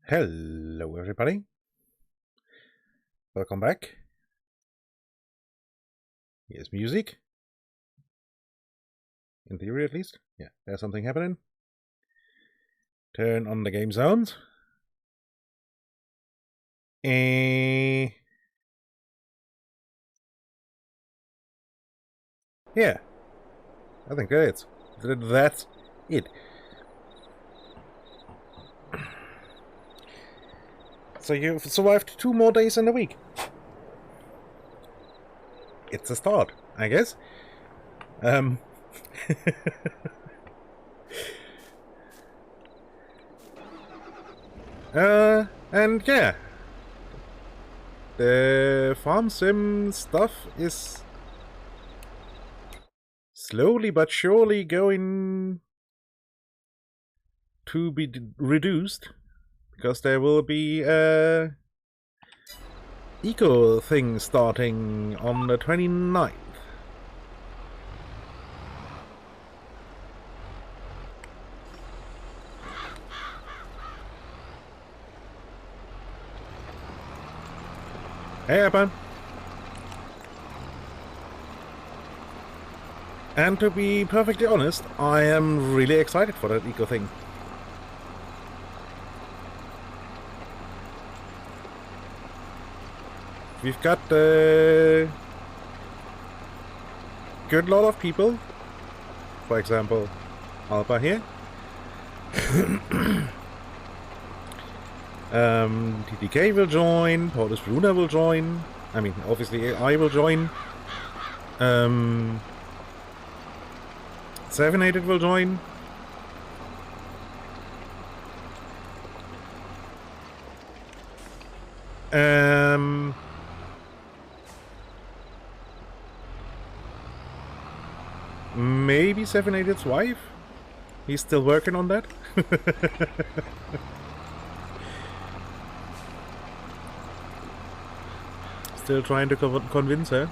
Hello everybody, welcome back. Here's music. In theory at least. Yeah, there's something happening. Turn on the game sounds. Yeah, I think that's it. So you've survived 2 more days in a week. It's a start, I guess. And yeah, the farm sim stuff is slowly but surely going to be reduced, because there will be a eco thing starting on the 29th. Hey, Appa. And to be perfectly honest, I am really excited for that eco thing. We've got a good lot of people. For example, Alpa here. TTK will join, Paulus Bruna will join. I mean, obviously I will join. Sevenated will join. Maybe Sevenated's wife? He's still working on that. Still trying to convince her.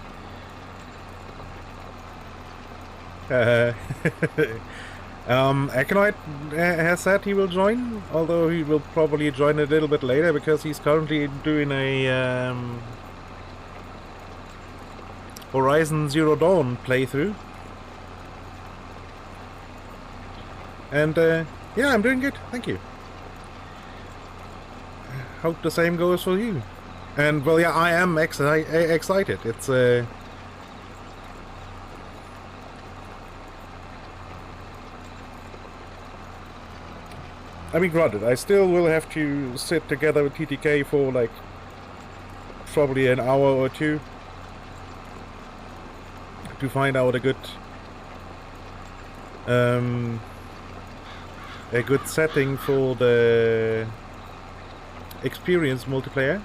Aconite has said he will join, although he will probably join a little bit later because he's currently doing a Horizon Zero Dawn playthrough. And yeah, I'm doing good, thank you. Hope the same goes for you. And well, yeah, I am excited. It's I mean, granted, I still will have to sit together with TTK for like probably an hour or two to find out a good setting for the experience multiplier.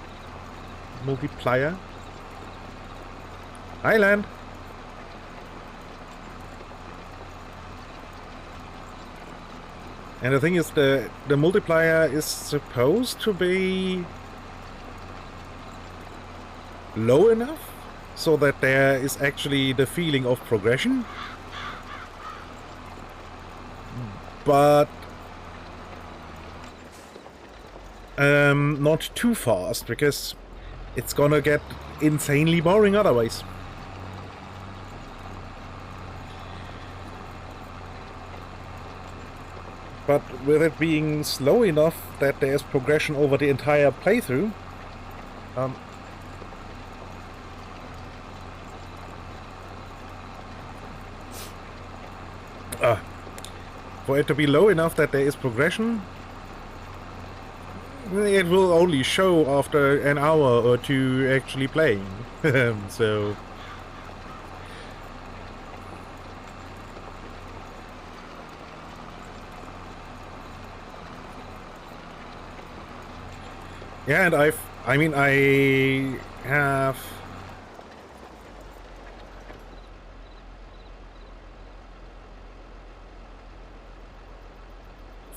Island. And the thing is, the multiplier is supposed to be low enough so that there is actually the feeling of progression, but not too fast, because it's gonna get insanely boring otherwise. But with it being slow enough that there's progression over the entire playthrough, for it to be low enough that there is progression, it will only show after an hour or two actually playing. So yeah, and I have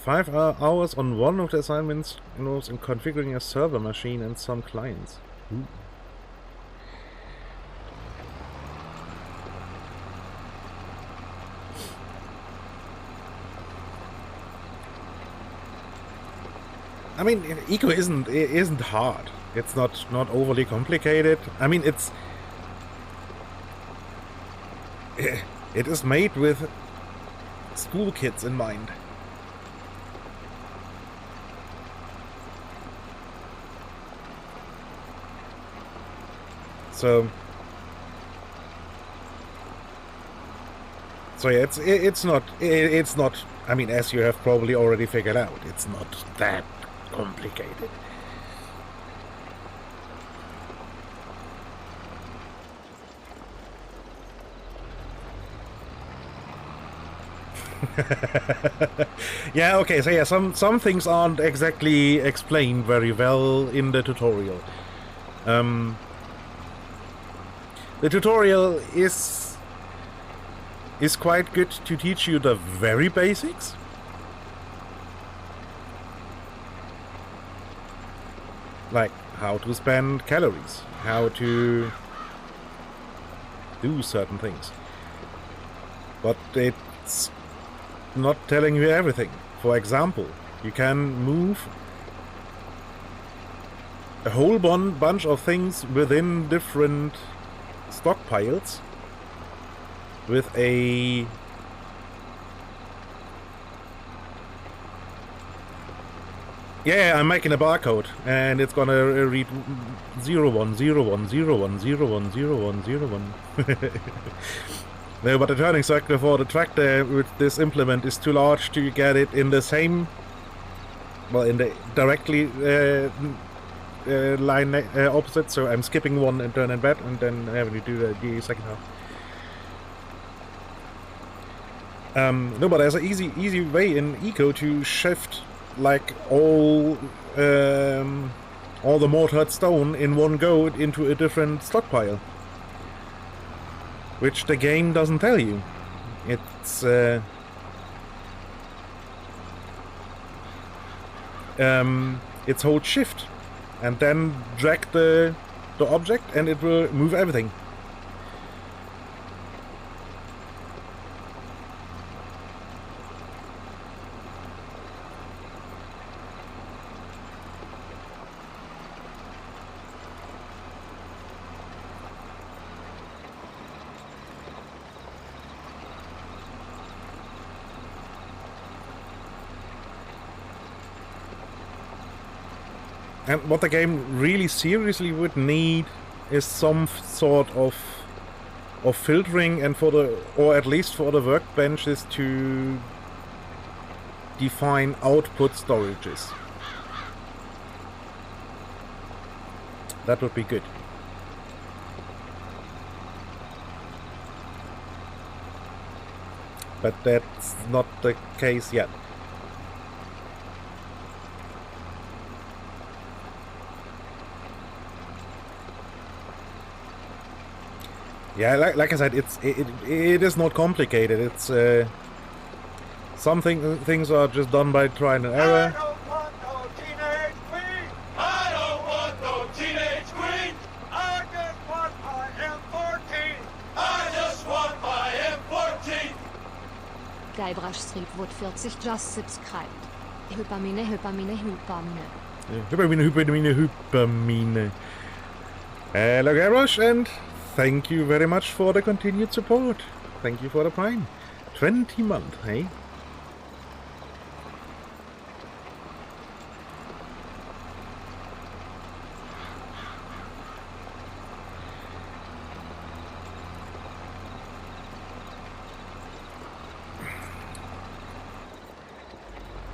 5 hours on one of the assignments involves in configuring a server machine and some clients. Ooh. I mean, eco isn't hard. It's not overly complicated. I mean, it is made with school kids in mind. So yeah, it's not. I mean, as you have probably already figured out, it's not that complicated. Yeah, okay, so yeah, some things aren't exactly explained very well in the tutorial. The tutorial is quite good to teach you the very basics. Like how to spend calories, how to do certain things. But it's not telling you everything. For example, you can move a whole bunch of things within different stockpiles with a yeah, I'm making a barcode and it's gonna read 010101010101. No, but the turning circle for the tractor with this implement is too large to get it in the same, well, in the directly line opposite, so I'm skipping one and turning back and then having to do the second half. No, but there's an easy way in eco to shift like all the mortared stone in one go into a different stockpile, which the game doesn't tell you. It's hold shift and then drag the object and it will move everything. And what the game really seriously would need is some sort of filtering, and or at least for the workbenches to define output storages. That would be good. But that's not the case yet. Yeah, like I said, it is not complicated. It's some things are just done by trial and error. I don't want no teenage queen. I don't want no teenage queen. I just want my M14. I just want my M14. Guybrush Streetwood 40 just subscribed. Hypamine. Hypamine. Hello, Guybrush, and thank you very much for the continued support. Thank you for the Prime. 20 months, hey?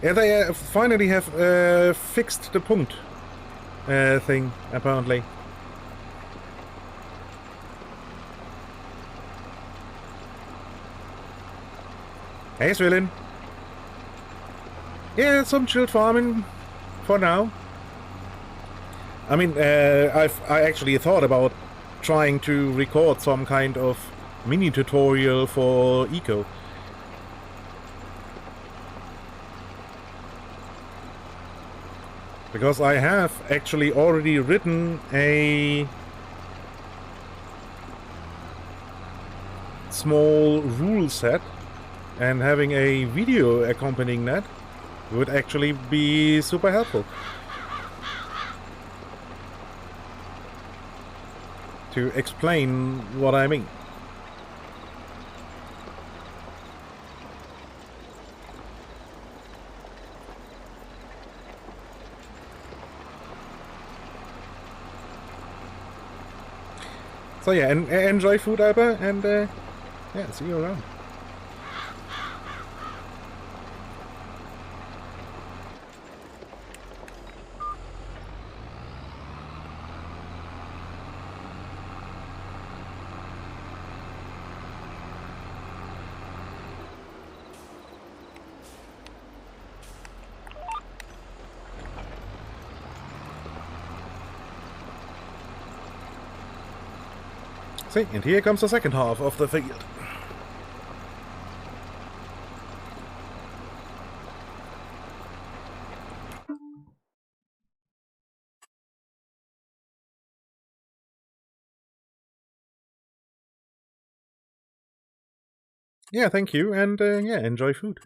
Yeah, they finally have fixed the punkt thing, apparently. Hey, Swillen. Yeah, some chilled farming for now. I mean, I actually thought about trying to record some kind of mini tutorial for eco. Because I have actually already written a small rule set, and having a video accompanying that would actually be super helpful. to explain what I mean. So yeah, enjoy food, Alba, and yeah, see you around. See, and here comes the second half of the field. Yeah, thank you, and yeah, enjoy food.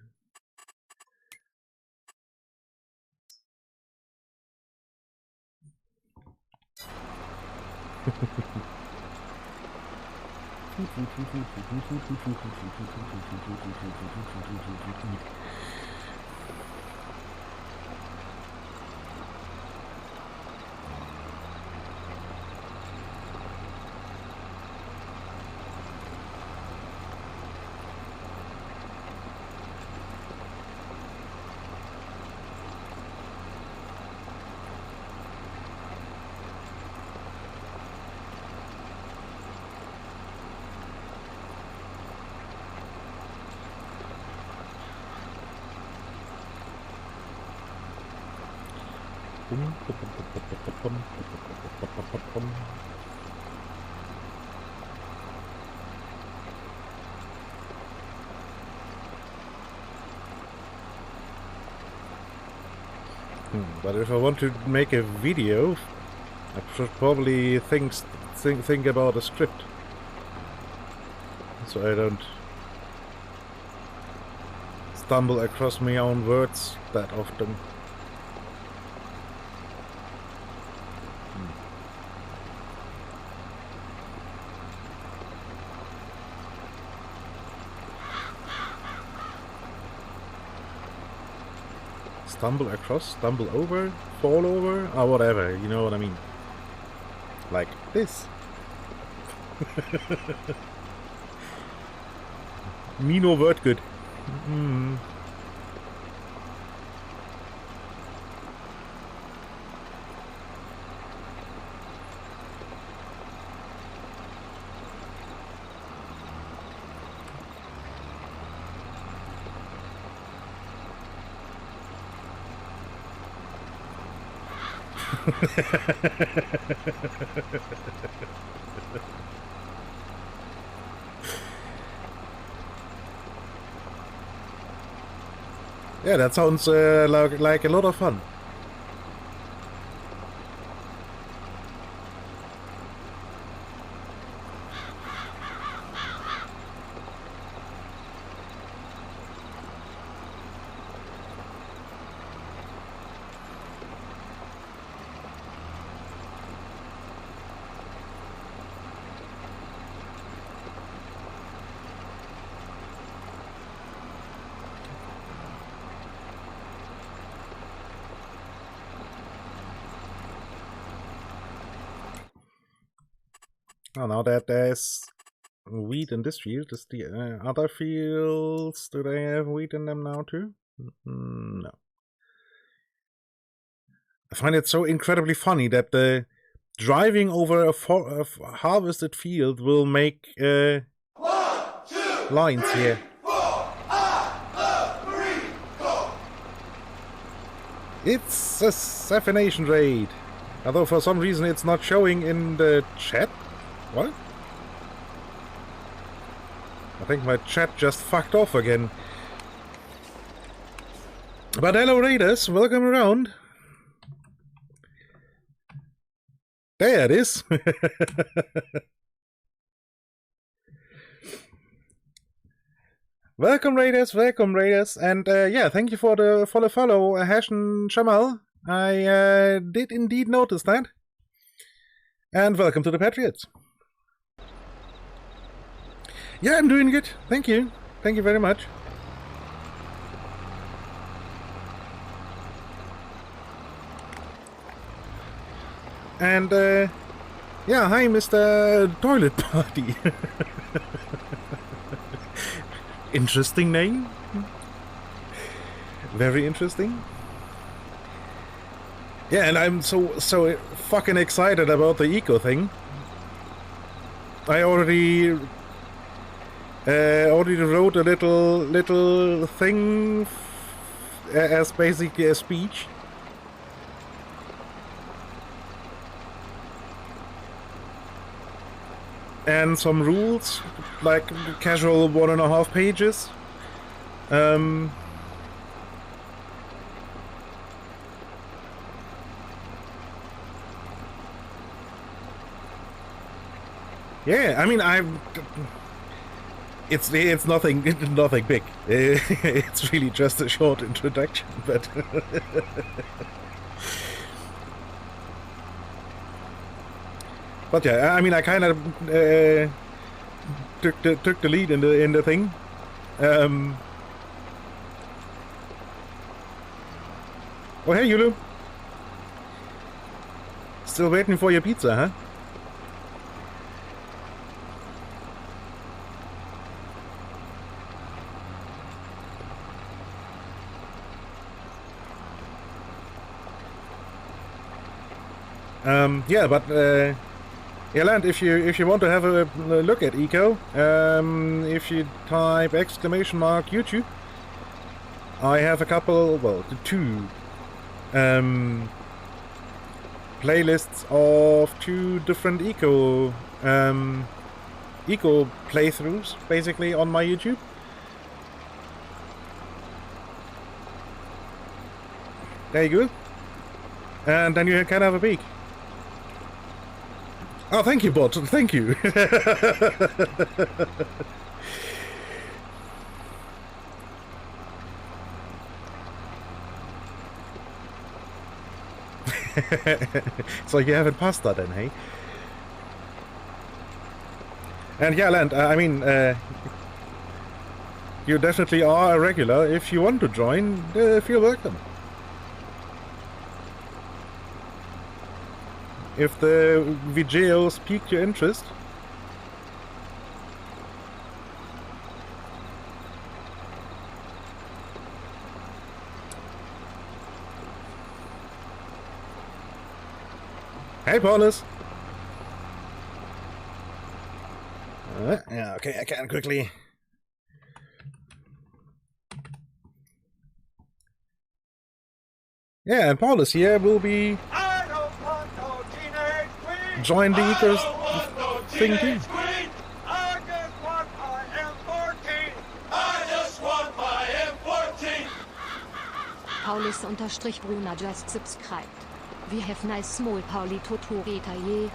But if I want to make a video, I should probably think about a script, so I don't stumble across my own words that often. Stumble across, stumble over, fall over, or whatever, you know what I mean. Like this. Me no word good. Yeah, that sounds like a lot of fun. Oh, now that there's wheat in this field, is the other fields, do they have wheat in them now too? No. I find it so incredibly funny that the driving over a harvested field will make 1, 2, lines 3, here. 4, up, 3, go. It's a assassination raid. Although for some reason it's not showing in the chat. What? I think my chat just fucked off again. But hello raiders, welcome around. There it is. Welcome raiders, and yeah, thank you for the follow, Hashan Shamal. I did indeed notice that. And welcome to the Patriots. Yeah, I'm doing good. Thank you. Thank you very much. And, yeah, hi, Mr. Toilet Party. Interesting name. Very interesting. Yeah, and I'm so fucking excited about the eco thing. I already wrote a little thing as basically a speech. And some rules, like casual 1.5 pages. Yeah, I mean, it's nothing big. It's really just a short introduction, but but yeah, I mean, I kind of took the lead in the thing. Oh, hey, Yulu. Still waiting for your pizza, huh? Yeah, but Land, if you want to have a look at Eco, if you type !YouTube, I have a couple, well, 2 playlists of 2 different Eco playthroughs, basically, on my YouTube. There you go. And then you can have a peek. Oh, thank you, bot. Thank you. So you haven't passed that then, hey? And yeah, Land, I mean, you definitely are a regular. If you want to join, feel welcome. If the videos pique your interest. Hey, Paulus. Yeah, okay, I can quickly. Yeah, and Paulus here will be. Join the Ecos thing too. I just want my M14. I just want my M14. Paulus_Bruna just subscribed. We have nice small Pauli Totoreta ye.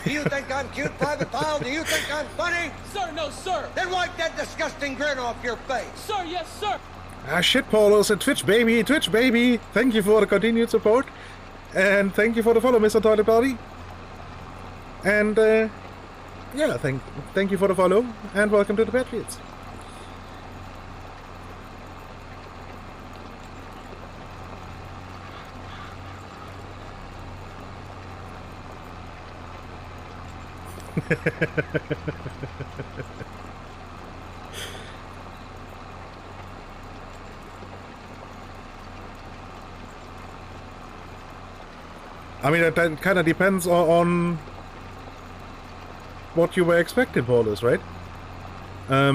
Do you think I'm cute, Private Pile? Do you think I'm funny? Sir, no, sir. Then wipe that disgusting grin off your face. Sir, yes, sir. Ah, shit, Paulus, and Twitch baby, Twitch baby. Thank you for the continued support. And thank you for the follow, Mr. Toilet Party. And, yeah, thank you for the follow, and welcome to the Patriots. I mean, that kind of depends on what you were expecting, Paulus, right? I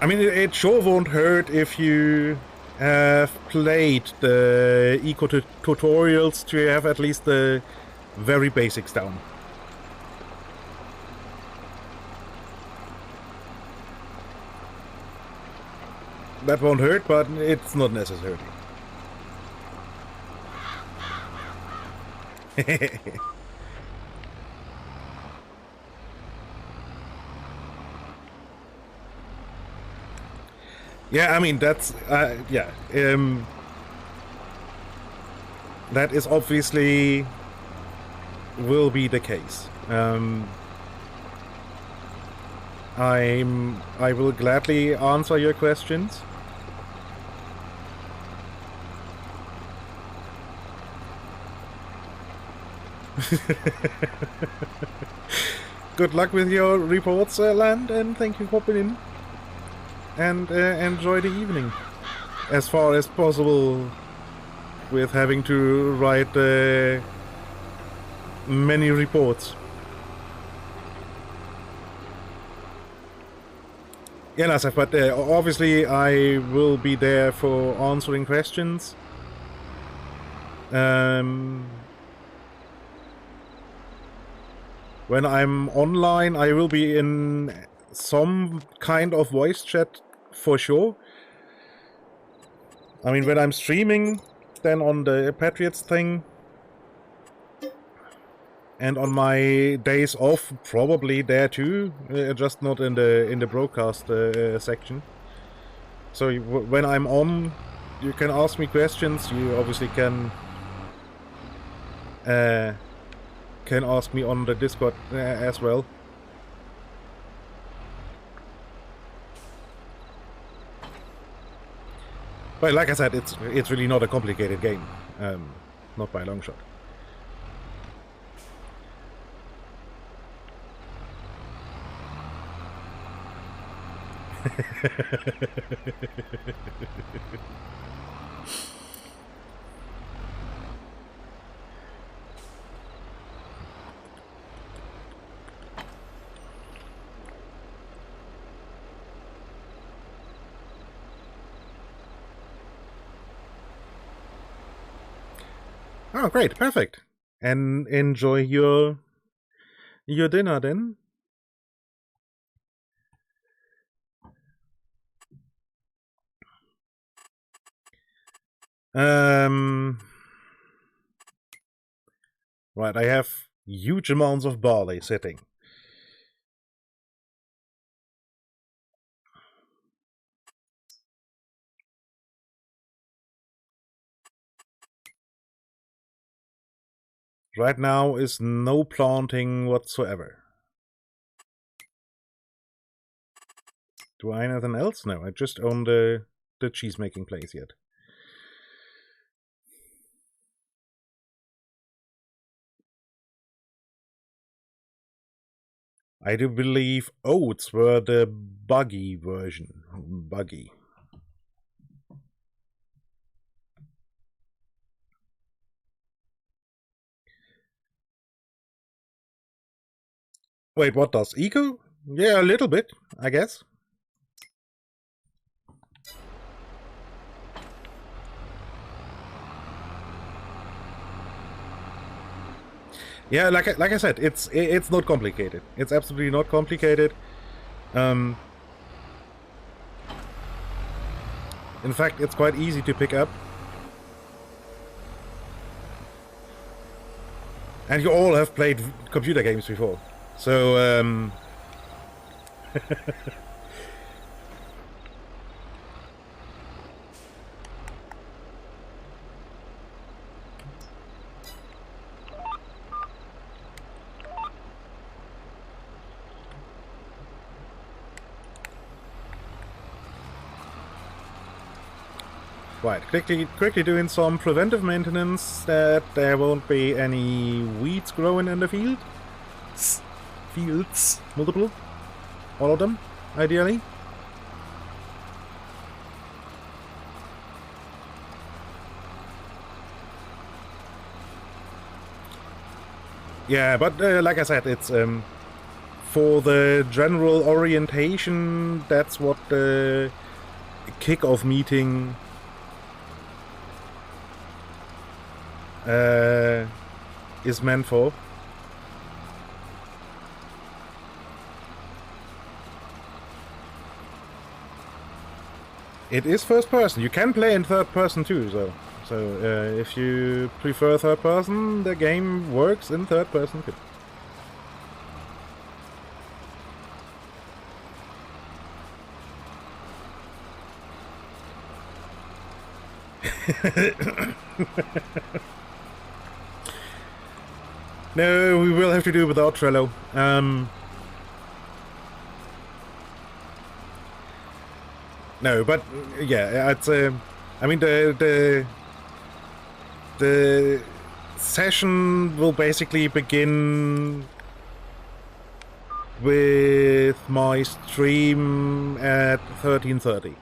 mean, it sure won't hurt if you have played the eco tutorials to have at least the very basics down. That won't hurt, but it's not necessary. Yeah, I mean, that's... yeah. That is obviously... will be the case. I will gladly answer your questions. Good luck with your reports, Land, and thank you for popping in. And enjoy the evening, as far as possible, with having to write many reports. Yeah, Nasef, but obviously I will be there for answering questions. When I'm online, I will be in some kind of voice chat for sure. I mean, when I'm streaming, then on the Patriots thing, and on my days off, probably there too, just not in the broadcast section. So when I'm on, you can ask me questions. You obviously can ask me on the Discord as well. But like I said, it's really not a complicated game, not by a long shot. Oh, great, perfect. And enjoy your dinner then. Right, I have huge amounts of barley sitting. Right now is no planting whatsoever. Do I have anything else? No, I just own the cheese making place yet. I do believe oats were the buggy version. Buggy. Wait, what does? Eco? Yeah, a little bit, I guess. Yeah, like I said, it's not complicated. It's absolutely not complicated. In fact, it's quite easy to pick up. And you all have played computer games before. So, right, quickly doing some preventive maintenance that there won't be any weeds growing in the field. Fields, multiple, all of them, ideally. Yeah, but like I said, it's for the general orientation. That's what the kickoff meeting is meant for. It is first person. You can play in third person too, though. So if you prefer third person, the game works in third person too. No, we will have to do it without Trello. No, but yeah, it's I mean the session will basically begin with my stream at 13:30.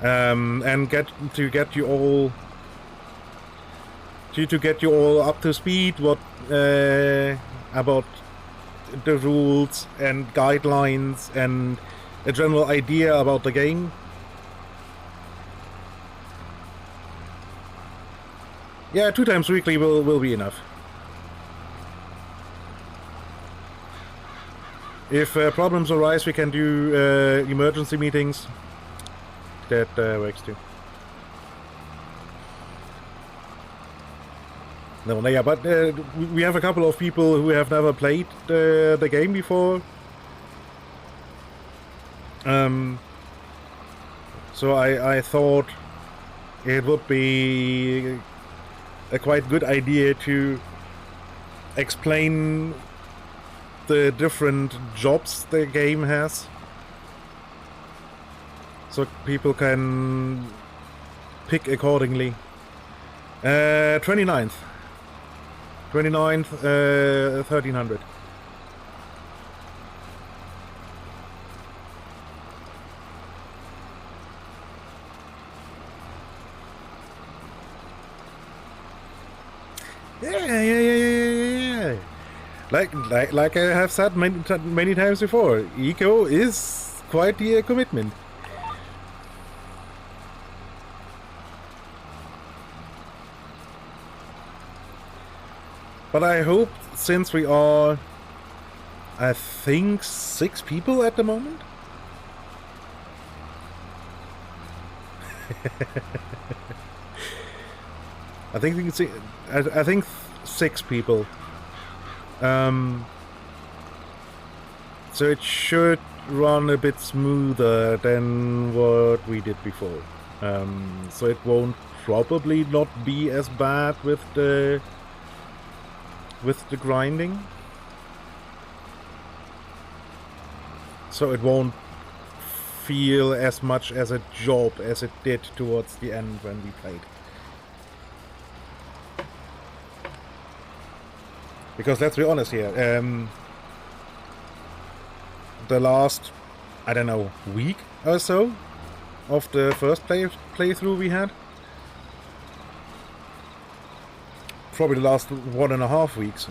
And get you all up to speed what about the rules and guidelines and a general idea about the game. Yeah, 2 times weekly will be enough. If problems arise, we can do emergency meetings. That works too. No, yeah, but we have a couple of people who have never played the game before. So I thought it would be a quite good idea to explain the different jobs the game has, so people can pick accordingly. 29th, 1300. Yeah. Like I have said many times before, eco is quite the commitment. But I hope, since we are, I think, 6 people at the moment. I think 6 people. So it should run a bit smoother than what we did before. So it won't probably not be as bad with the grinding. So it won't feel as much as a job as it did towards the end when we played. Because let's be honest here, the last, I don't know, week or so of the first playthrough we had, probably the last 1.5 weeks,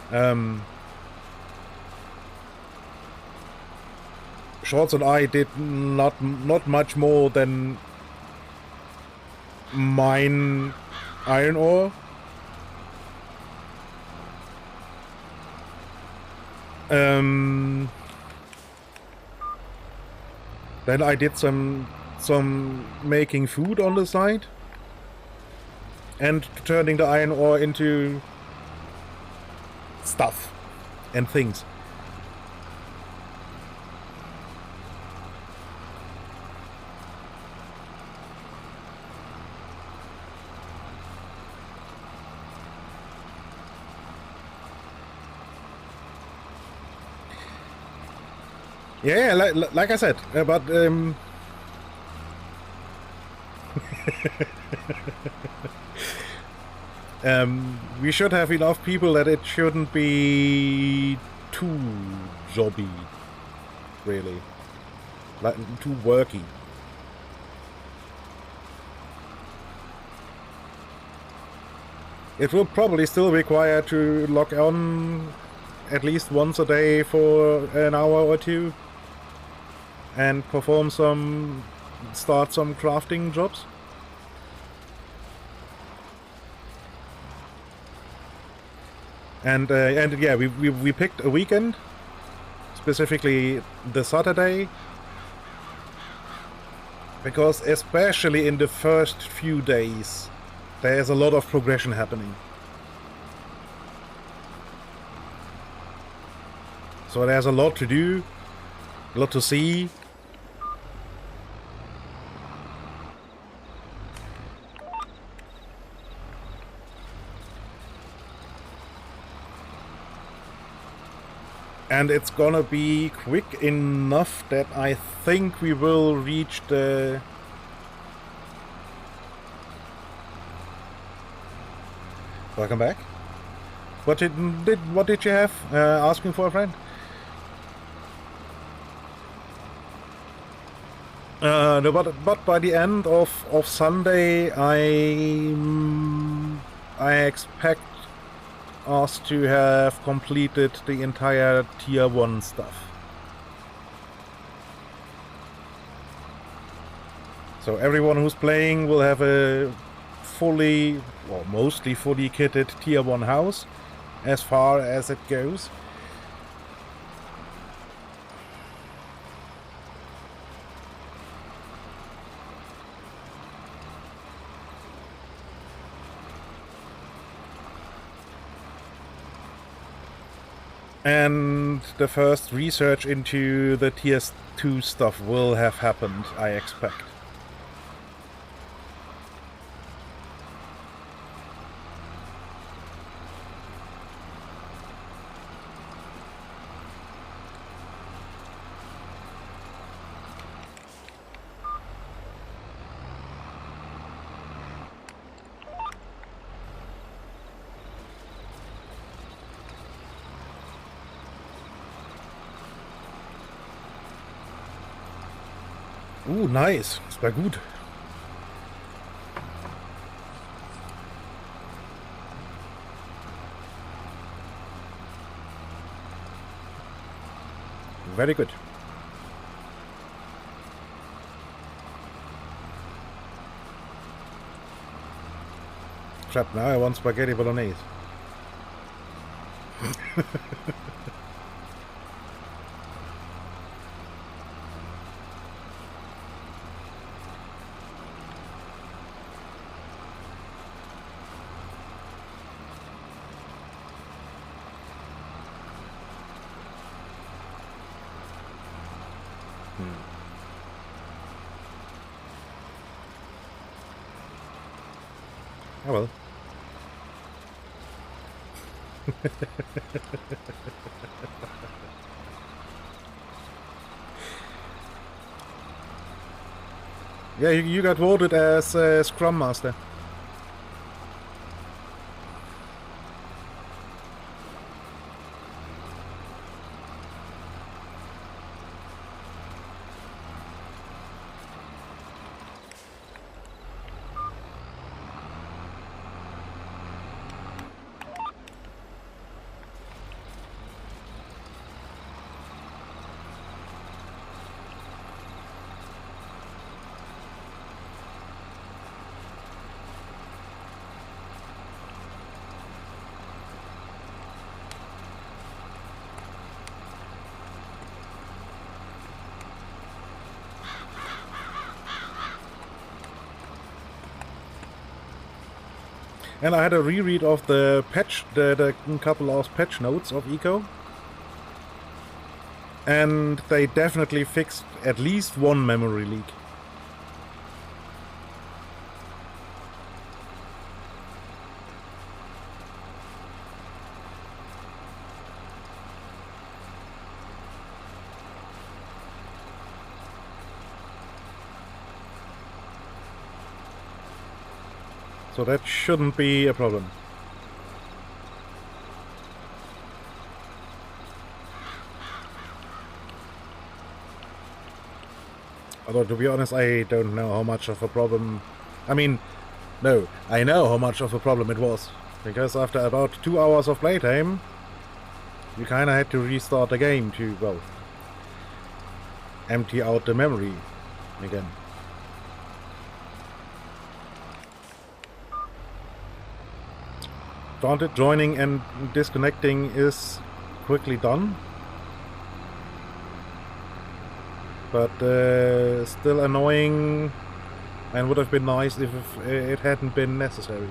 Shorts and I did not much more than mine iron ore. Then I did some making food on the side and turning the iron ore into stuff and things. Yeah, like I said, but we should have enough people that it shouldn't be too jobby, really, like too worky. It will probably still require to log on at least once a day for an hour or two and perform start some crafting jobs. And yeah, we picked a weekend, specifically the Saturday, because especially in the first few days there's a lot of progression happening. So there's a lot to do, a lot to see. And it's gonna be quick enough that I think we will reach the... Welcome back. What did you have? Asking for a friend? No, but by the end of Sunday, I expect us to have completed the entire tier 1 stuff. So everyone who's playing will have a fully, or mostly fully kitted tier 1 house, as far as it goes. And the first research into the tier 2 stuff will have happened, I expect. Nice. Das war gut. Very good. Crap, now I want spaghetti bolognese. Oh well. Yeah, you got voted as Scrum Master. And I had a reread of the patch, the couple of patch notes of Eco. And they definitely fixed at least one memory leak. So that shouldn't be a problem. Although, to be honest, I don't know how much of a problem... I mean, no, I know how much of a problem it was. Because after about 2 hours of playtime, you kinda had to restart the game to, well, empty out the memory again. Granted, joining and disconnecting is quickly done. But still annoying, and would have been nice if it hadn't been necessary.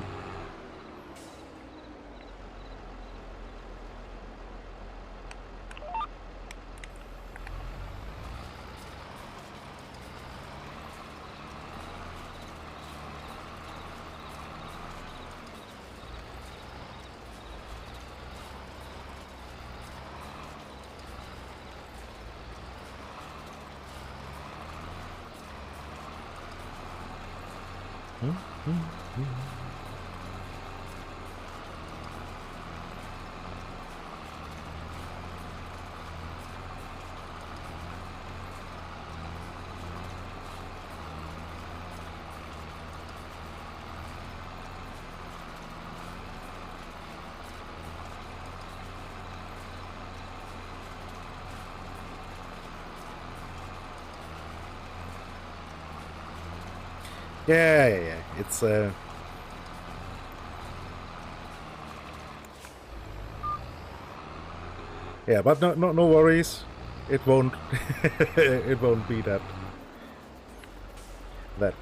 Yeah. It's yeah, but no worries. It won't it won't be that bad.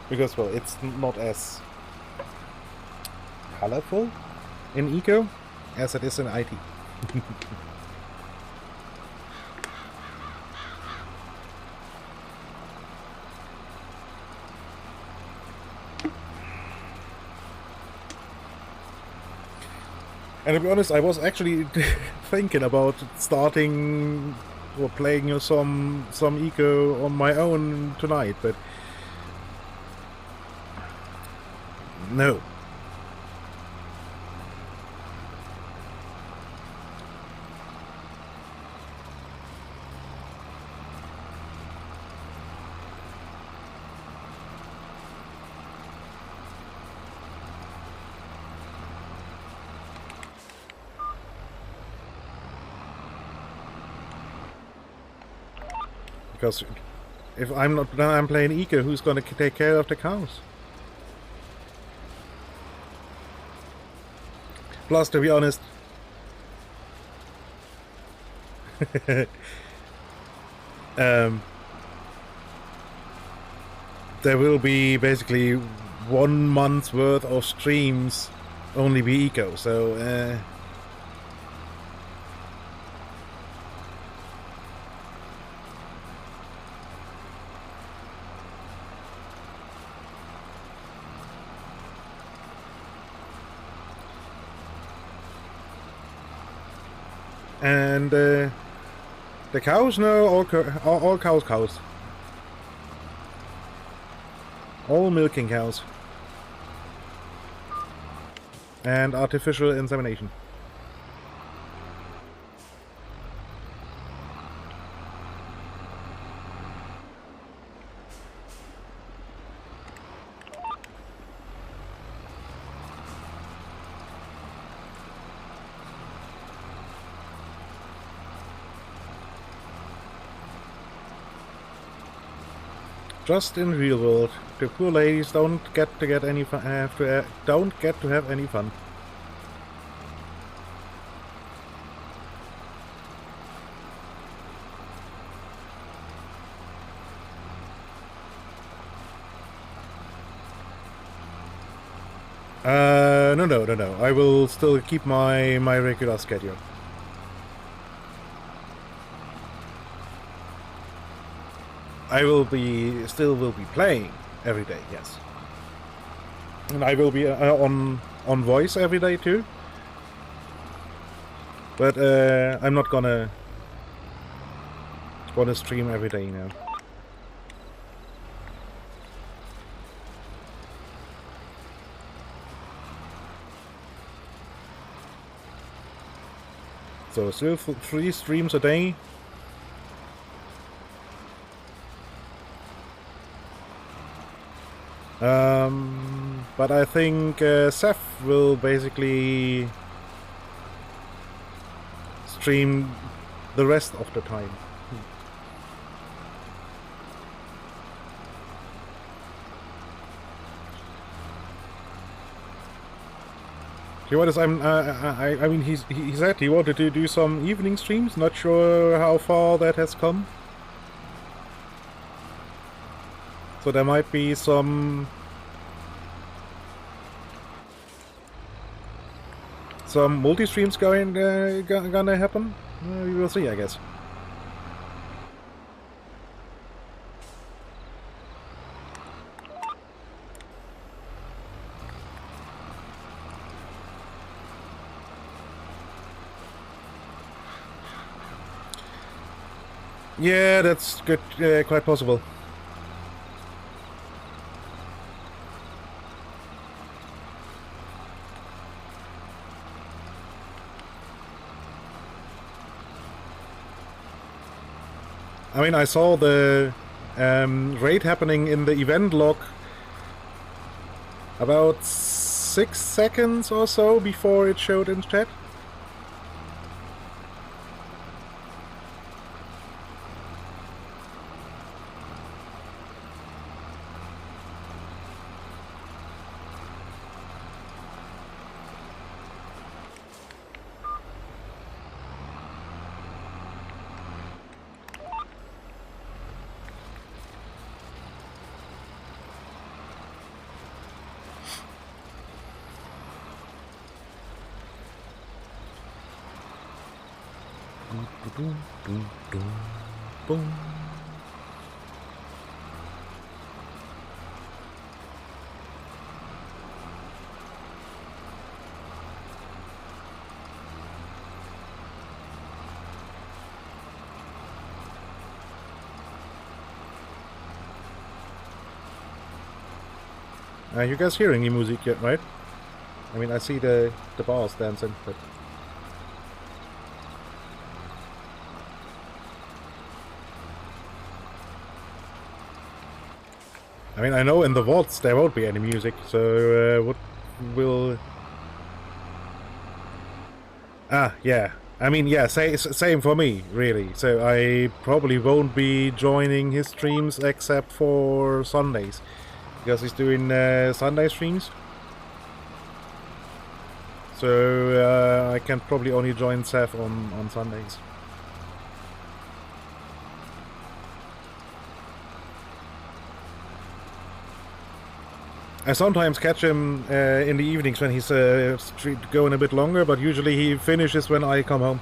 Because well, it's not as colorful in Eco as it is in IT. And to be honest, I was actually thinking about starting or playing some Eco on my own tonight, but no. Because if I'm not, then I'm playing Eco, who's gonna take care of the cows? Plus, to be honest, there will be basically 1 month's worth of streams only be Eco, so and the cows? No, all cows. All milking cows. And artificial insemination. Just in real world, the poor ladies don't get any fun. Don't get to have any fun. No. I will still keep my regular schedule. I will still be playing every day, yes. And I will be on voice every day too. But I'm not gonna stream every day now. So still 3 streams a day. But I think Seth will basically stream the rest of the time. I mean, he said he wanted to do some evening streams. Not sure how far that has come. So there might be some multi-streams gonna happen. We will see, I guess. Yeah, that's good. Quite possible. I mean, I saw the raid happening in the event log about 6 seconds or so before it showed in chat. Are you guys hearing any music yet, right? I mean, I see the bars dancing, but... I mean, I know in the vaults there won't be any music, so what will... Ah, yeah. I mean, yeah, same for me, really. So I probably won't be joining his streams except for Sundays. Because he's doing Sunday streams. So I can probably only join Seth on Sundays. I sometimes catch him in the evenings when he's going a bit longer, but usually he finishes when I come home.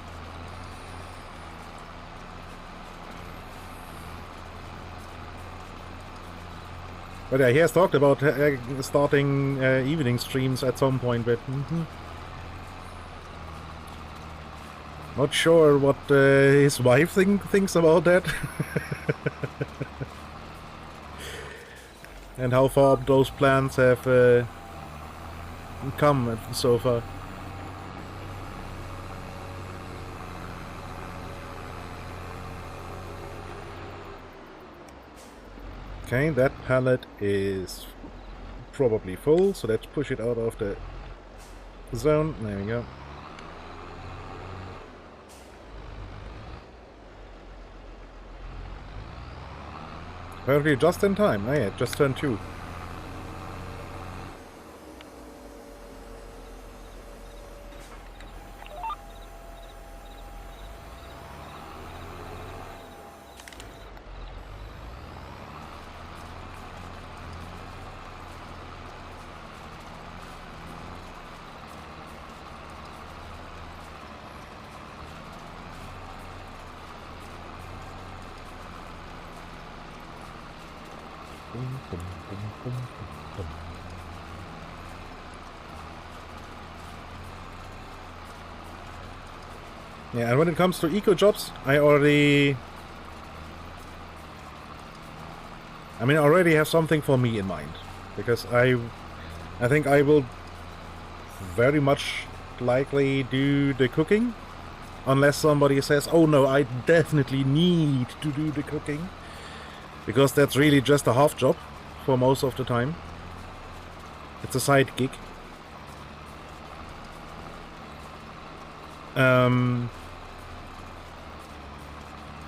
But yeah, he has talked about starting evening streams at some point, but not sure what his wife thinks about that. And how far those plans have come so far. Okay, that pallet is probably full, so let's push it out of the zone. There we go. Apparently just in time. Oh yeah, just turned 2. Yeah, and when it comes to eco jobs, I already have something for me in mind, because I think I will very much likely do the cooking, unless somebody says, oh no, I definitely need to do the cooking, because that's really just a half job for most of the time. It's a side gig.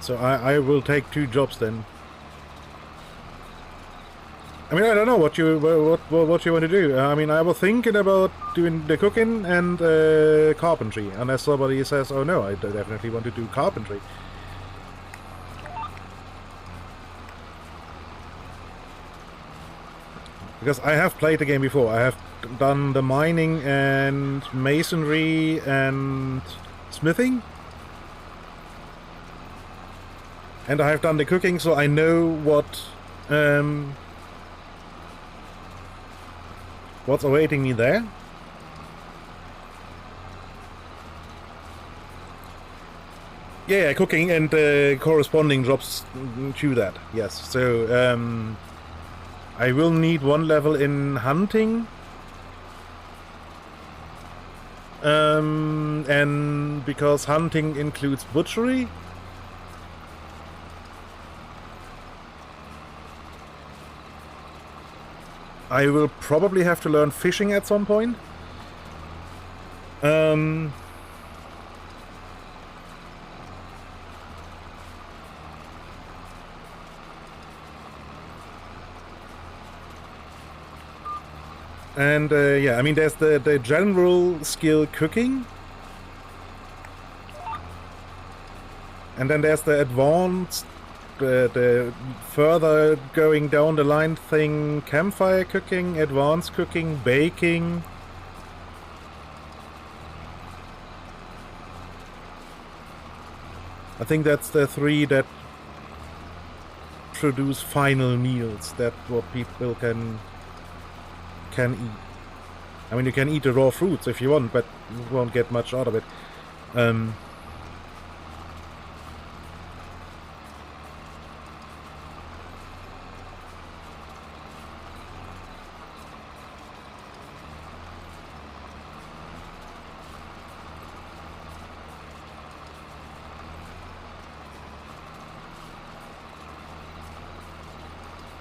So I will take 2 jobs then. I mean, I don't know what you want to do. I mean, I was thinking about doing the cooking and carpentry, unless somebody says, oh no, I definitely want to do carpentry. Because I have played the game before. I have done the mining and masonry and smithing. And I have done the cooking, so I know what's awaiting me there. Yeah, cooking and corresponding jobs to that. Yes. So I will need 1 level in hunting. And because hunting includes butchery. I will probably have to learn fishing at some point. And yeah, I mean, there's the general skill cooking. And then there's the advanced, the further going down the line thing, campfire cooking, advanced cooking, baking. I think that's the 3 that produce final meals, that what people can eat. I mean, you can eat the raw fruits if you want, but you won't get much out of it.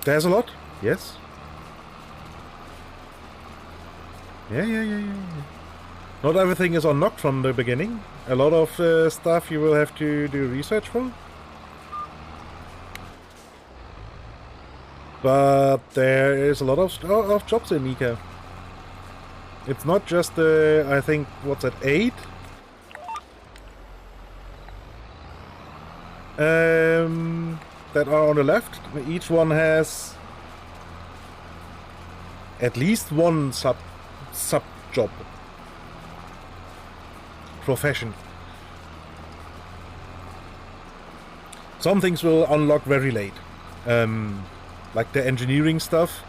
There's a lot, yes. Yeah. Not everything is unlocked from the beginning. A lot of stuff you will have to do research for. But there is a lot of jobs in Nika. It's not just I think, what's that, 8? That are on the left. Each one has at least 1 sub job profession. Some things will unlock very late, like the engineering stuff.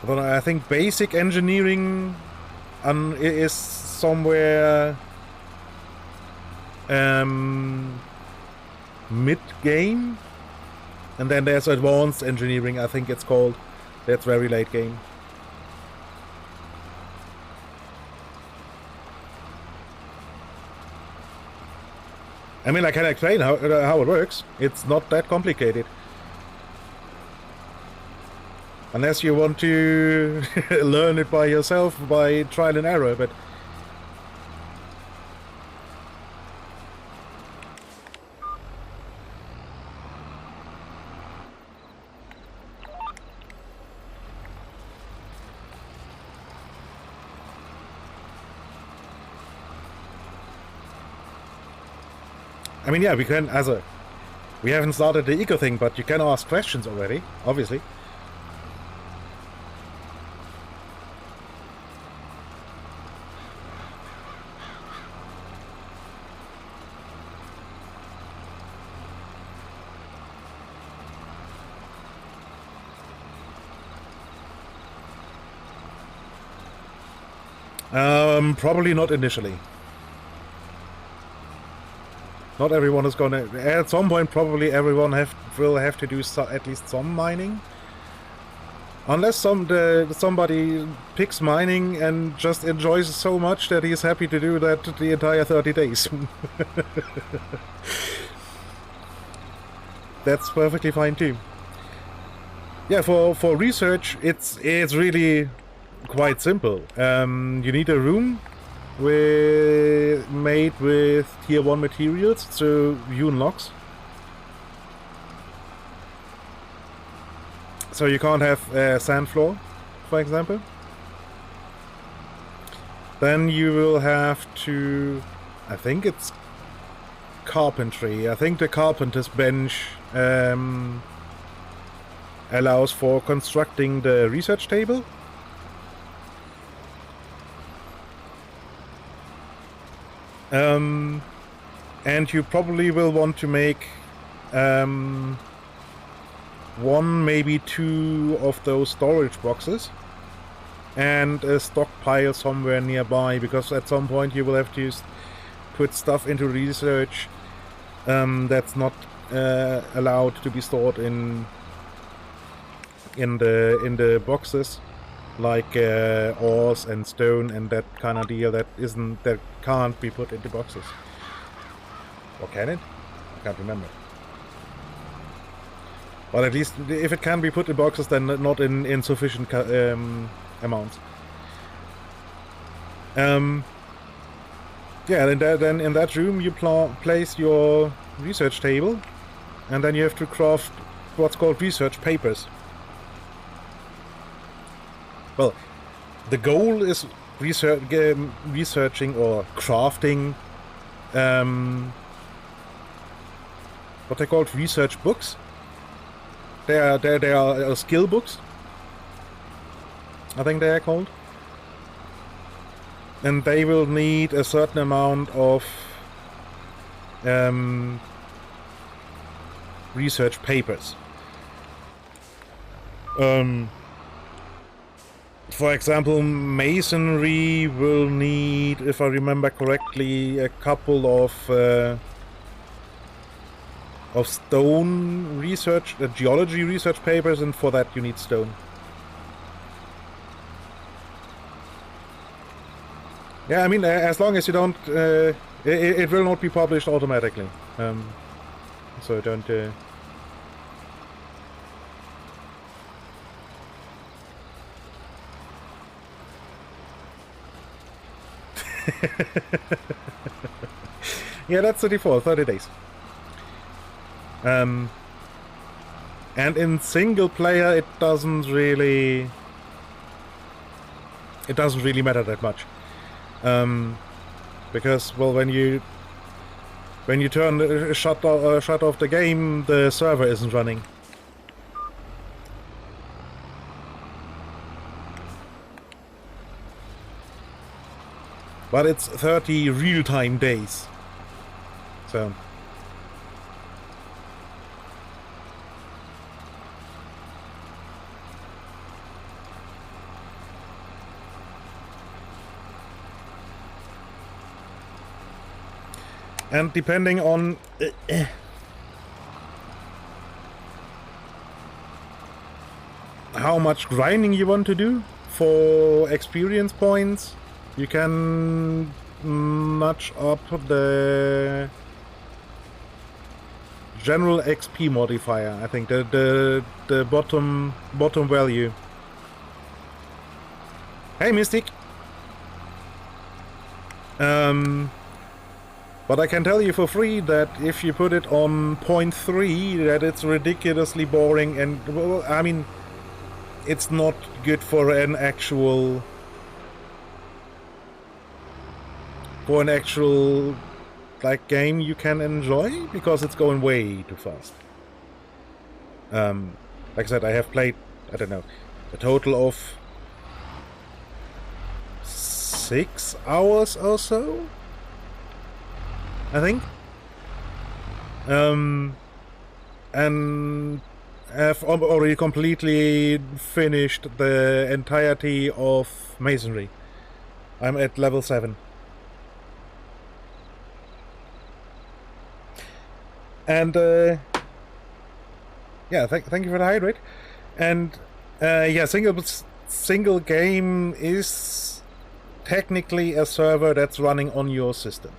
But I think basic engineering is somewhere mid-game, and then there's advanced engineering, I think it's called. That's very late game. I mean, I can explain how it works. It's not that complicated. Unless you want to learn it by yourself by trial and error, but I mean, yeah, we can, we haven't started the eco thing, but you can ask questions already, obviously. Probably not initially. Not everyone is gonna. At some point, probably everyone will have to do at least some mining. Unless somebody picks mining and just enjoys it so much that he's happy to do that the entire 30 days. That's perfectly fine too. Yeah, for research, it's really quite simple. You need a room made with tier 1 materials, so hewn logs. So you can't have sand floor, for example. Then you will have to, I think it's carpentry. I think the carpenter's bench allows for constructing the research table. And you probably will want to make 1, maybe 2 of those storage boxes and a stockpile somewhere nearby, because at some point you will have to put stuff into research that's not allowed to be stored in the boxes, like ores and stone and that kind of deal. That can't be put into boxes. Or can it? I can't remember. But at least if it can be put in boxes, then not in insufficient amounts. Yeah, and then in that room you place your research table, and then you have to craft what's called research papers. Well, the goal is researching or crafting what they called research books. They are skill books, I think they are called. And they will need a certain amount of research papers. For example, masonry will need, if I remember correctly, a couple of stone research, geology research papers, and for that you need stone. Yeah, I mean, as long as you don't, it will not be published automatically. So don't. Yeah, that's the default, 30 days. And in single player, it doesn't really matter that much. Because, well, when you shut off the game, the server isn't running. But it's 30 real-time days. So. And depending on how much grinding you want to do for experience points, you can notch up the general XP modifier. I think the bottom value. Hey, Mystic. But I can tell you for free that if you put it on 0.3, that it's ridiculously boring, and, well, I mean, it's not good for an actual like game you can enjoy, because it's going way too fast. Like I said, I have played, I don't know, a total of 6 hours or so, I think. And have already completely finished the entirety of masonry. I'm at level 7. And yeah, thank you for the hydrate. And yeah, single game is technically a server that's running on your system.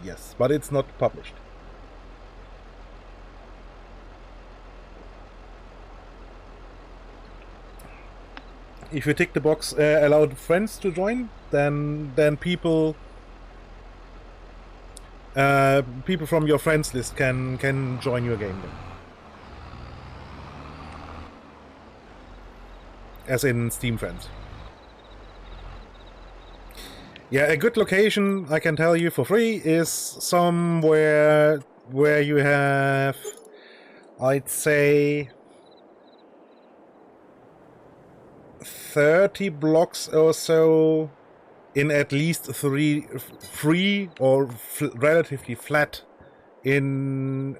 Yes, but it's not published. If you tick the box allowed friends to join, then people from your friends list can join your game then. As in Steam friends. Yeah, a good location, I can tell you for free, is somewhere where you have, I'd say, 30 blocks or so in at least free or relatively flat in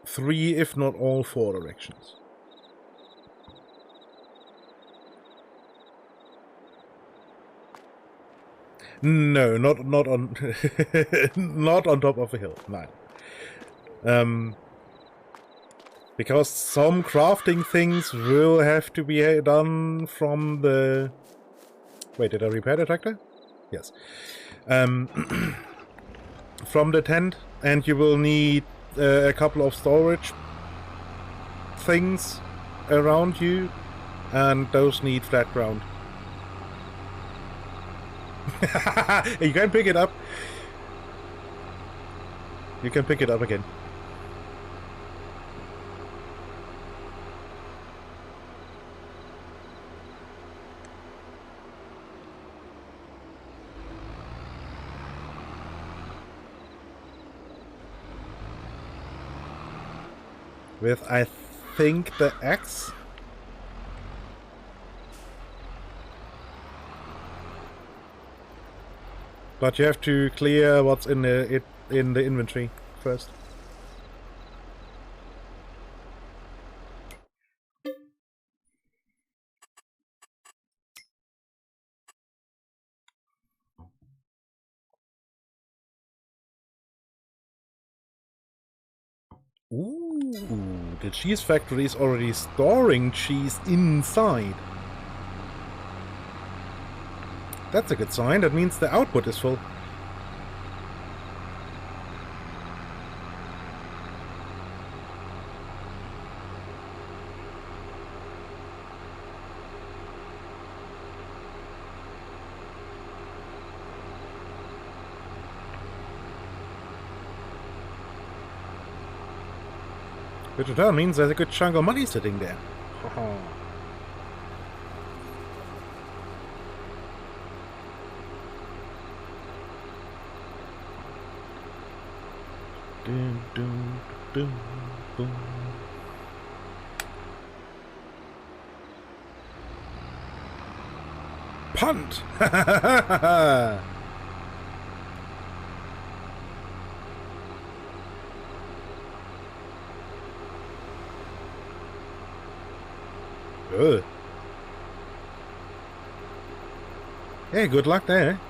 3, if not all 4 directions. No, not on not on top of a hill. No. Because some crafting things will have to be done from the... Wait, did I repair the tractor? Yes. From the tent, and you will need a couple of storage things around you, and those need flat ground. You can pick it up. You can pick it up again. With, I think, the axe. But you have to clear what's in the inventory first. Ooh, the cheese factory is already storing cheese inside. That's a good sign. That means the output is full. Which in turn means there's a good chunk of money sitting there. Dun, dun, dun, dun. Punt! Ugh. Hey, good luck there.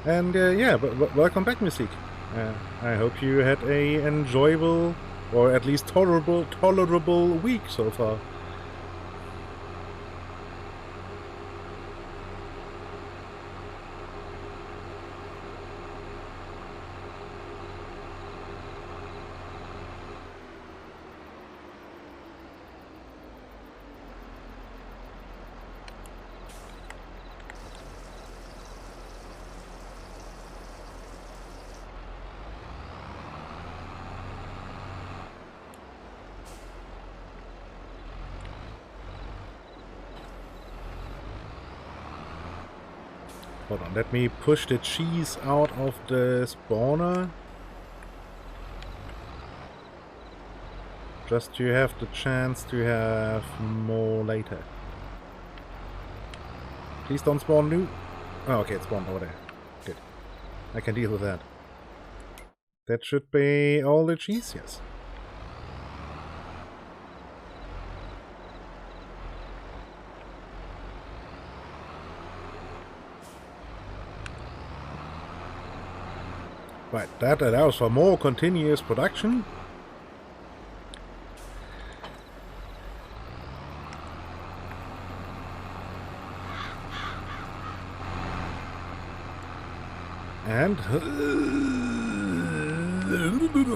And yeah, but welcome back, Mystique. I hope you had a enjoyable, or at least tolerable week so far. Hold on, let me push the cheese out of the spawner. Just to have the chance to have more later. Please don't spawn new. Oh, okay, it spawned over there. Good. I can deal with that. That should be all the cheese, yes. Right, that allows for more continuous production. And...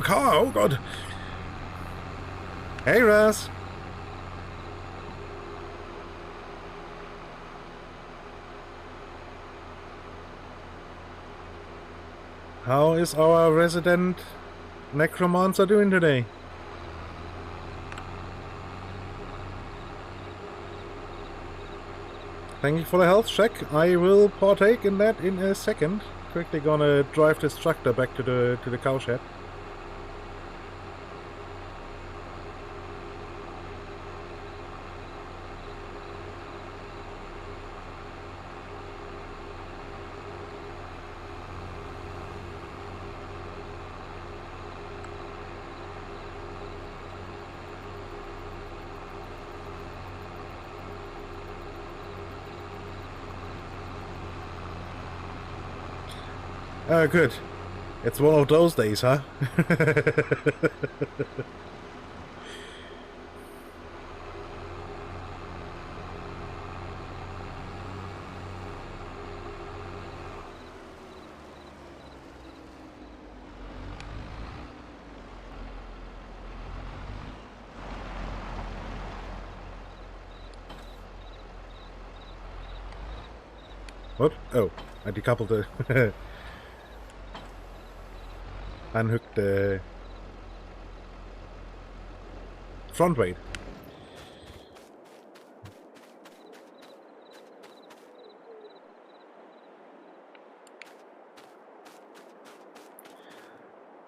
car, oh god! Hey, Russ! How is our resident necromancer doing today? Thank you for the health check. I will partake in that in a second. Quickly gonna drive this tractor back to the cow shed. Oh, good. It's one of those days, huh? What? Oh, I decoupled the... unhooked the... front weight.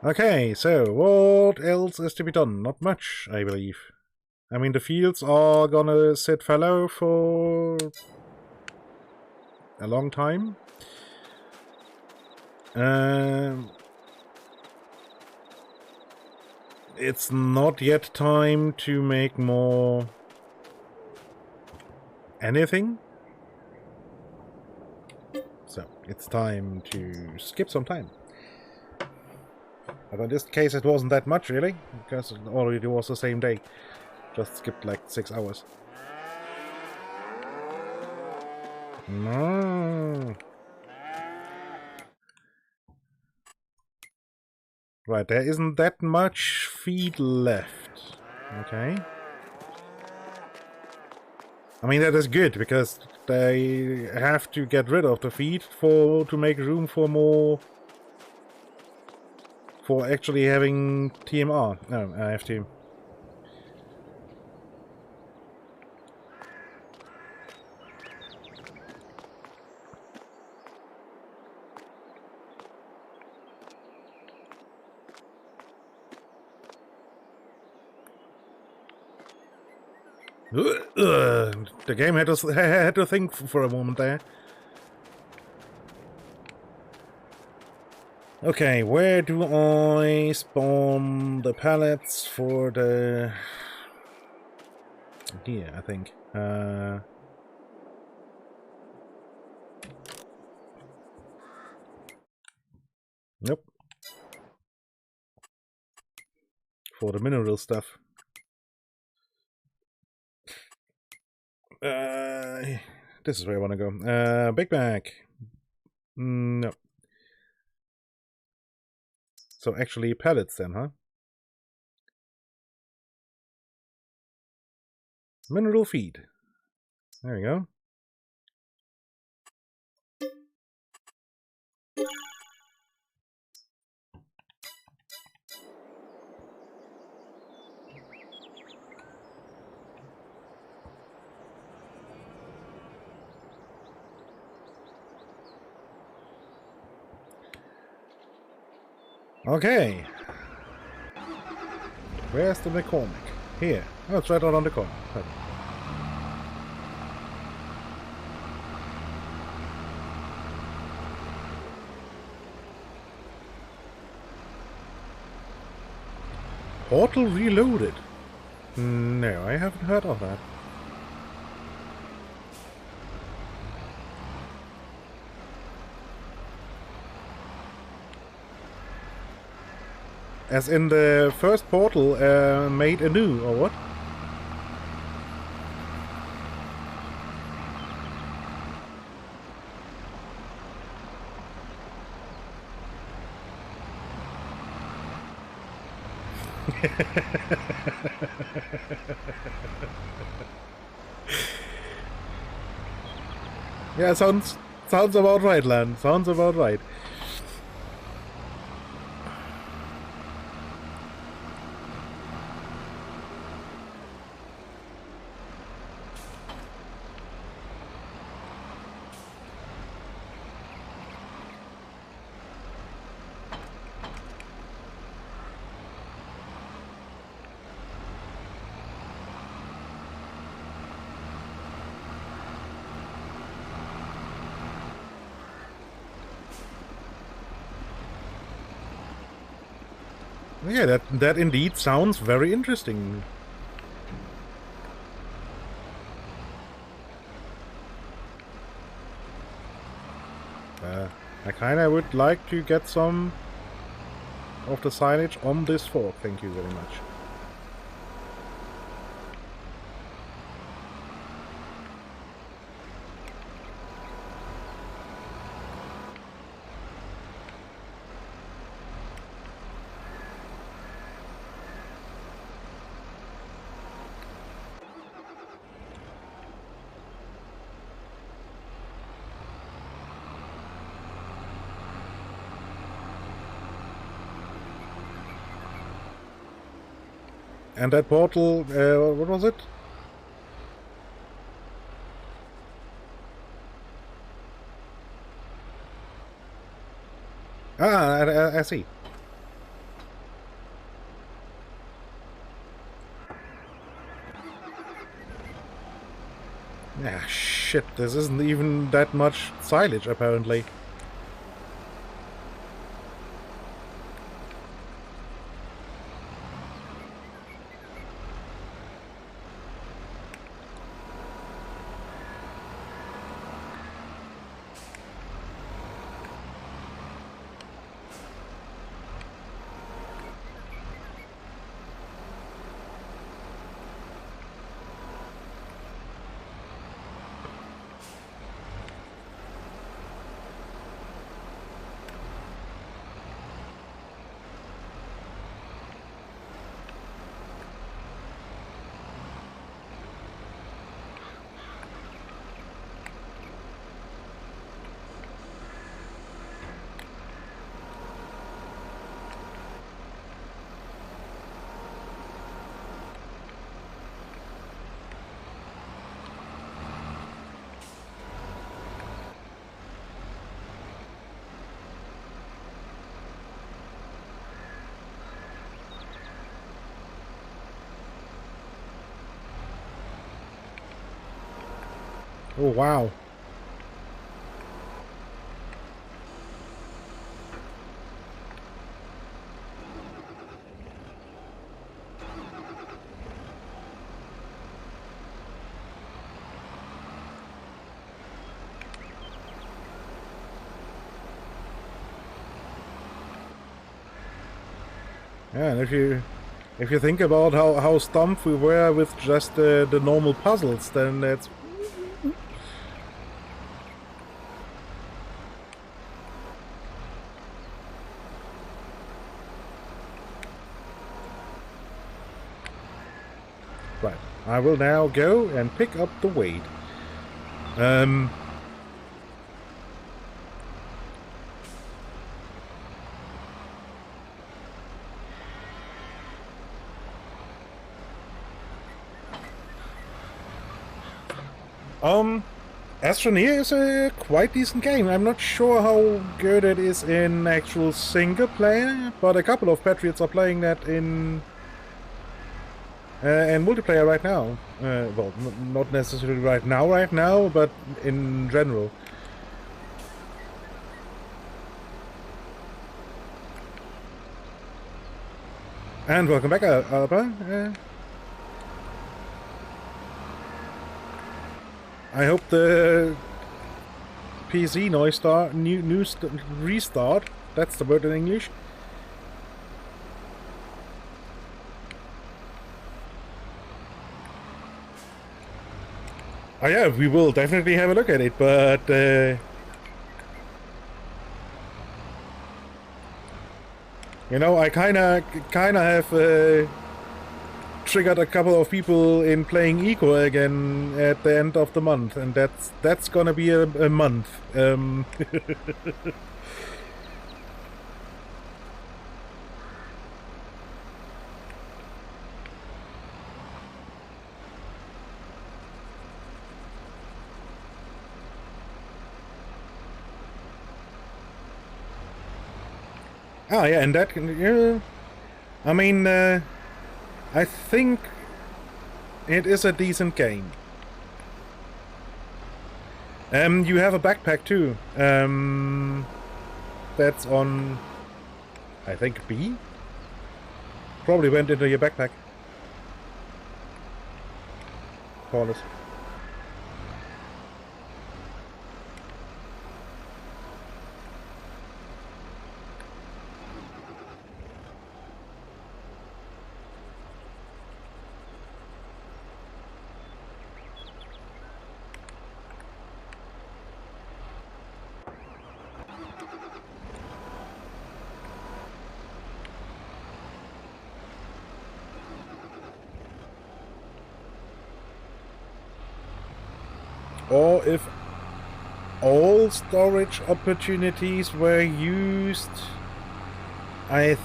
Okay, so what else is to be done? Not much, I believe. I mean, the fields are gonna sit fallow for a long time. It's not yet time to make more anything. So, it's time to skip some time. But in this case it wasn't that much, really, because it already was the same day. Just skipped like 6 hours. No. Right, there isn't that much feed left. Okay. I mean, that is good, because they have to get rid of the feed to make room for more... for actually having TMR. No, I have to... The game had to think for a moment there. Okay, where do I spawn the pallets for the... Here, I think. Nope. For the mineral stuff. This is where I want to go. Big bag. No. So actually pallets then, huh? Mineral feed. There we go. Okay. Where's the McCormick? Here. Oh, it's right out on the corner. Portal reloaded? No, I haven't heard of that. As in the first portal made anew, or what? Yeah, sounds about right, Lan. Sounds about right. Yeah, that indeed sounds very interesting. I kinda would like to get some of the silage on this fork. Thank you very much. And that portal, what was it? Ah, I see. Ah, shit, this isn't even that much silage, apparently. Oh, wow. Yeah, and if you think about how stumped we were with just the normal puzzles, then that's... Right, I will now go and pick up the weight. Astroneer is a quite decent game. I'm not sure how good it is in actual single player, but a couple of Patriots are playing that in multiplayer right now. Well, not necessarily right now, but in general. And welcome back, Alba. I hope the PC noise restart. That's the word in English. Oh yeah, we will definitely have a look at it, but you know, I kinda have triggered a couple of people in playing Eco again at the end of the month, and that's gonna be a month. Ah, yeah, and that, I mean, I think it is a decent game. You have a backpack too. That's on, I think, B? Probably went into your backpack. Paulus. or if all storage opportunities were used, I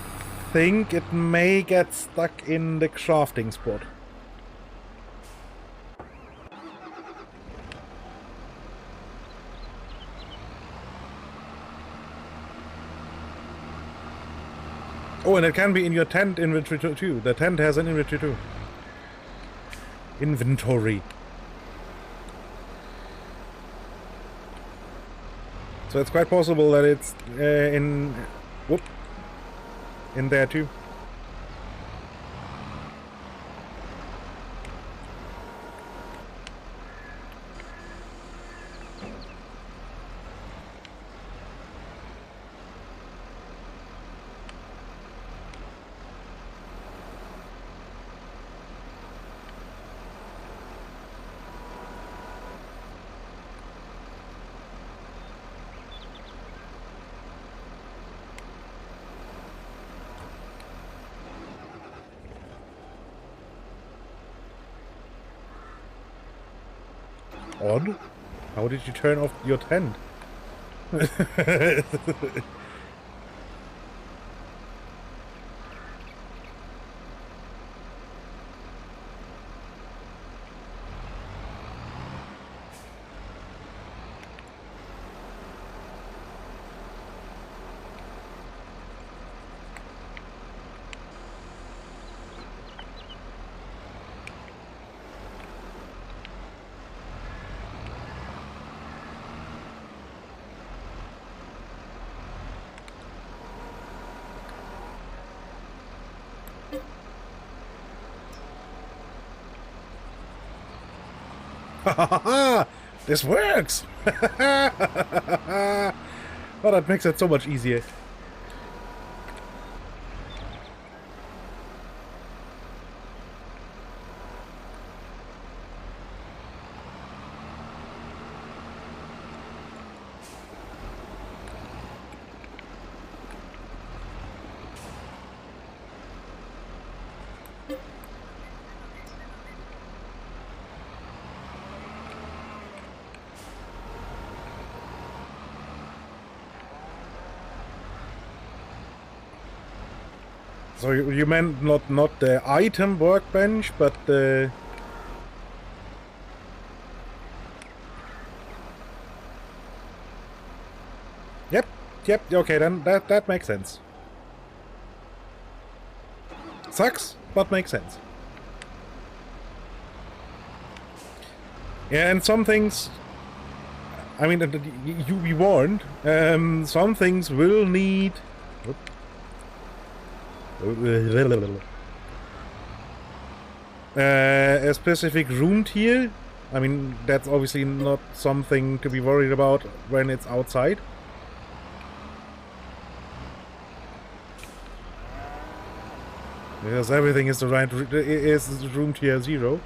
think it may get stuck in the crafting spot. Oh, and it can be in your tent inventory too. The tent has an inventory too. Inventory. So it's quite possible that it's in there too. Odd? How did you turn off your tent? This works! Oh, that makes it so much easier. So you meant not the item workbench, but the... Yep, okay, then that makes sense. Sucks, but makes sense. Yeah, and some things... I mean, you be warned, some things will need... a specific room tier. I mean, that's obviously not something to be worried about when it's outside. Because everything is the right is room tier 0.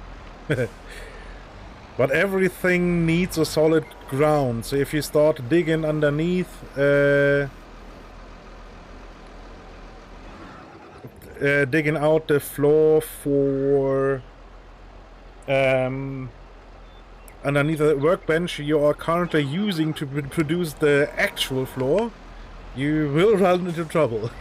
But everything needs a solid ground. So if you start digging underneath, digging out the floor for underneath the workbench you are currently using to produce the actual floor, you will run into trouble.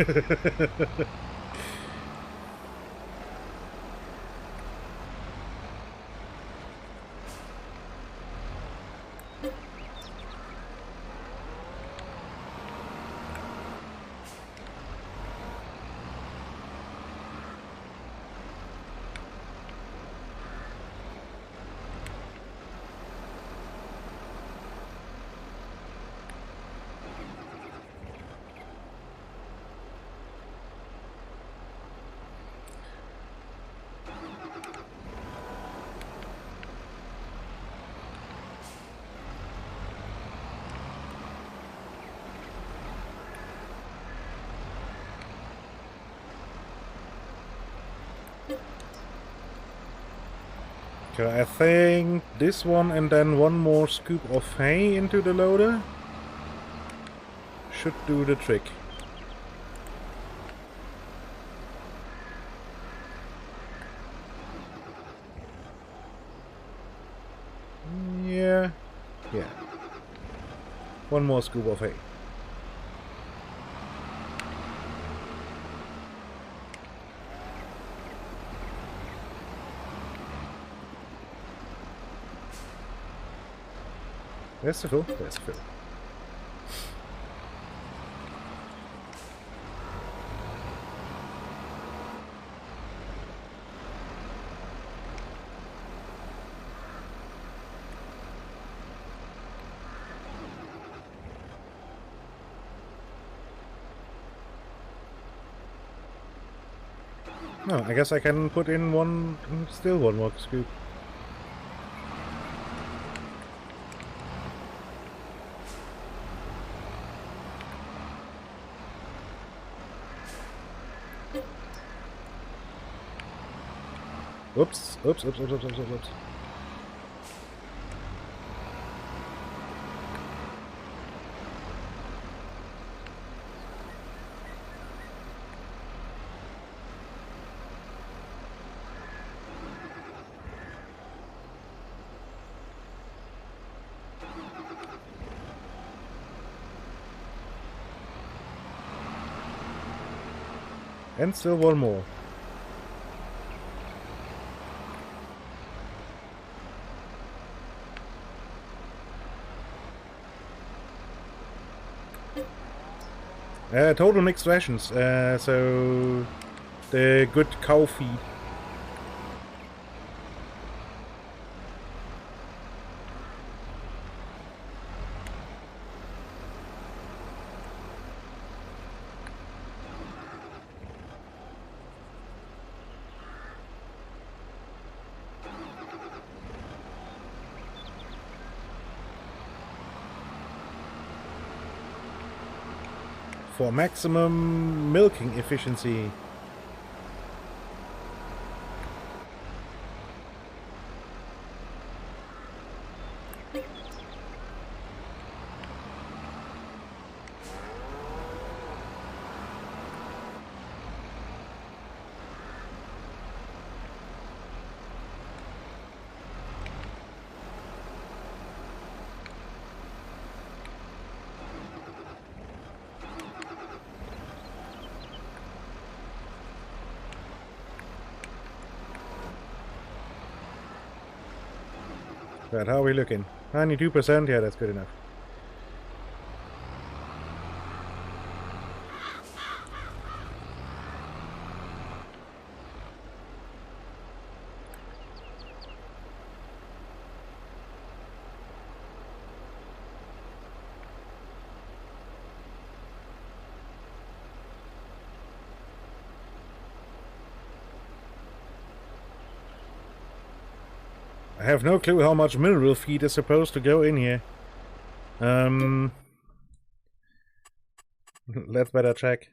Okay, I think this one and then one more scoop of hay into the loader should do the trick. Yeah, Yeah. One more scoop of hay. There's the fill. There's the fill. No, I guess I can put in still one more scoop. Oops. And still one more. Total mixed rations, so the good cow feed. For maximum milking efficiency. Right, how are we looking? 92%? Yeah, that's good enough. I have no clue how much mineral feed is supposed to go in here. Let's better check.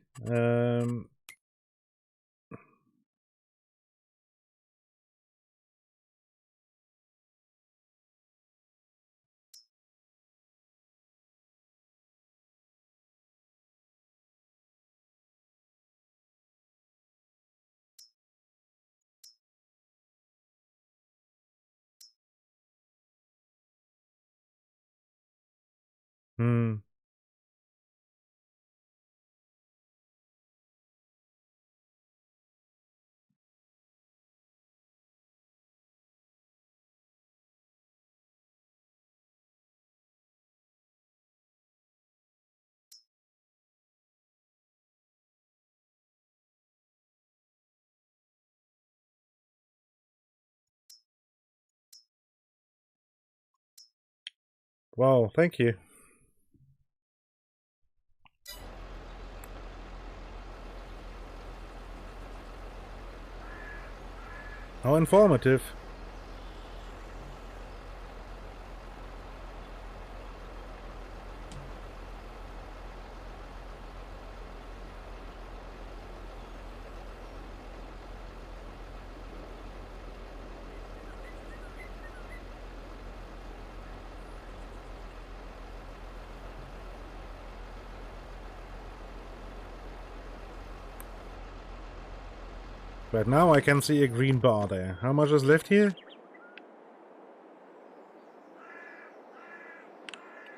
Wow, thank you. How informative. Right now I can see a green bar there. How much is left here?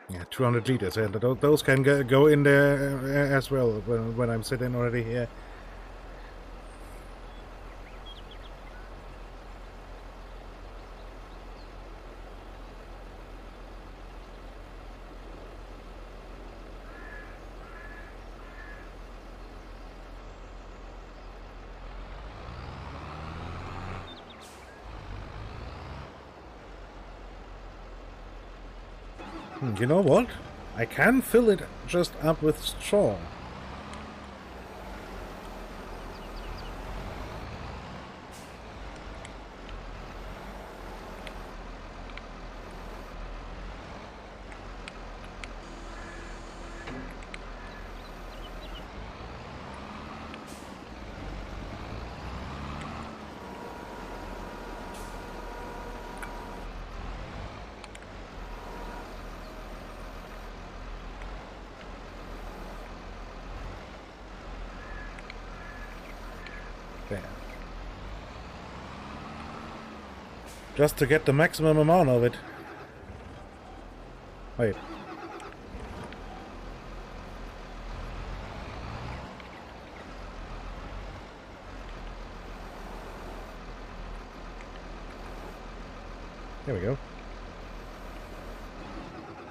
Yeah, 200 liters, and those can go in there as well when I'm sitting already here. You know what? I can fill it just up with straw. There. Just to get the maximum amount of it. Wait. There we go.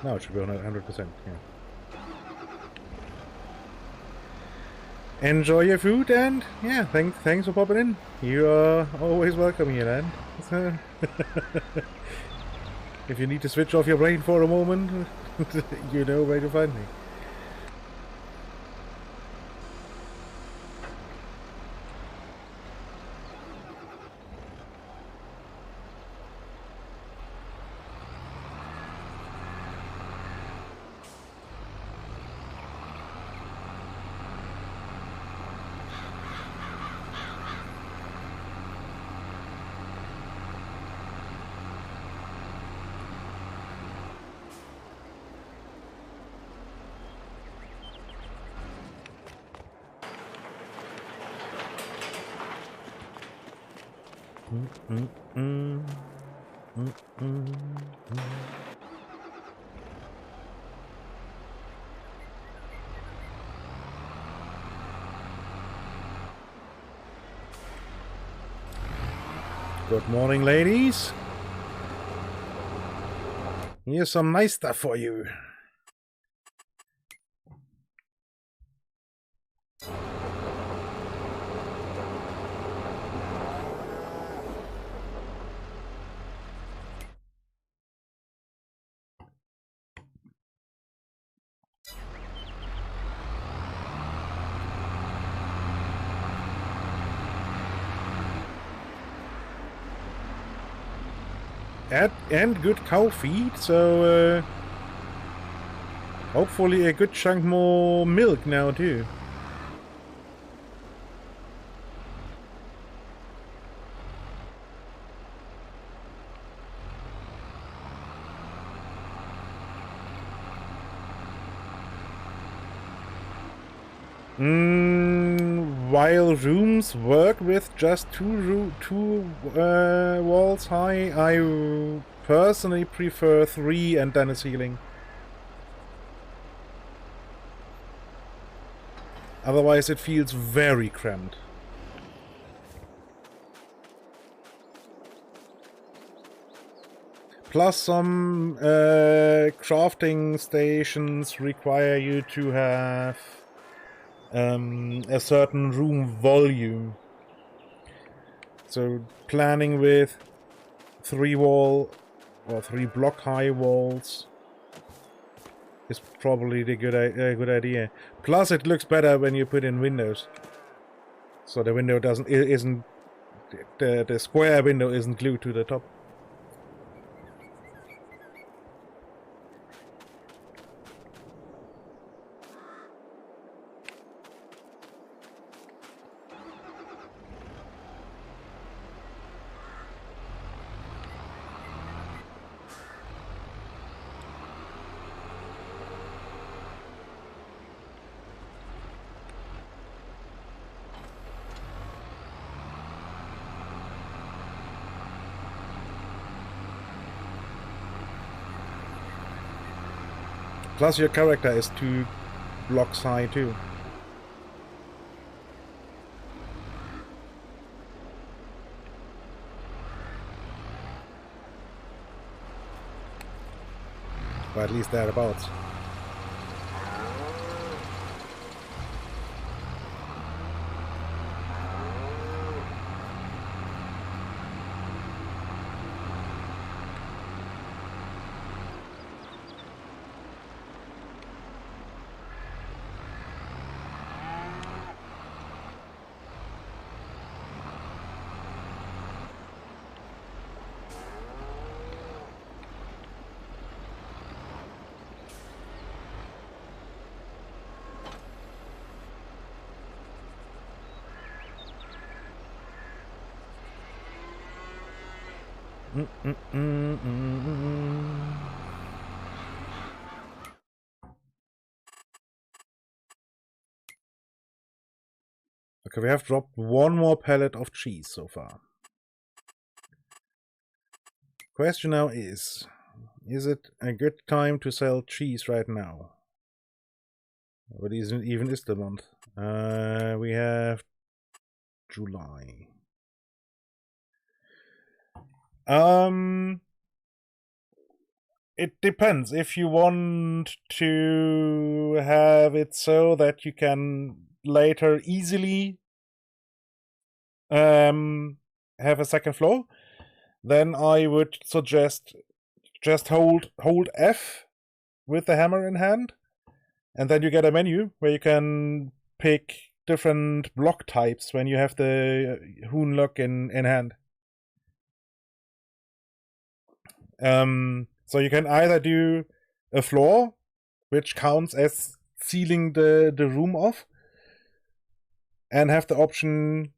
Now it should be on 100%. Yeah. Enjoy your food, and yeah, thanks for popping in. You are always welcome here, man. If you need to switch off your brain for a moment, you know where to find me. Good morning, ladies. Here's some nice stuff for you. And good cow feed, so hopefully a good chunk more milk now too. While rooms work with just two walls high, I personally prefer 3 and then a ceiling. Otherwise it feels very cramped. Plus some crafting stations require you to have a certain room volume. So planning with 3 wall or 3 block high walls is probably the good idea. Plus it looks better when you put in windows. So the window isn't the square window isn't glued to the top. Plus your character is 2 blocks high too. Or at least thereabouts. Okay, we have dropped 1 more pallet of cheese so far. Question now is it a good time to sell cheese right now? What even is the month? We have July. It depends. If you want to have it so that you can later easily have a second floor, then I would suggest just hold F with the hammer in hand, and then you get a menu where you can pick different block types when you have the Hoon lock in hand. So you can either do a floor, which counts as sealing the room off, and have the option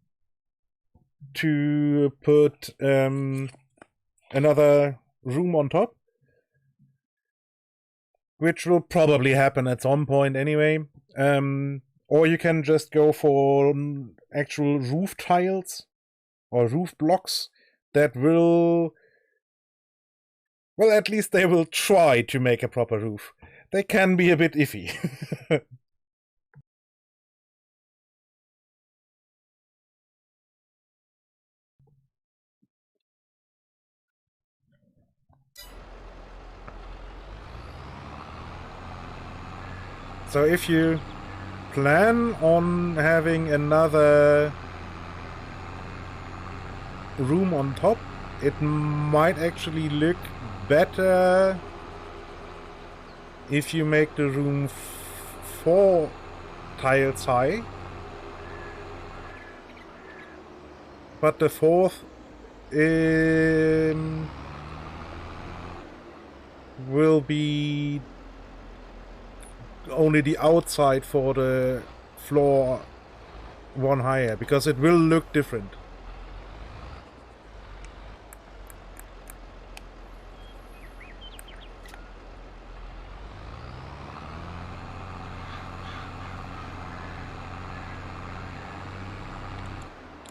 to put another room on top, which will probably happen at some point anyway. Or you can just go for actual roof tiles or roof blocks that will... Well, at least they will try to make a proper roof. They can be a bit iffy. So if you plan on having another room on top, it might actually look better if you make the room 4 tiles high, but the 4th will be only the outside for the floor 1 higher, because it will look different.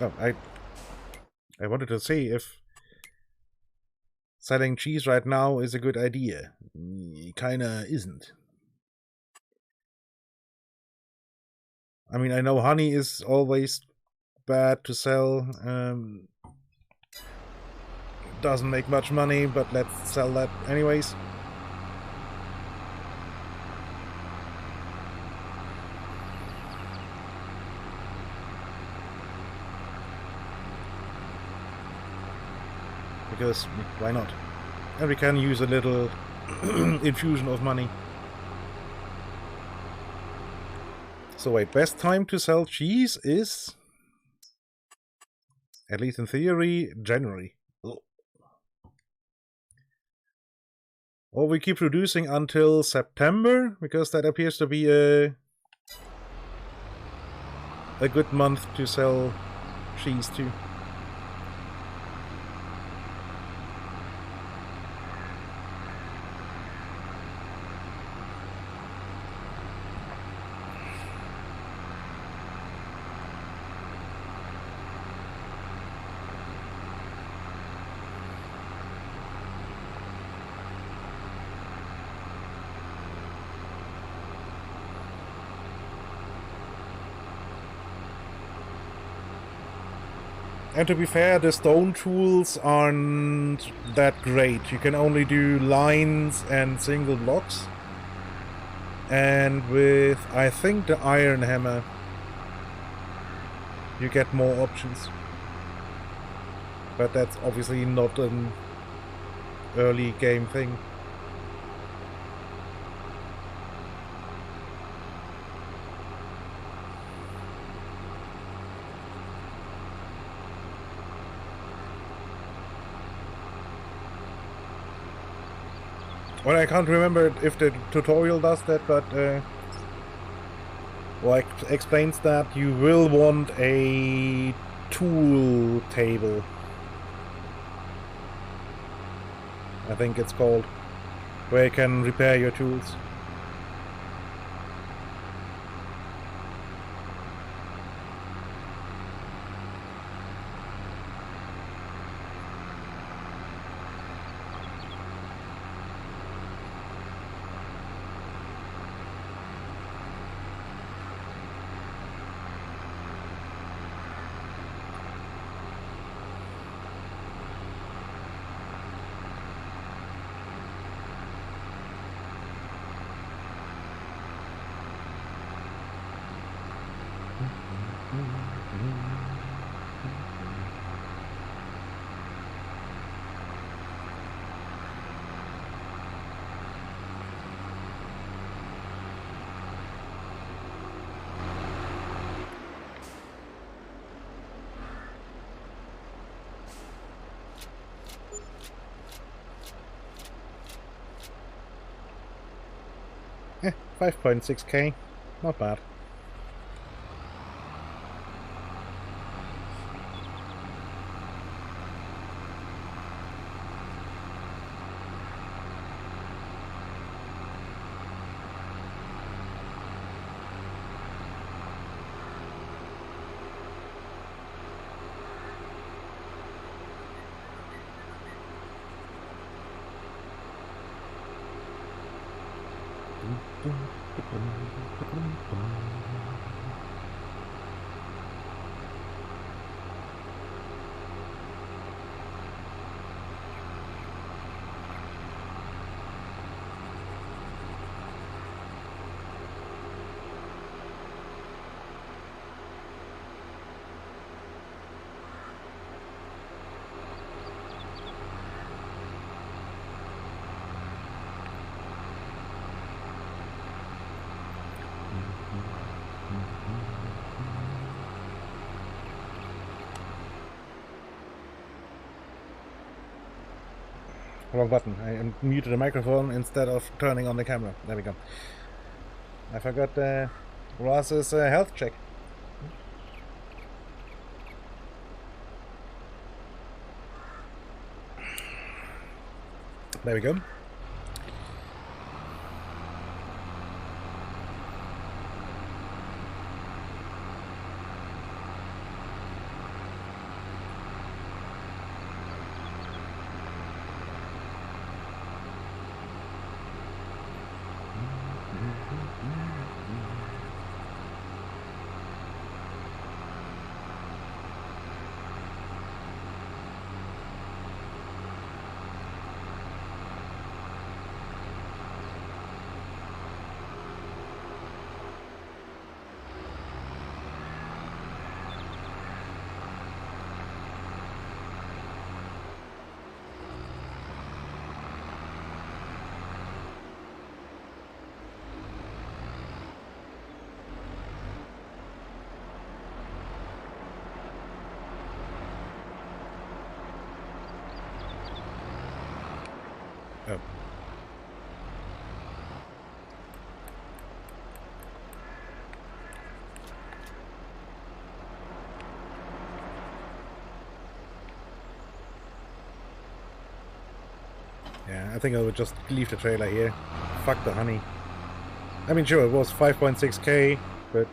Oh, I wanted to see if selling cheese right now is a good idea. Kinda isn't. I mean, I know honey is always bad to sell. Doesn't make much money, but let's sell that anyways. Because why not? And we can use a little infusion of money. So wait, best time to sell cheese is, at least in theory, January. Or we keep producing until September, because that appears to be a good month to sell cheese too. And to be fair, the stone tools aren't that great. You can only do lines and single blocks. And with, I think, the iron hammer, you get more options. But that's obviously not an early game thing. Well, I can't remember if the tutorial does that, but like explains that you will want a tool table. I think it's called, where you can repair your tools. Eh, 5.6k, not bad. Wrong button. I muted the microphone instead of turning on the camera. There we go. I forgot Ross's health check. There we go. Oh. Yeah, I think I would just leave the trailer here. Fuck the honey. I mean, sure, it was 5.6k, but...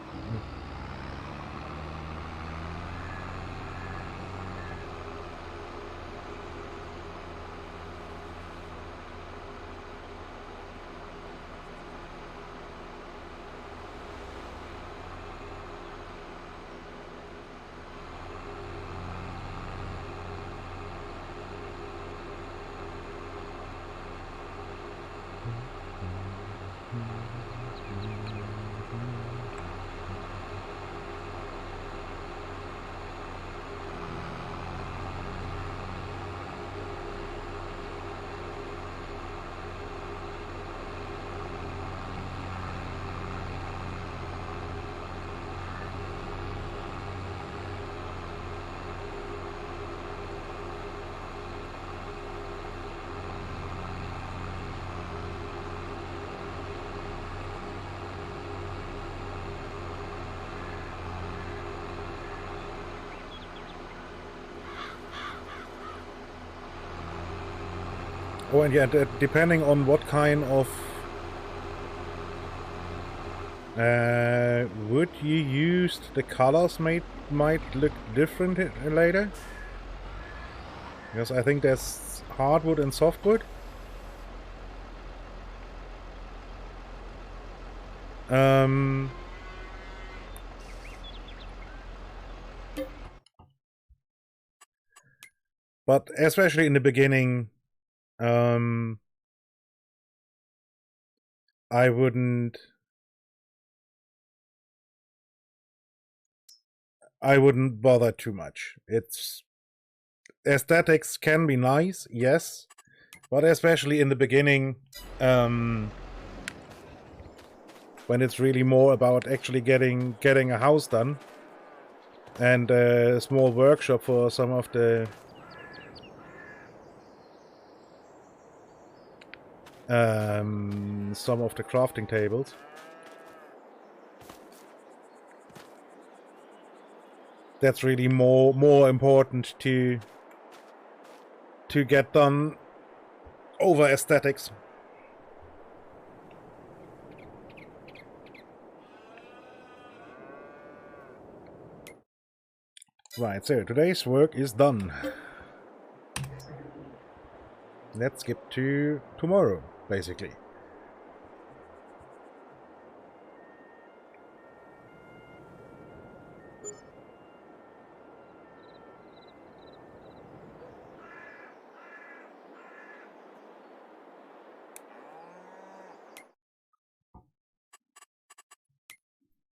Oh, and yeah, depending on what kind of wood you used, the colors might look different later. Because I think there's hardwood and softwood. But especially in the beginning, I wouldn't bother too much. It's aesthetics can be nice, yes, but especially in the beginning, when it's really more about actually getting a house done and a small workshop for some of the crafting tables. That's really more important to get done over aesthetics. Right, so today's work is done. Let's skip to tomorrow, basically.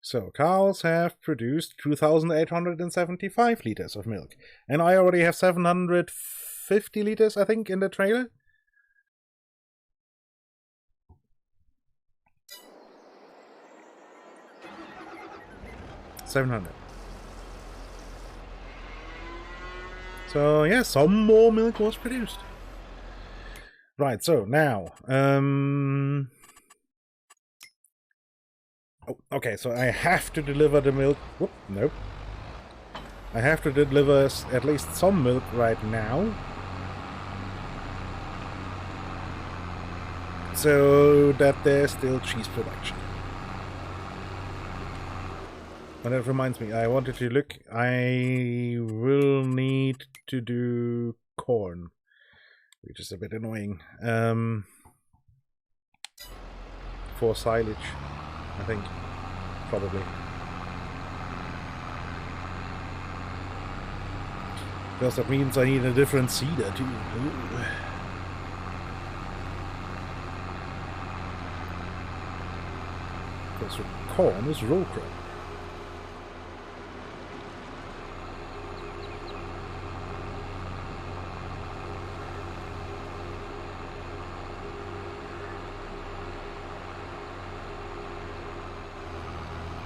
So, cows have produced 2,875 liters of milk. And I already have 750 liters, I think, in the trailer. $700. So, yeah, some more milk was produced. Right, so now, oh, okay, so I have to deliver the milk. Whoop, nope. I have to deliver at least some milk right now. So that there's still cheese production. But that reminds me, I wanted to look. I will need to do corn, which is a bit annoying. For silage, I think. Probably. Because that means I need a different seeder too. Ooh. Because corn is row crop.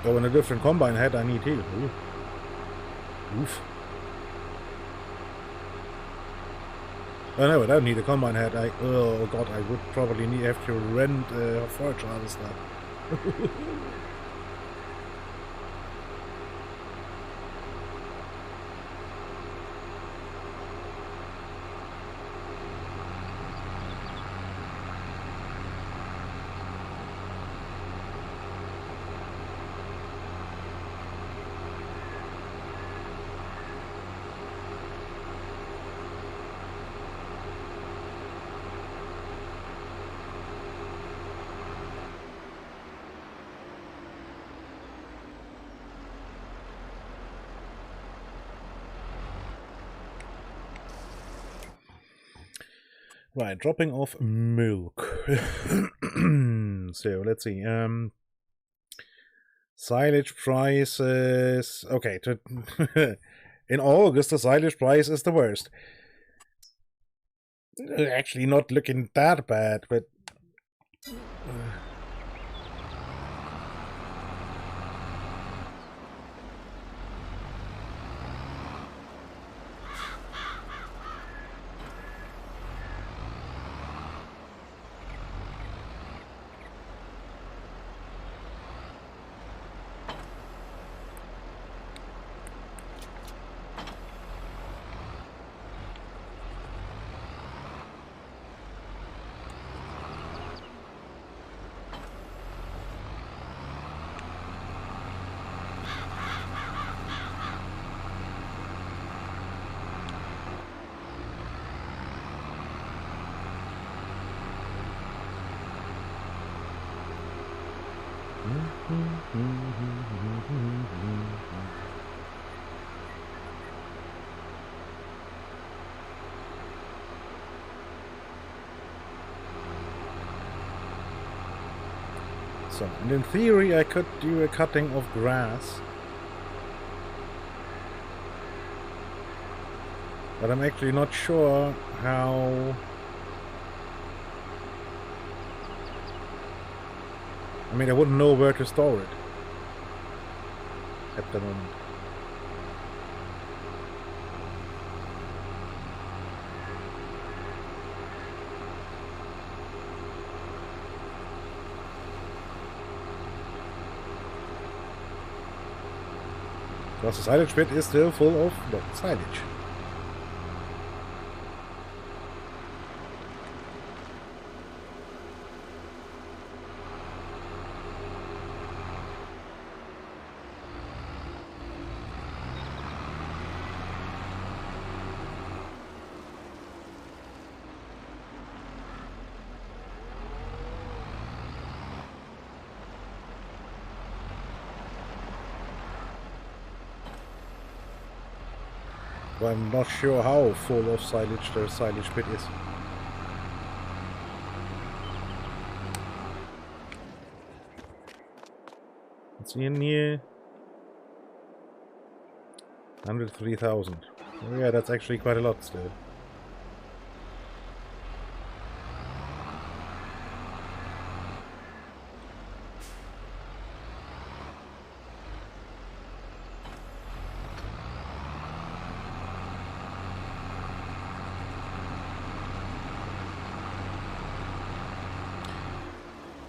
Oh, and a different combine head I need too. Ooh. Oof. Oh no, I don't need a combine head. Oh god, I would probably have to rent a forage harvester. Right, dropping off milk. So let's see. Silage prices. Okay, in August the silage price is the worst. Actually, not looking that bad, but. So, and in theory I could do a cutting of grass. But I'm actually not sure how... I mean, I wouldn't know where to store it at the moment. Because the silage pit is still full of silage. I'm not sure how full of silage the silage pit is. What's in here? 103,000. Oh yeah, that's actually quite a lot still.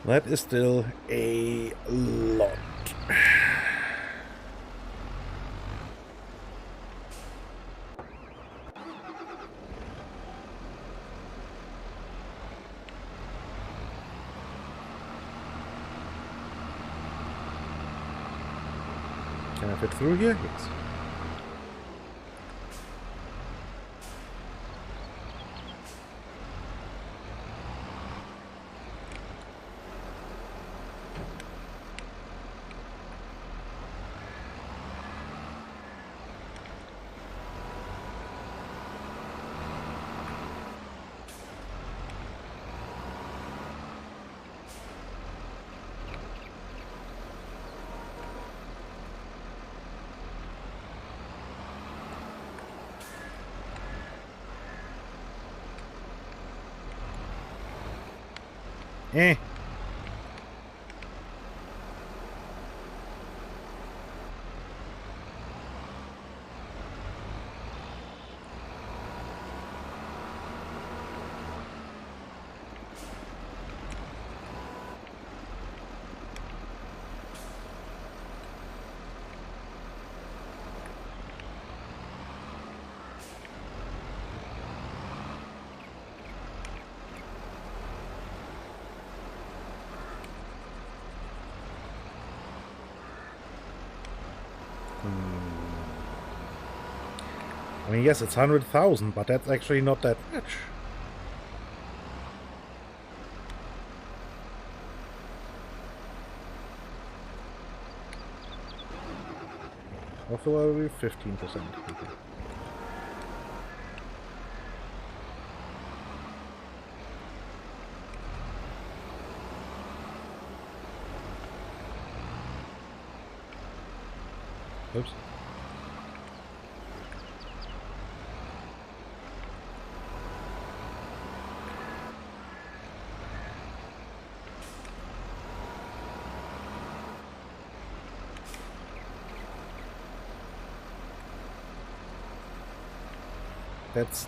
That is still a lot. Can I fit through here? Yes. Eh. I mean, yes, it's 100,000, but that's actually not that much. Also, I'll be 15%. Okay. Oops. That's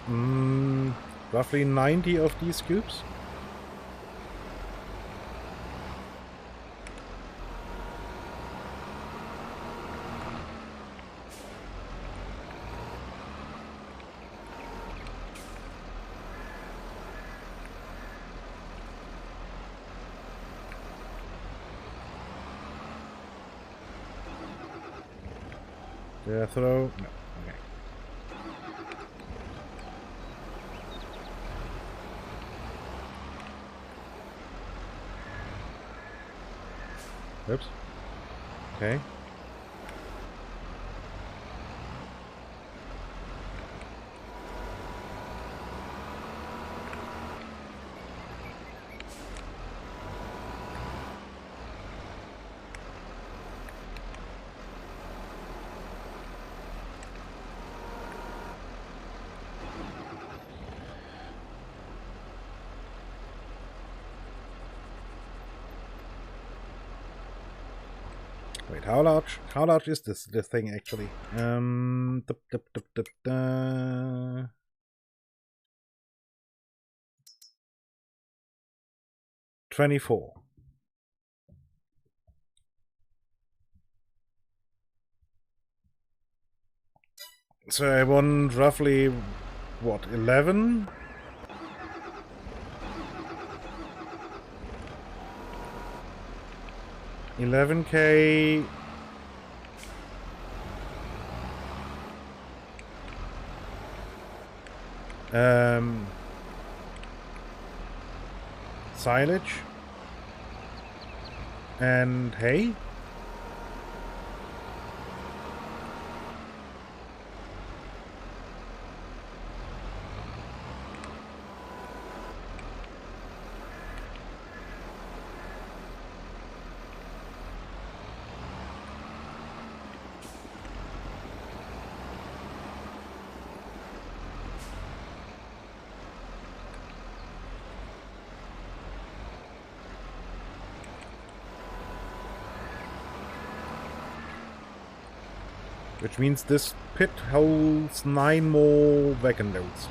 roughly 90 of these cubes. Did I throw? No. Okay. Oops. Okay. Wait, how large is this thing actually? 24. So I want roughly what, 11? $11K. Silage and hay. Which means this pit holds 9 more wagon loads.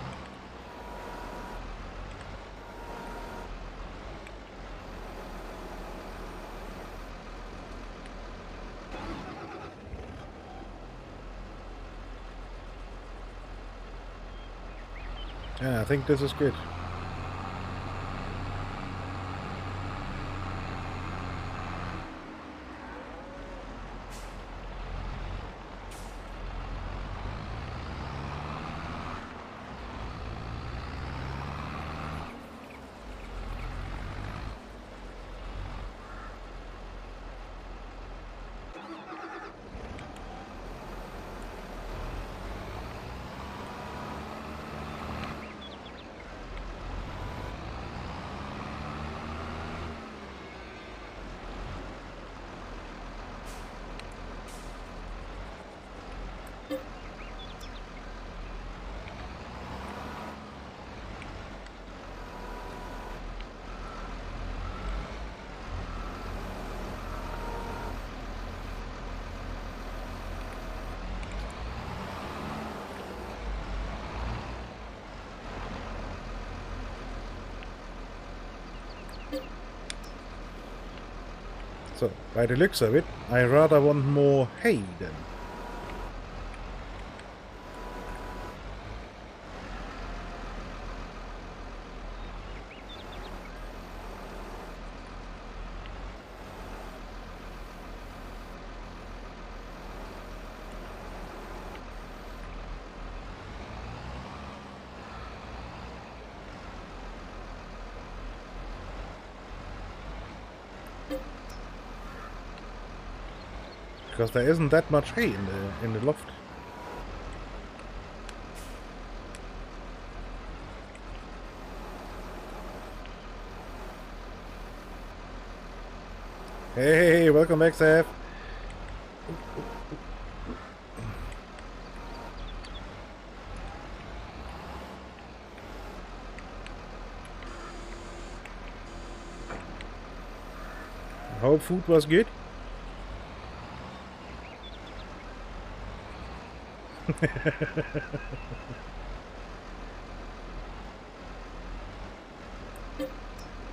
Yeah, I think this is good. So, by the looks of it, I rather want more hay then. Because there isn't that much hay in the loft. Hey, welcome back, Seth. hope food was good.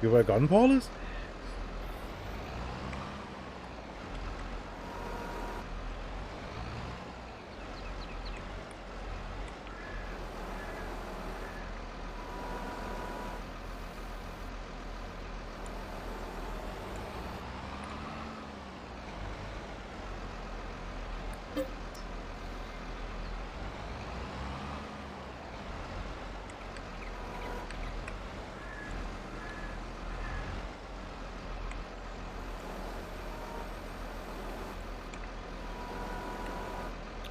You were gone, Paulus?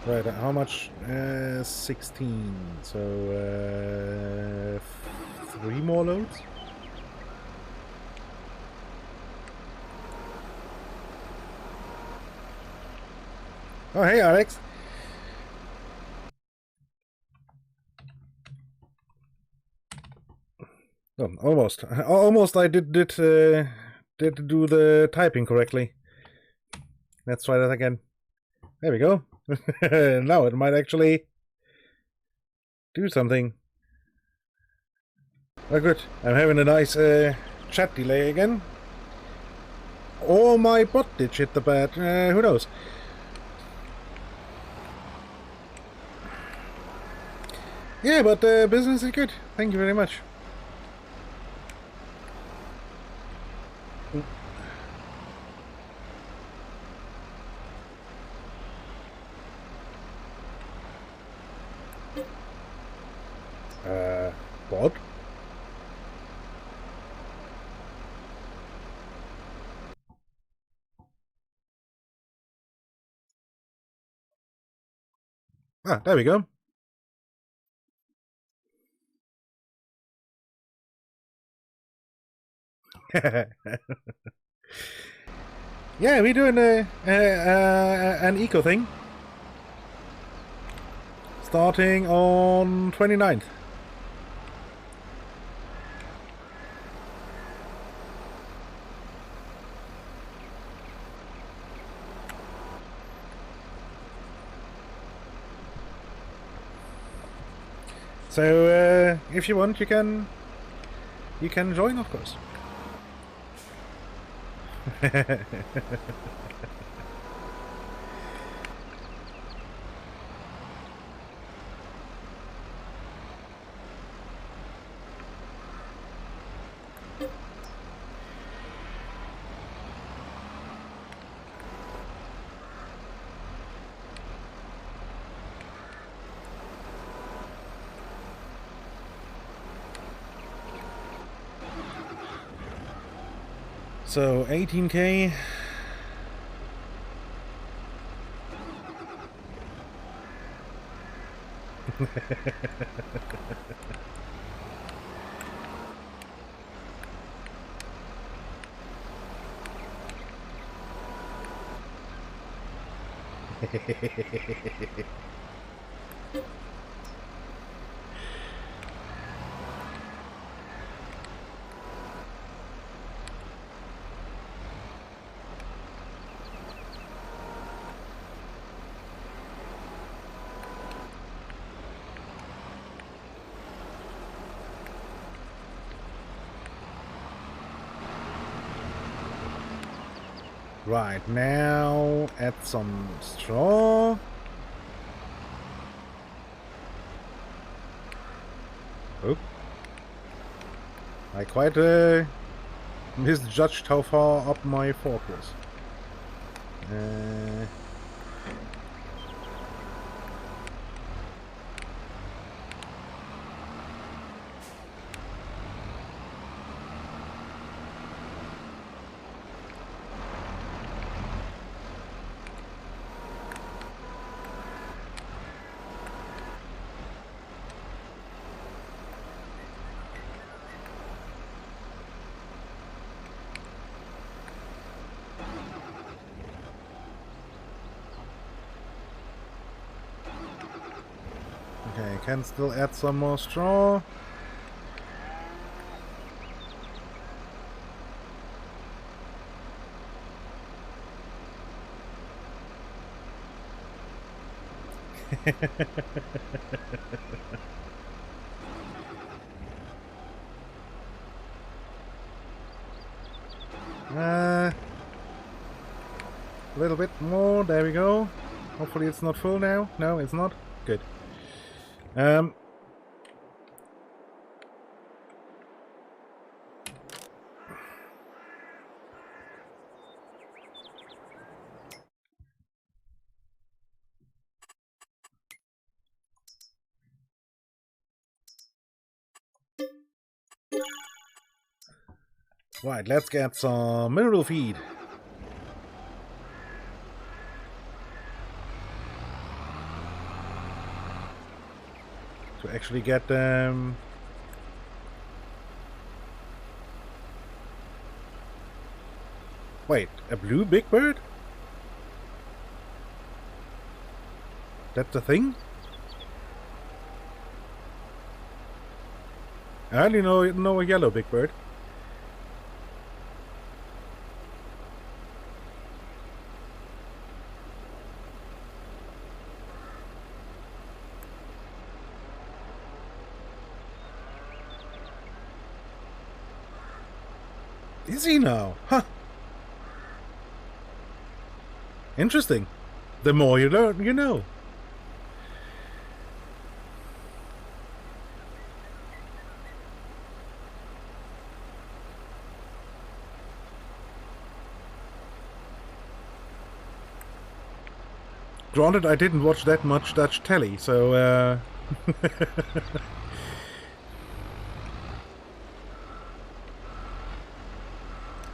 Right, how much? 16. So, 3 more loads? Oh, hey, Alex. Oh, almost. Almost I did do the typing correctly. Let's try that again. There we go. Now it might actually do something. Oh, good. I'm having a nice chat delay again. Or my bot did shit the bed. Who knows? Yeah, but business is good. Thank you very much. What? Ah, there we go. Yeah, we're doing an eco thing. Starting on 29th. So if you want, you can join, of course. So 18K. Right, now add some straw. Oh. I quite misjudged how far up my fork was. Okay, can still add some more straw. A little bit more. There we go. Hopefully it's not full now. No, it's not. Good. Right, let's get some mineral feed. To actually get them. Wait, a blue big bird? That's a thing? I only know a yellow big bird. Is he now? Huh. Interesting. The more you learn, you know. Granted, I didn't watch that much Dutch telly, so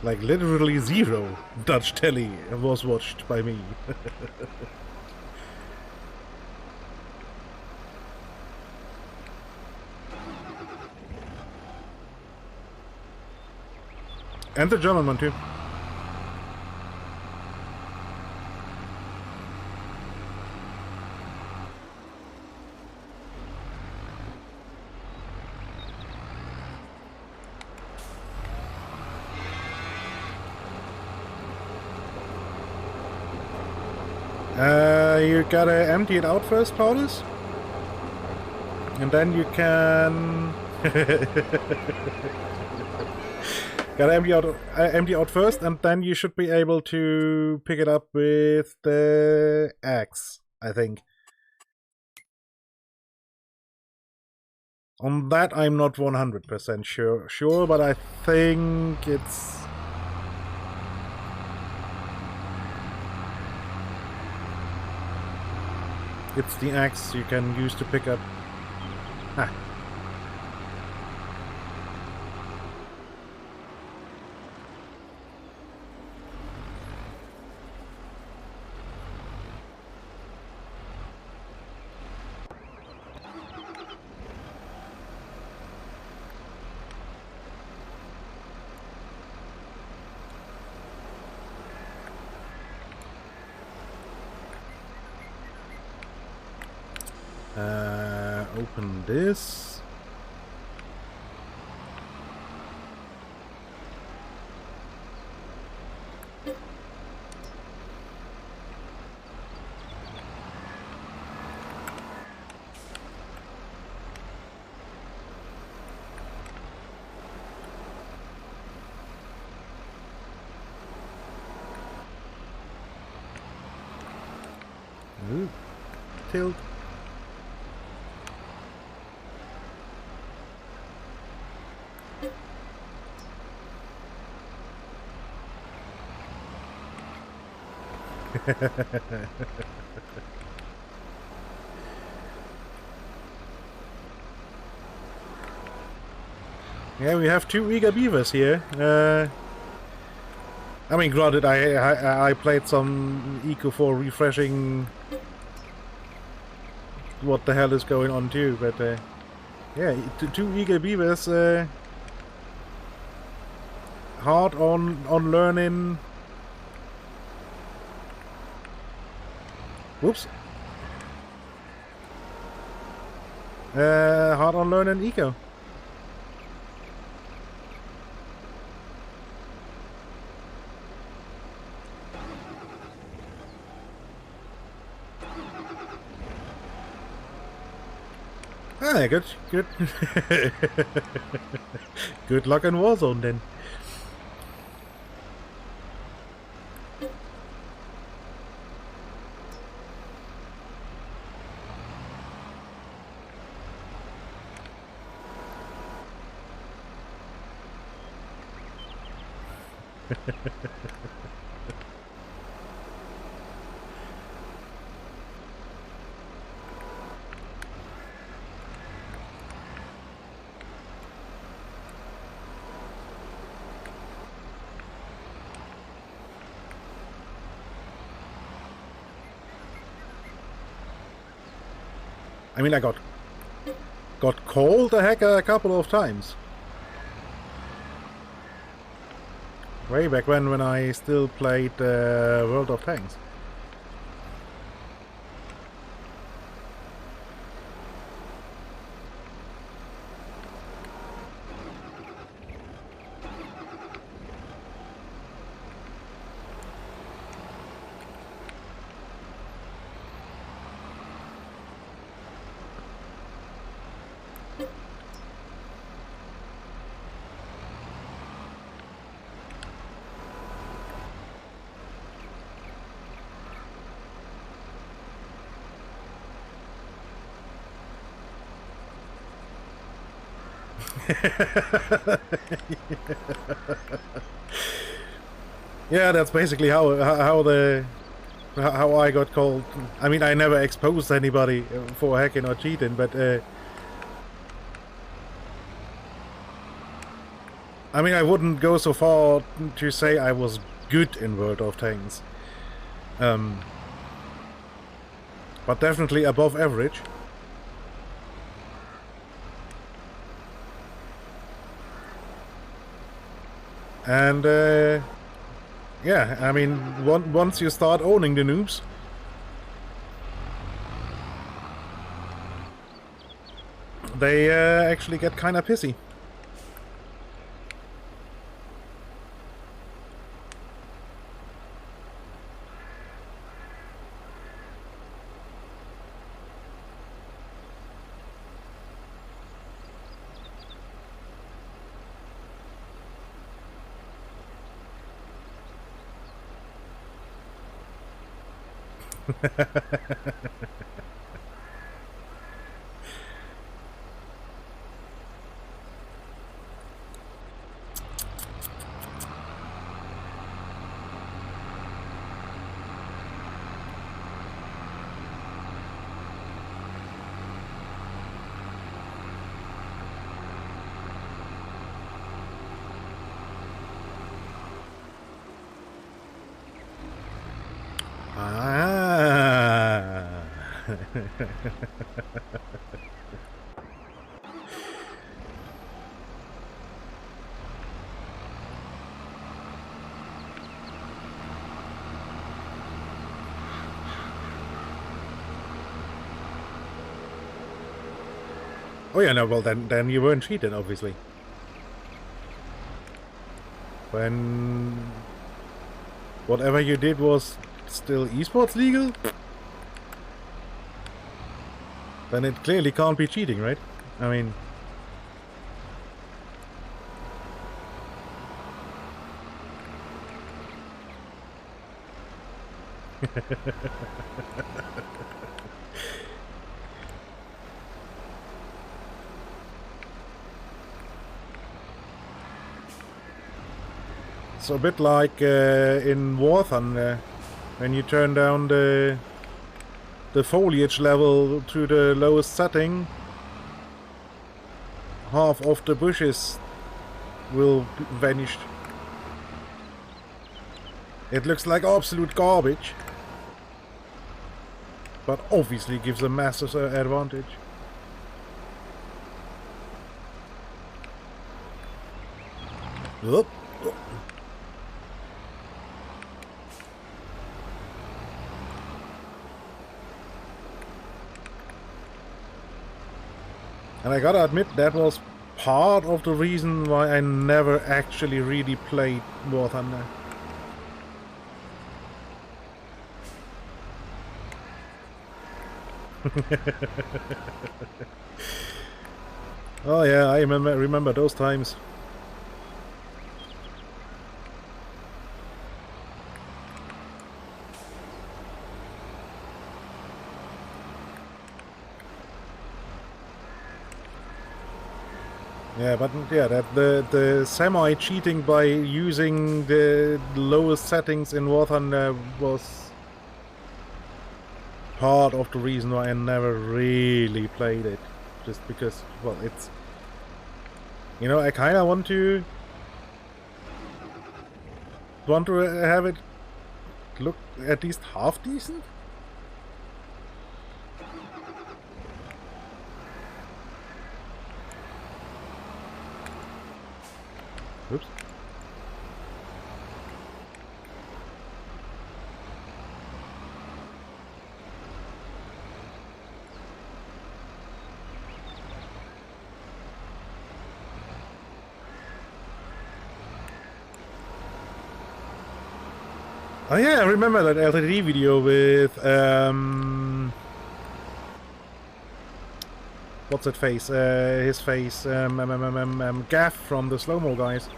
like literally zero Dutch telly was watched by me. And the German one too. You gotta empty it out first, Paulus. And then you can... gotta empty out first, and then you should be able to pick it up with the axe, I think. On that I'm not 100% sure, but I think it's... It's the axe you can use to pick up. Ah. Open this. Ooh, tilt. Yeah, we have two eager beavers here. I mean, granted, I played some Eco for refreshing what the hell is going on too, but yeah, two eager beavers. Hard on learning. Whoops. Hard on learning eco. Ah, good, good. Good luck in Warzone then. I mean, I got called a hacker a couple of times. Way back when I still played World of Tanks. Yeah, that's basically how I got called. I mean, I never exposed anybody for hacking or cheating, but I mean, I wouldn't go so far to say I was good in World of Tanks, but definitely above average. And yeah, I mean, once you start owning the noobs, they actually get kind of pissy. Oh yeah, no, well then you weren't cheating, obviously. When whatever you did was still esports legal, then it clearly can't be cheating, right? I mean... It's a bit like in War Thunder, when you turn down the foliage level to the lowest setting, half of the bushes will vanish. It looks like absolute garbage, but obviously gives a massive advantage. Oop. And I gotta admit, that was part of the reason why I never actually really played War Thunder. Oh yeah, I remember those times. Yeah, but yeah, that the semi cheating by using the lowest settings in War Thunder was part of the reason why I never really played it. Just because, well, it's, you know, I kind of want to have it look at least half decent. Oops. Oh yeah, I remember that LTD video with what's that face? His face, Gaff from the slow-mo guys.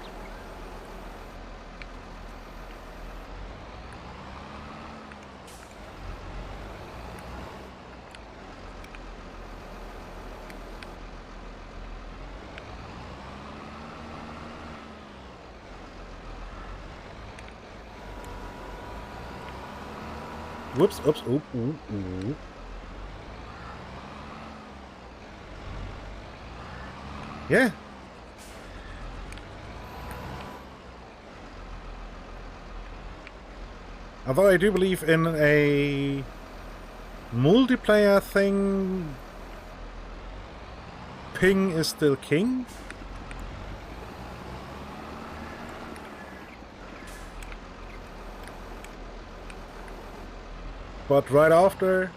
Whoops, oops, oop, ooh, ooh. Yeah. Although I do believe in a multiplayer thing, ping is still king. But right after,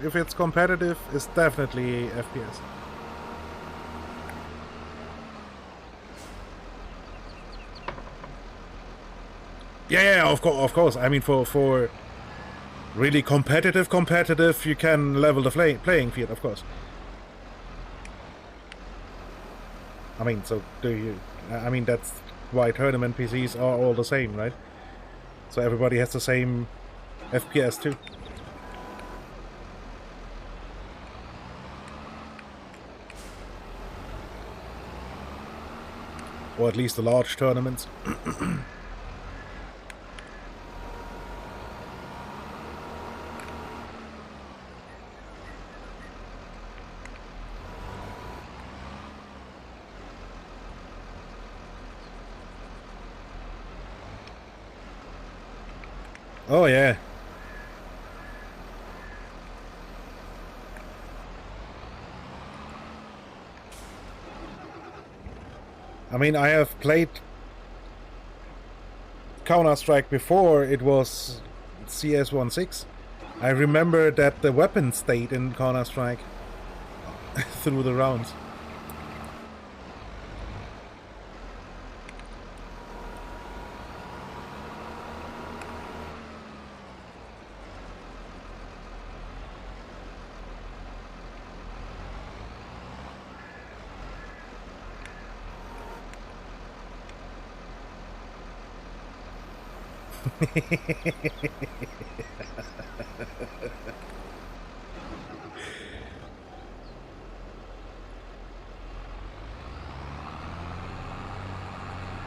if it's competitive, it's definitely FPS. Yeah, of course. I mean, for really competitive, you can level the playing field, of course. I mean, so do you? I mean, that's why tournament PCs are all the same, right? So everybody has the same FPS too. Or at least the large tournaments. Oh yeah. I mean, I have played Counter-Strike before it was CS 1.6. I remember that the weapon stayed in Counter-Strike through the rounds.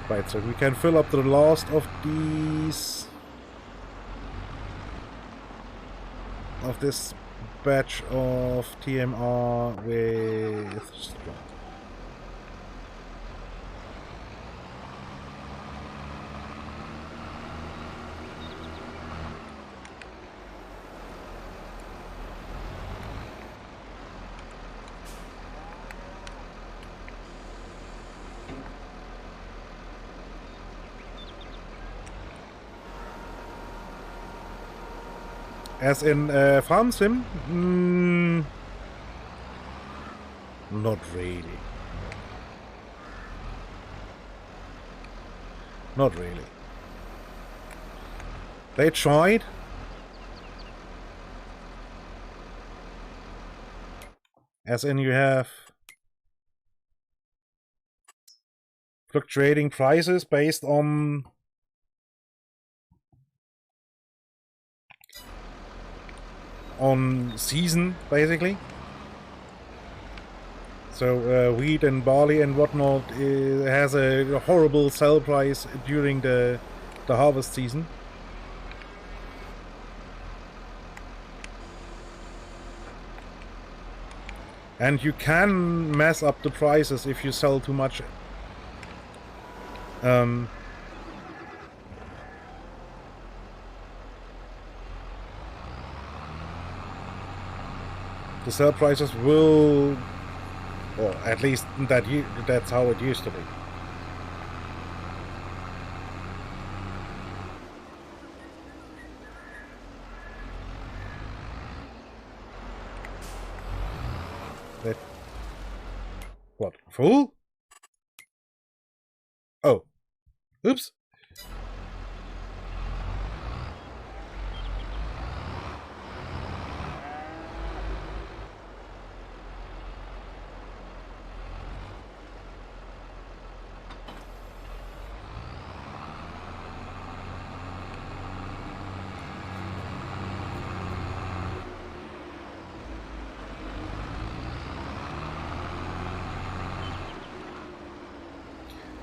Right, so we can fill up the last of these of this batch of TMR with as in Farm Sim? Not really. Not really. They tried. As in you have fluctuating prices based on season, basically. So wheat and barley and whatnot has a horrible sell price during the harvest season. And you can mess up the prices if you sell too much. The sell prices will, or at least that's how it used to be. What? Full? Oh. Oops.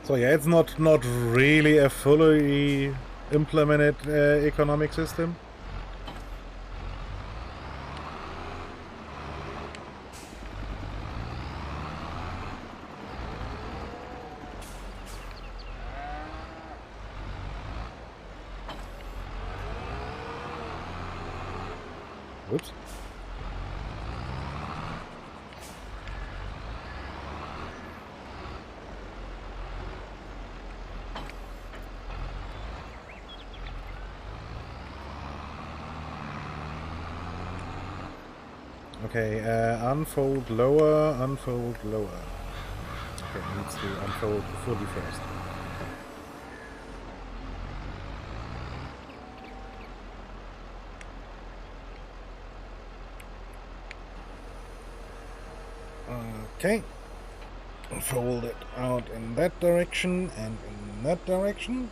So yeah, it's not really a fully implemented economic system. Whoops. Okay, unfold lower, unfold lower. Okay, needs to unfold fully first. Okay. Fold it out in that direction and in that direction.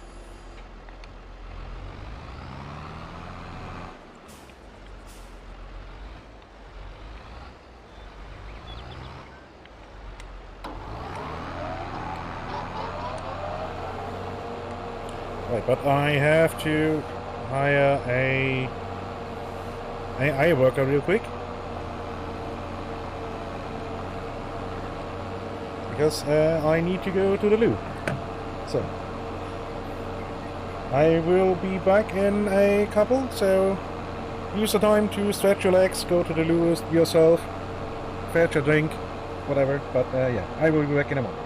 Right, but I have to hire a AI worker real quick. Because I need to go to the loo. So I will be back in a couple, so use the time to stretch your legs, go to the loo yourself, fetch a drink, whatever, but yeah, I will be back in a moment.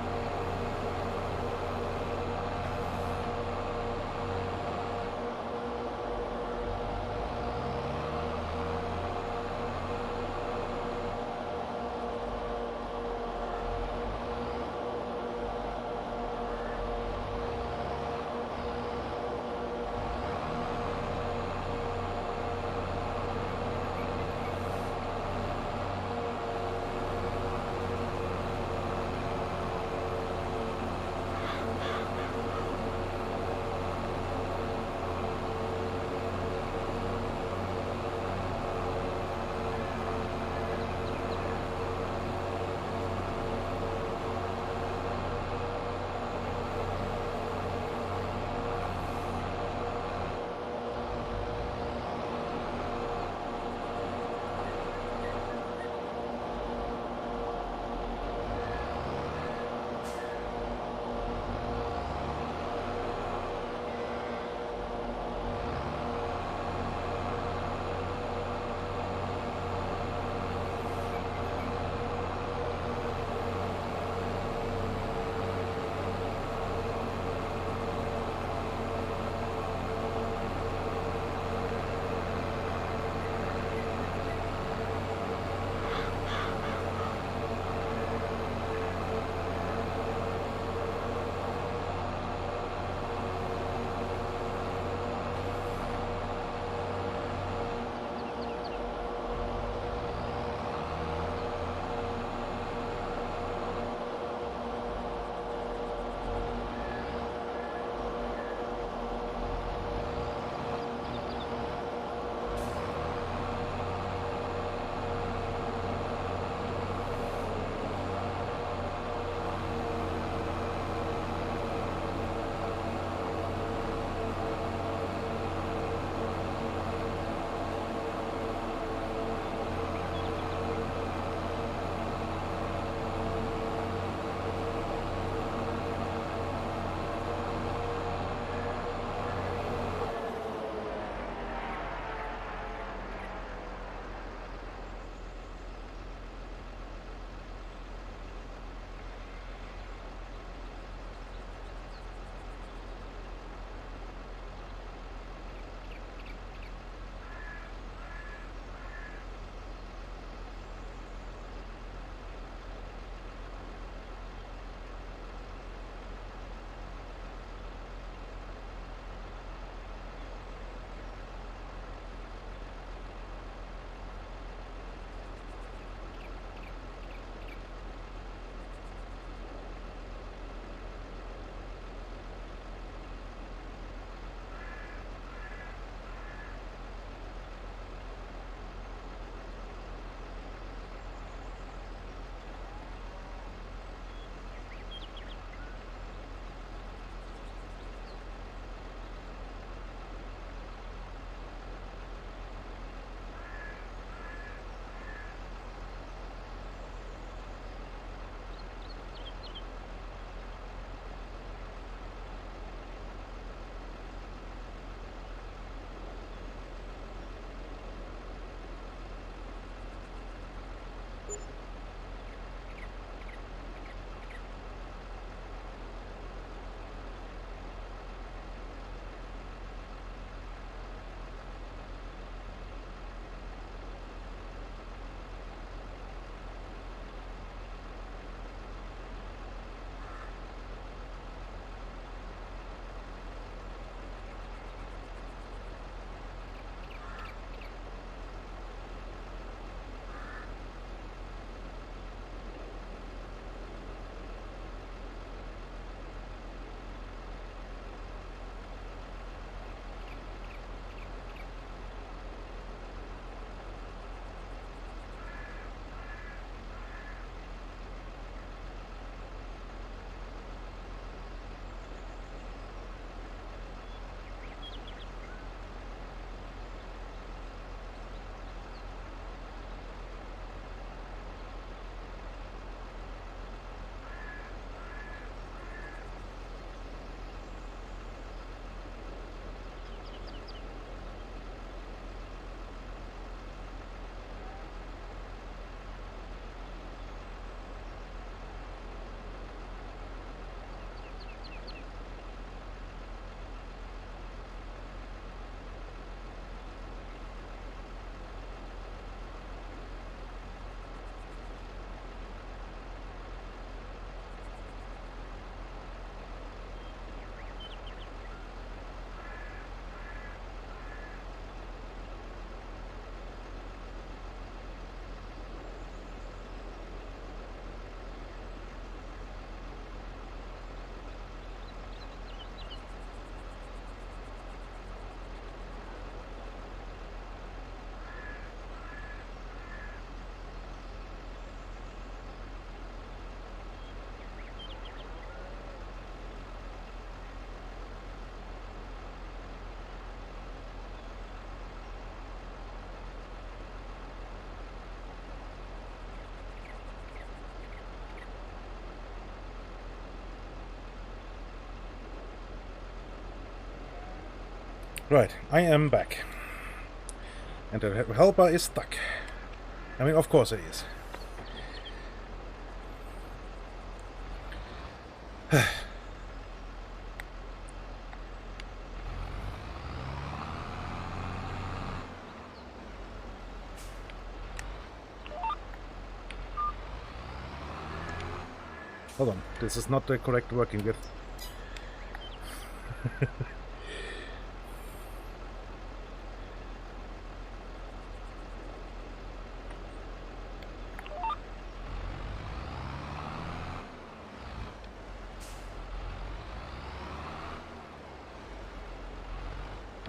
Right, I am back. And the helper is stuck. I mean, of course it is. Hold on, this is not the correct working width.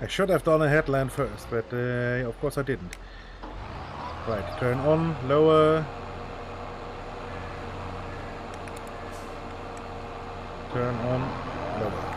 I should have done a headland first, but of course I didn't. Right, turn on, lower. Turn on, lower.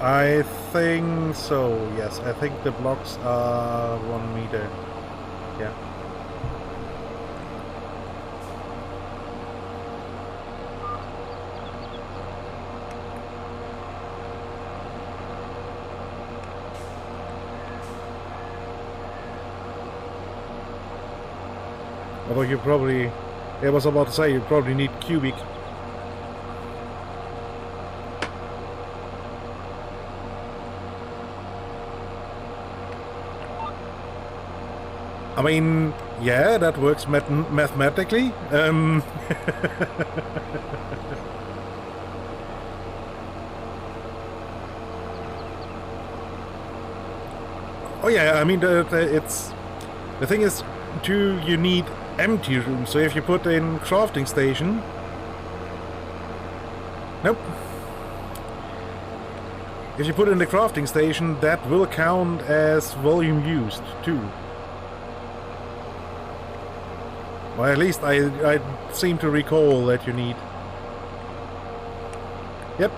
I think so, yes. I think the blocks are 1 meter. Yeah. Although you probably, I was about to say, you probably need cubic. I mean, yeah, that works mathematically. Oh yeah, I mean, the thing is, you need empty rooms. So if you put in crafting station, nope. If you put in the crafting station, that will count as volume used too. Well, at least I seem to recall that you need. Yep.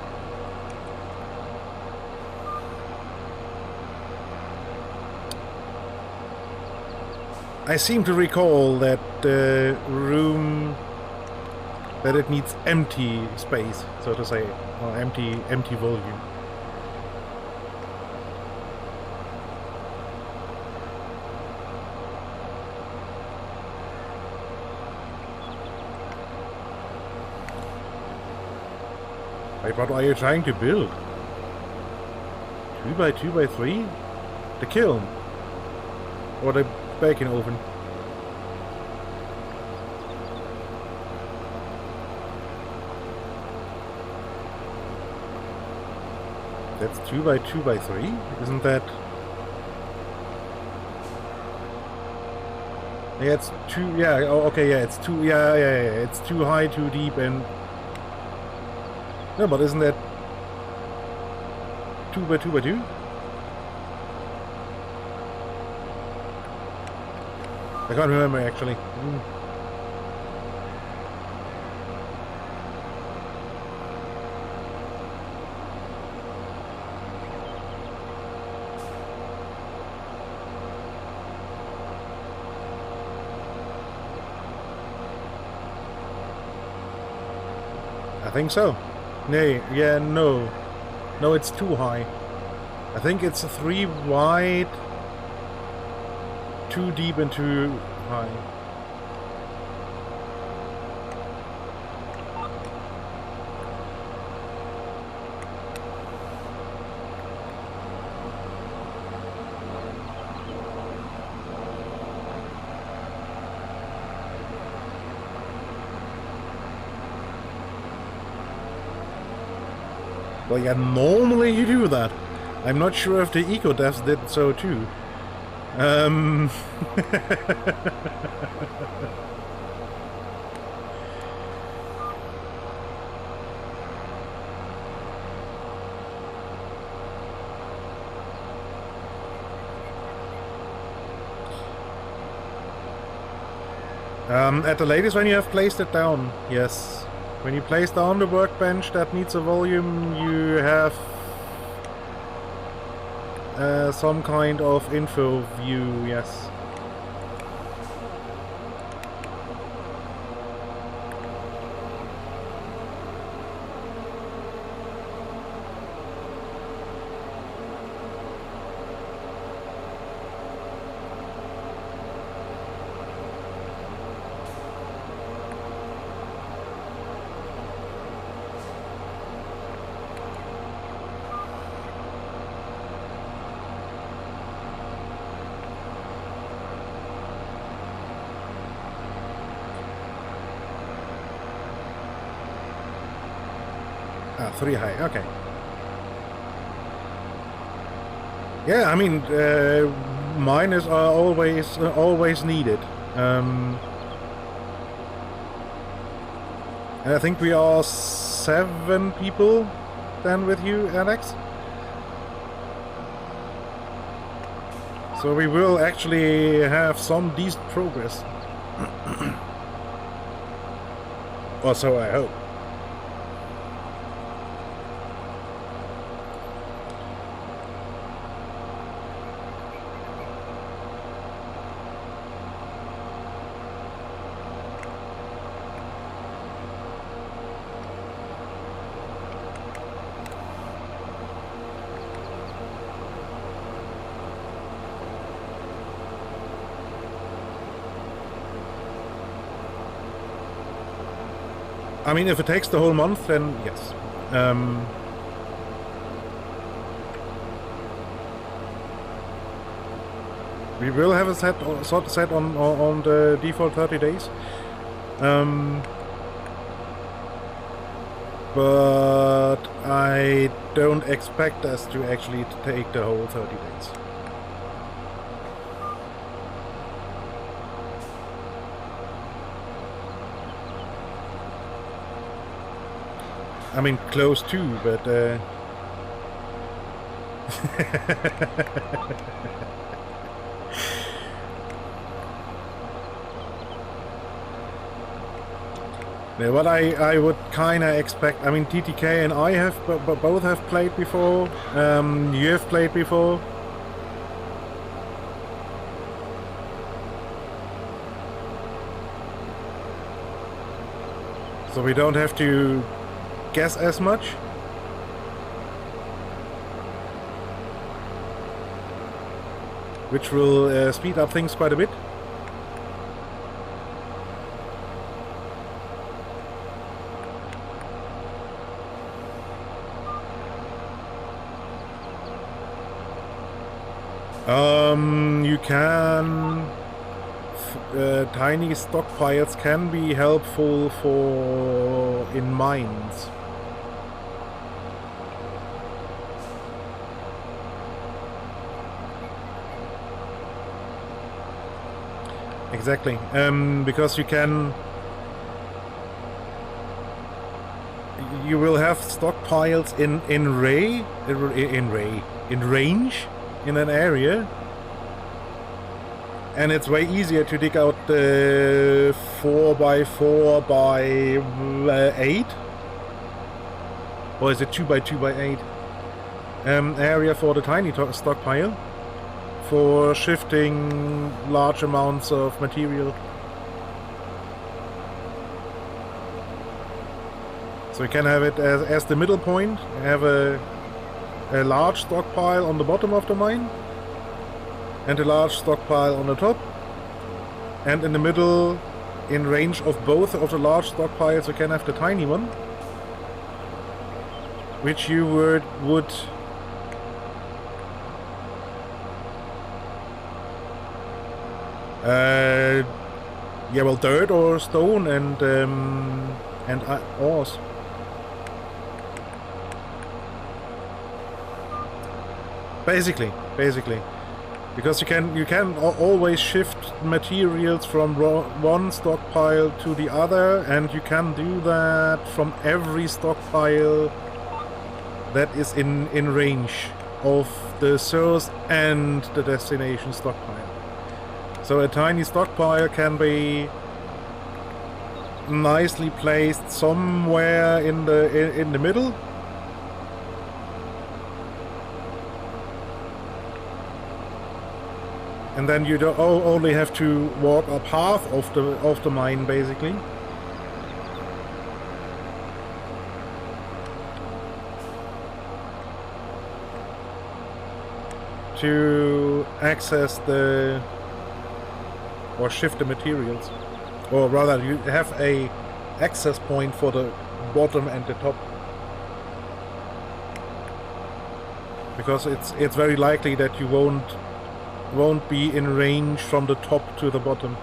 I seem to recall that the room, that it needs empty space, so to say, or empty volume. What are you trying to build? 2 by 2 by 3? The kiln? Or the baking oven? That's 2 by 2 by 3? Isn't that... Yeah, it's too... Yeah, oh, okay, yeah, it's too... Yeah, it's too high, too deep, and... No, but isn't that 2 by 2 by 2? I can't remember actually. I think so. Nay, yeah, no. No, it's too high. I think it's 3 wide, 2 deep and 2 high. Well, yeah, normally you do that. I'm not sure if the eco devs did so too. At the latest when you have placed it down, yes. When you place down the workbench that needs a volume, you have some kind of info view, yes. Ah, 3 high, okay. Yeah, I mean, mine is always needed. And I think we are 7 people then with you, Alex. So we will actually have some decent progress. Or so I hope. I mean, if it takes the whole month, then yes. We will have a set on the default 30 days. But I don't expect us to actually take the whole 30 days. I mean, close to, but yeah, what I would kinda expect. I mean, TTK and I have both have played before. You have played before. So we don't have to guess as much. Which will speed up things quite a bit. You can... tiny stockpiles can be helpful for in mines. Exactly, because you will have stockpiles in range in an area, and it's way easier to dig out the 4x4x8, or is it 2x2x8 area for the tiny stockpile, for shifting large amounts of material. So you can have it as the middle point, have a large stockpile on the bottom of the mine, and a large stockpile on the top, and in the middle, in range of both of the large stockpiles, you can have the tiny one, which you would yeah, well, dirt or stone and ores. Basically. Because you can always shift materials from one stockpile to the other, and you can do that from every stockpile that is in range of the source and the destination stockpile. So a tiny stockpile can be nicely placed somewhere in the middle. And then you don't only have to walk up half of the mine, basically. To access or shift the materials. Or rather, you have a access point for the bottom and the top. Because it's very likely that you won't be in range from the top to the bottom.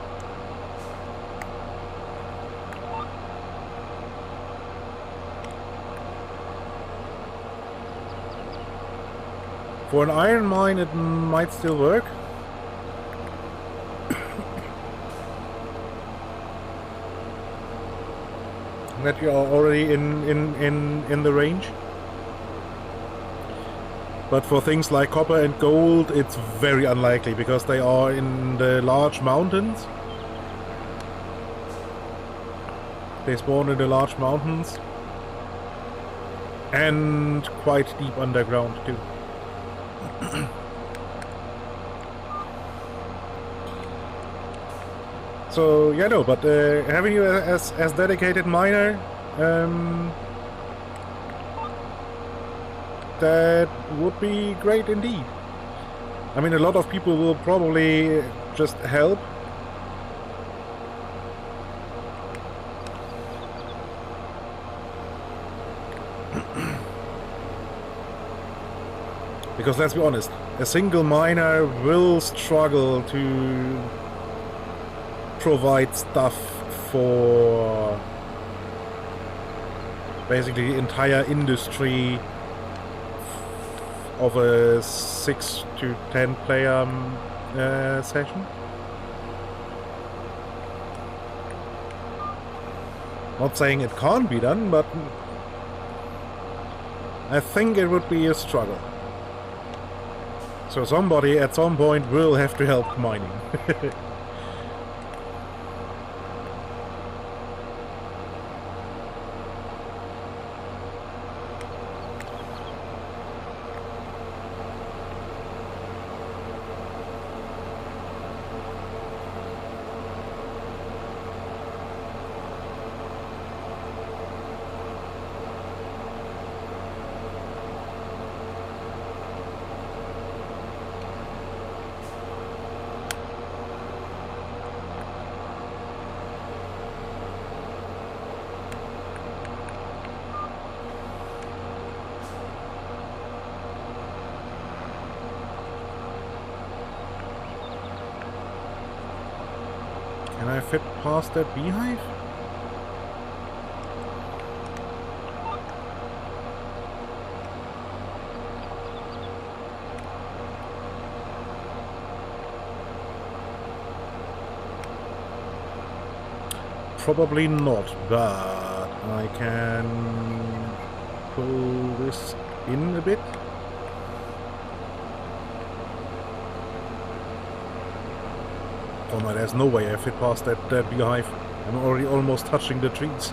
For an iron mine it might still work. That you are already in the range. But for things like copper and gold, it's very unlikely because they are in the large mountains. They spawn in the large mountains. And quite deep underground too. So yeah, no, but having you as dedicated miner, that would be great indeed. I mean, a lot of people will probably just help. Because let's be honest, a single miner will struggle to provide stuff for basically the entire industry of a 6 to 10 player session. Not saying it can't be done, but I think it would be a struggle. So somebody at some point will have to help mining. Can I fit past that beehive? Probably not, but I can pull this in a bit. Oh my, there's no way I fit past that beehive. I'm already almost touching the trees.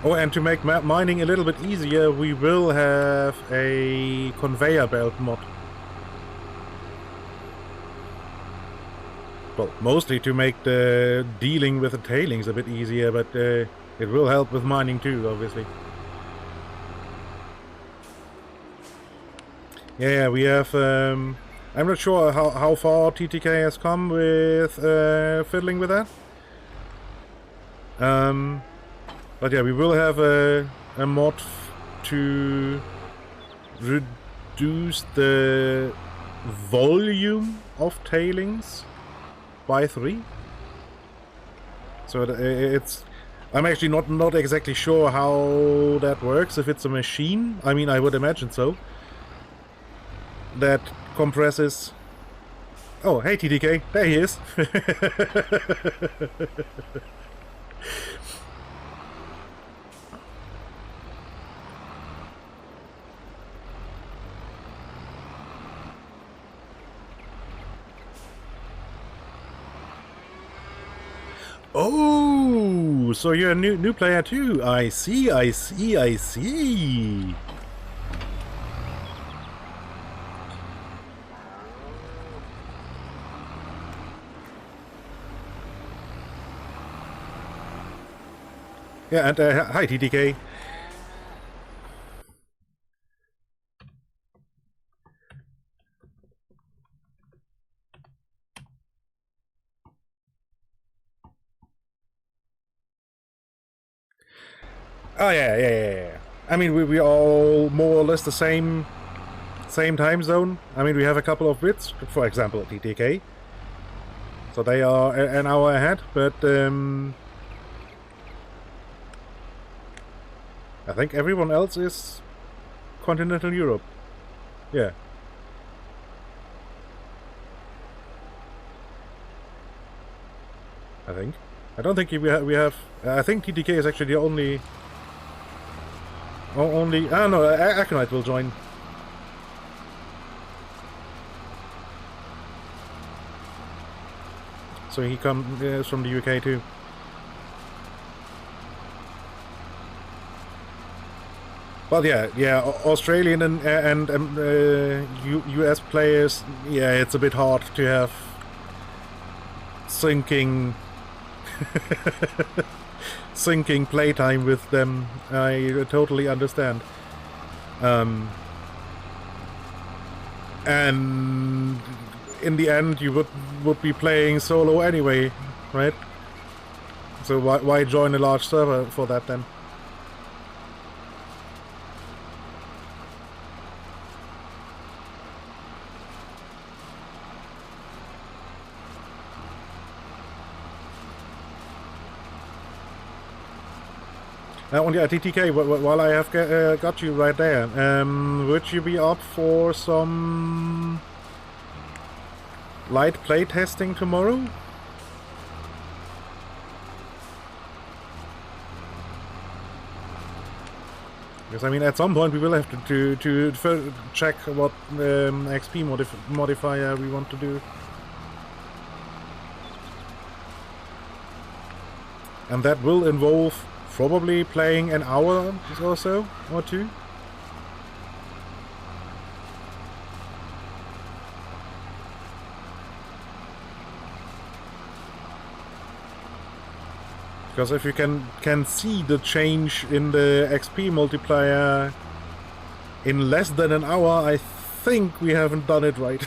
Oh, and to make mining a little bit easier, we will have a conveyor belt mod. Well, mostly to make the dealing with the tailings a bit easier, but it will help with mining too, obviously. Yeah, we have. I'm not sure how far TTK has come with fiddling with that. But yeah, we will have a mod to reduce the volume of tailings by 3. So it's. I'm actually not exactly sure how that works. If it's a machine, I mean, I would imagine so. That compresses. Oh, hey TDK, there he is. Oh, so you're a new player too. I see. Yeah, and hi TTK. Oh yeah. I mean, we all more or less the same time zone. I mean, we have a couple of bits, for example, TTK. So they are an hour ahead, but I think everyone else is continental Europe. Yeah. I think. I don't think we have. I think TTK is actually the only. Only. Ah no, Aconite will join. So he comes from the UK too. But yeah, Australian and US players. Yeah, it's a bit hard to have syncing playtime with them. I totally understand. And in the end, you would be playing solo anyway, right? So why join a large server for that then? Oh yeah, TTK, while I have got you right there, would you be up for some light play testing tomorrow? Because I mean, at some point we will have to check what XP modifier we want to do. And that will involve probably playing an hour or so, or 2. Because if you can see the change in the XP multiplier in less than an hour, I think we haven't done it right.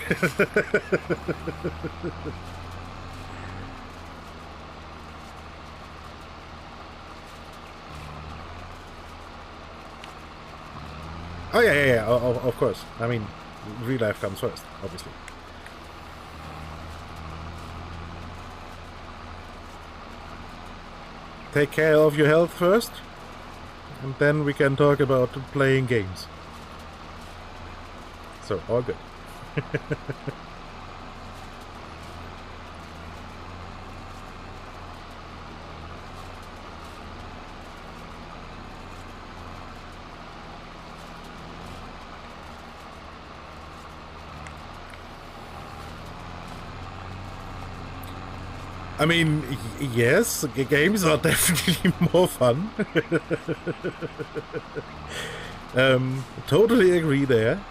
Oh yeah, of course. I mean, real life comes first, obviously. Take care of your health first, and then we can talk about playing games. So, all good. I mean, yes, games are definitely more fun. Totally agree there.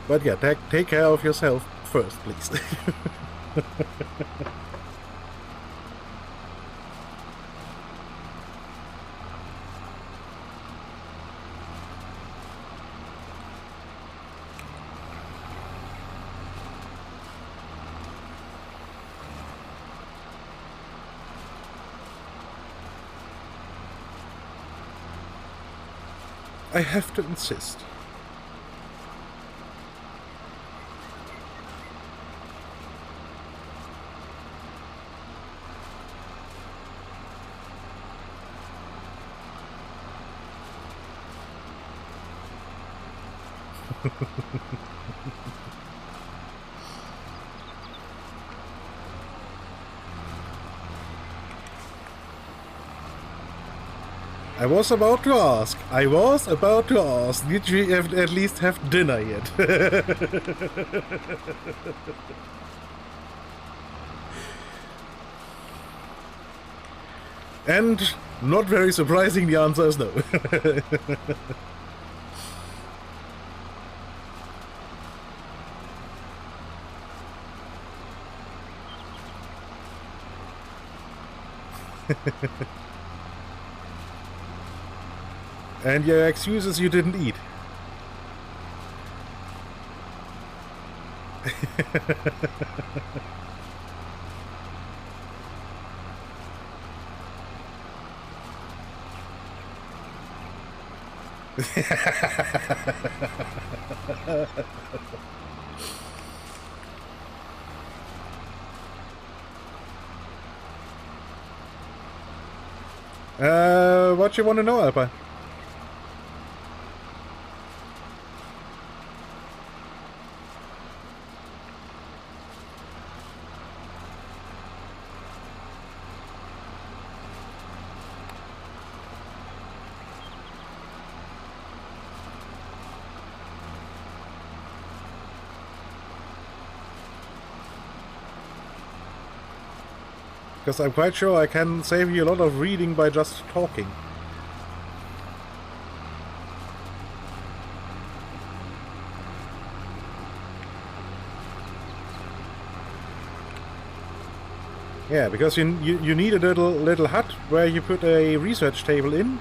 But yeah, take care of yourself first, please. I have to insist. I was about to ask. Did you at least have dinner yet? And not very surprising, the answer is no. And your excuse is you didn't eat. What you want to know, Alpine? Because I'm quite sure I can save you a lot of reading by just talking. Yeah, because you need a little hut where you put a research table in.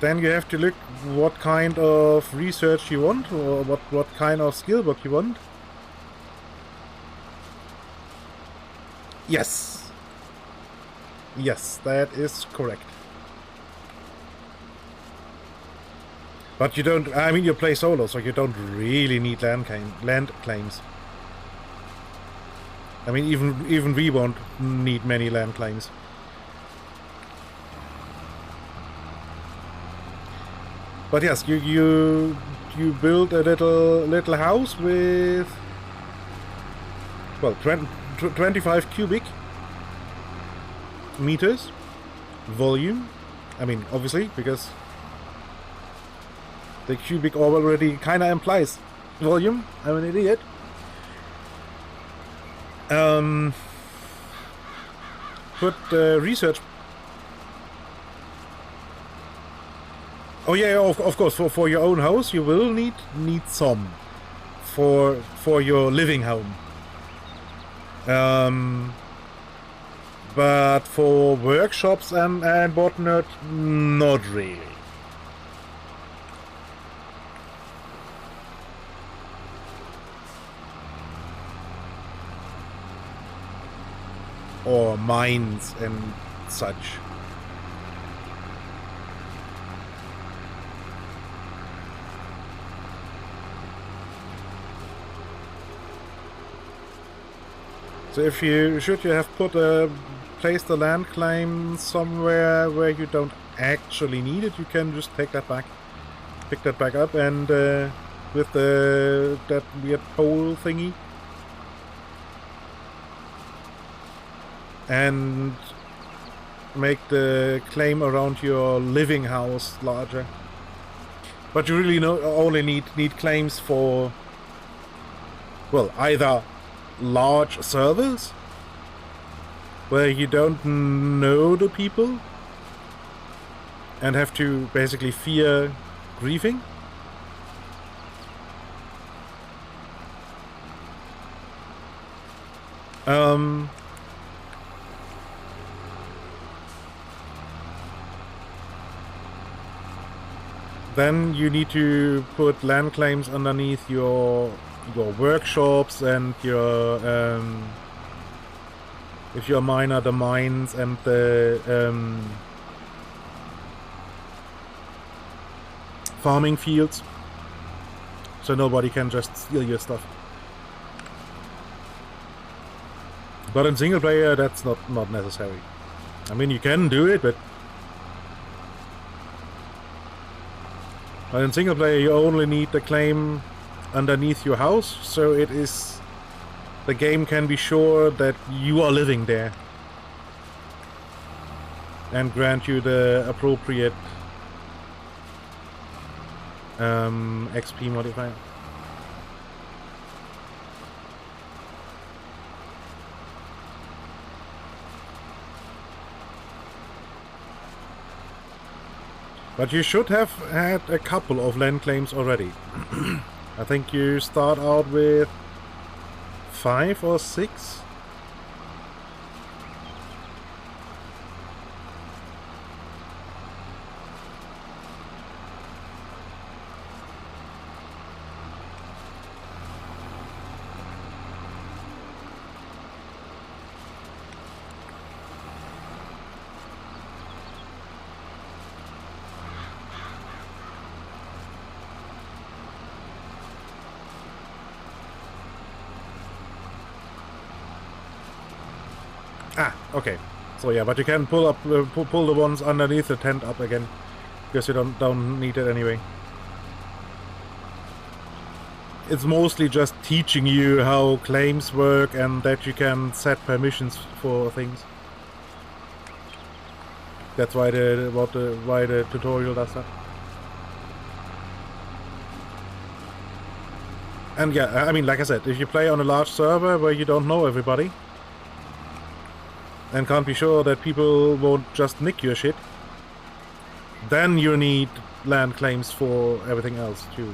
Then you have to look what kind of research you want, or what kind of skill book you want. Yes. Yes, that is correct. But you don't, I mean, you play solo, so you don't really need land claims. I mean, even we won't need many land claims. But yes, you build a little house with, well, 25 cubic meters volume. I mean, obviously, because the cubic already kinda implies volume. I'm an idiot. Put research. Oh yeah, of course. For your own house, you will need some for your living home. But for workshops and whatnot, not really. Or mines and such. So if you should have placed a land claim somewhere where you don't actually need it, you can just pick that back up, and with that weird pole thingy. And make the claim around your living house larger. But you really only need claims for, well, either large servers where you don't know the people and have to basically fear griefing, Then you need to put land claims underneath your workshops and your if you're a miner, the mines and the farming fields, so nobody can just steal your stuff. But in single player, that's not necessary. I mean, you can do it, but in single player you only need the claim underneath your house, so the game can be sure that you are living there and grant you the appropriate XP modifier. But you should have had a couple of land claims already. I think you start out with 5 or 6. Okay, so yeah, but you can pull up, pull the ones underneath the tent up again, because you don't need it anyway. It's mostly just teaching you how claims work and that you can set permissions for things. That's why the tutorial does that. And yeah, I mean, like I said, if you play on a large server where you don't know everybody, and can't be sure that people won't just nick your shit, then you need land claims for everything else too,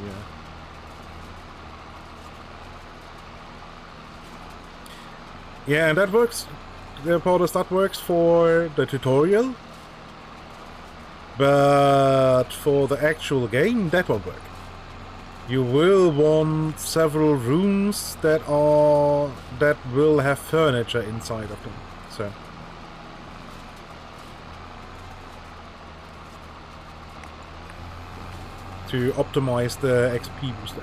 yeah. Yeah, and that works, that works for the tutorial, but for the actual game, that won't work. You will want several rooms that will have furniture inside of them, so. To optimize the XP booster.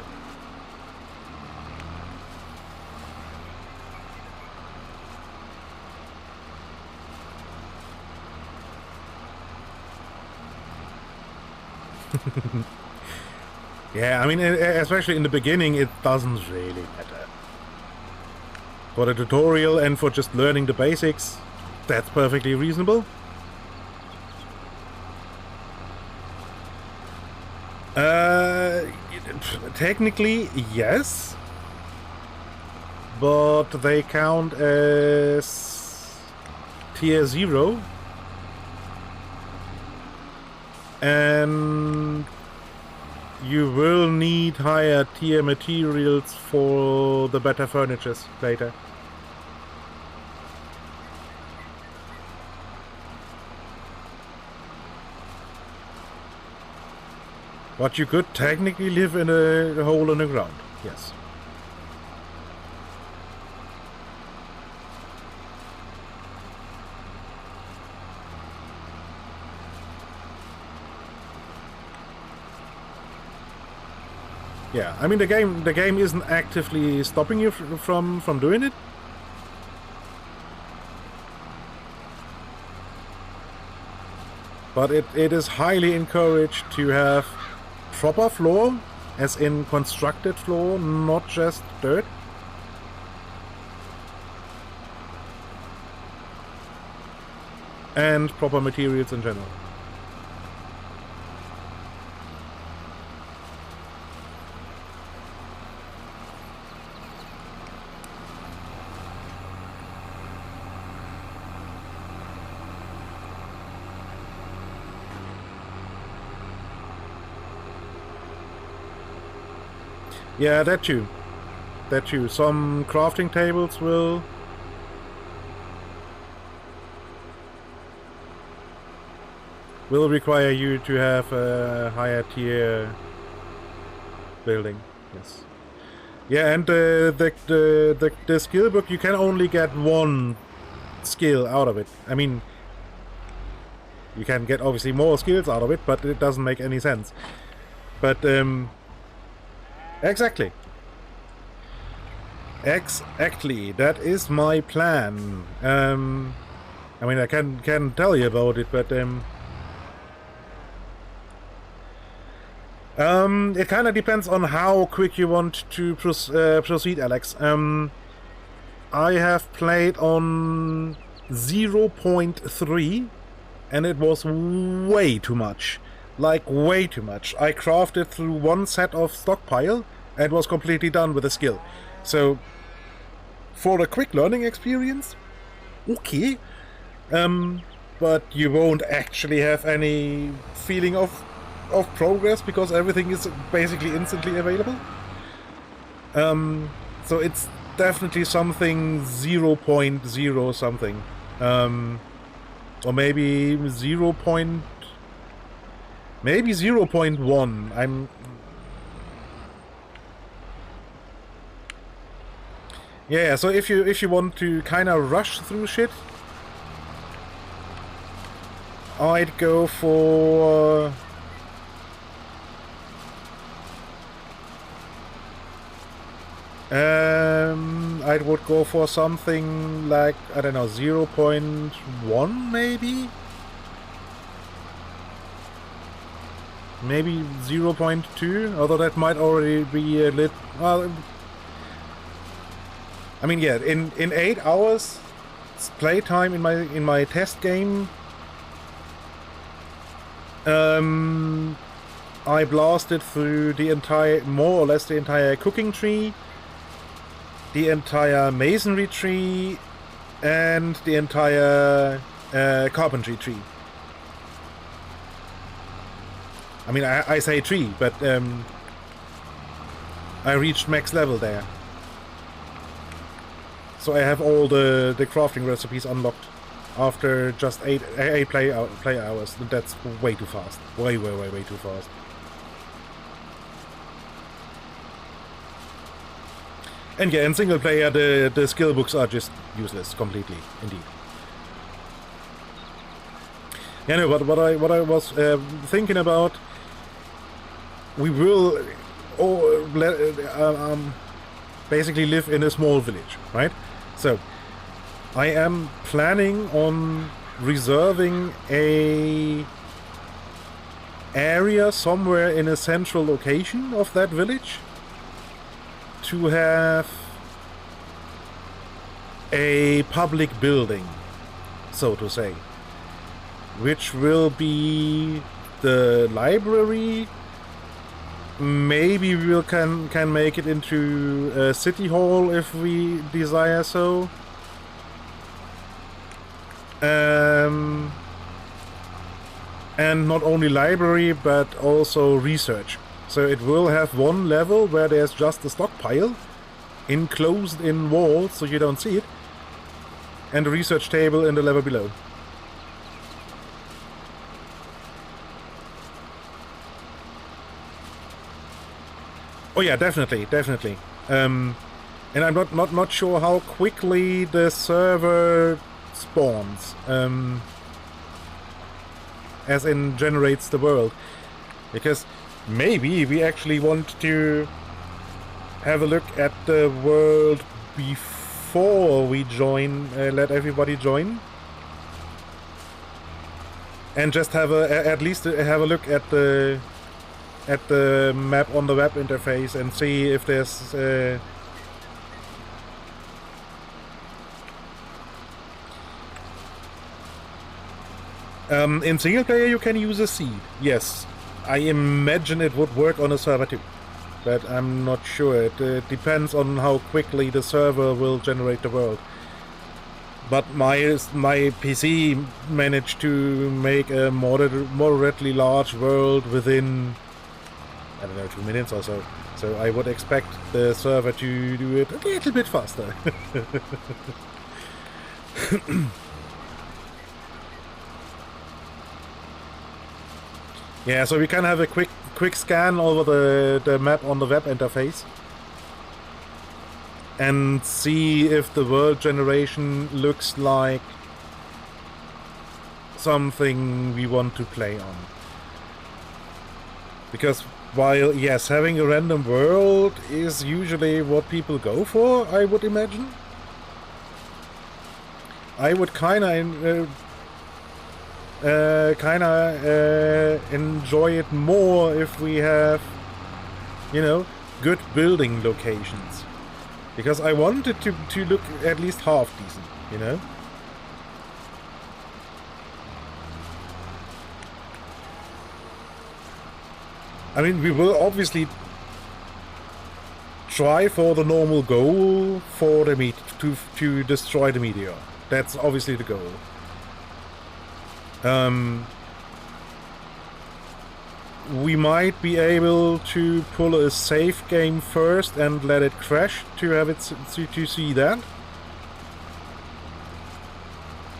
Yeah, I mean, especially in the beginning, it doesn't really matter. For the tutorial and for just learning the basics, that's perfectly reasonable. Technically, yes, but they count as tier 0, and you will need higher tier materials for the better furnitures later. But you could technically live in a hole in the ground, yes. Yeah, I mean the game isn't actively stopping you from doing it. But it is highly encouraged to have proper floor, as in constructed floor, not just dirt. And proper materials in general. Yeah, that too. That too. Some crafting tables will will require you to have a higher tier building. Yes. Yeah, and the skill book, you can only get one skill out of it. I mean, you can get obviously more skills out of it, but it doesn't make any sense. But exactly. Exactly, that is my plan. I mean, I can tell you about it, but it kind of depends on how quick you want to proceed, Alex. I have played on 0.3, and it was way too much. Like, way too much. I crafted through one set of stockpile, and was completely done with the skill. So, for a quick learning experience, okay. But you won't actually have any feeling of progress because everything is basically instantly available. So it's definitely something 0.0 something. Or maybe 0.1. Yeah, so if you want to kind of rush through shit, I'd go for I would go for something like, I don't know, 0.1 maybe? Maybe 0.2, although that might already be a little... Well, I mean, yeah, in 8 hours playtime in my test game, I blasted through the entire, more or less the entire cooking tree, the entire masonry tree, and the entire carpentry tree. I mean, I say tree, but I reached max level there. So I have all the crafting recipes unlocked after just 8 play hours. That's way too fast. Way too fast. And yeah, in single player, the skill books are just useless completely, indeed. Yeah, no, but what I was thinking about, we will basically live in a small village, right? So I am planning on reserving a area somewhere in a central location of that village to have a public building, so to say, which will be the library. Maybe we can make it into a city hall if we desire so. And not only library, but also research. So it will have one level where there's just a stockpile, enclosed in walls so you don't see it, and a research table in the level below. Oh yeah, definitely. And I'm not sure how quickly the server spawns, as in generates the world, because maybe we actually want to have a look at the world before we join, let everybody join, and just have at least have a look at the map on the web interface and see if there's in single player you can use a seed. Yes, I imagine it would work on a server too, but I'm not sure. It depends on how quickly the server will generate the world. But my PC managed to make a moderately large world within, I don't know, 2 minutes or so. So I would expect the server to do it a little bit faster. Yeah, so we can have a quick scan over the map on the web interface and see if the world generation looks like something we want to play on. Because while, yes, having a random world is usually what people go for, I would imagine, I would kinda enjoy it more if we have, you know, good building locations. Because I want it to look at least half decent, you know? I mean, we will obviously try for the normal goal for the to destroy the meteor. That's obviously the goal. We might be able to pull a safe game first and let it crash to have it to see that.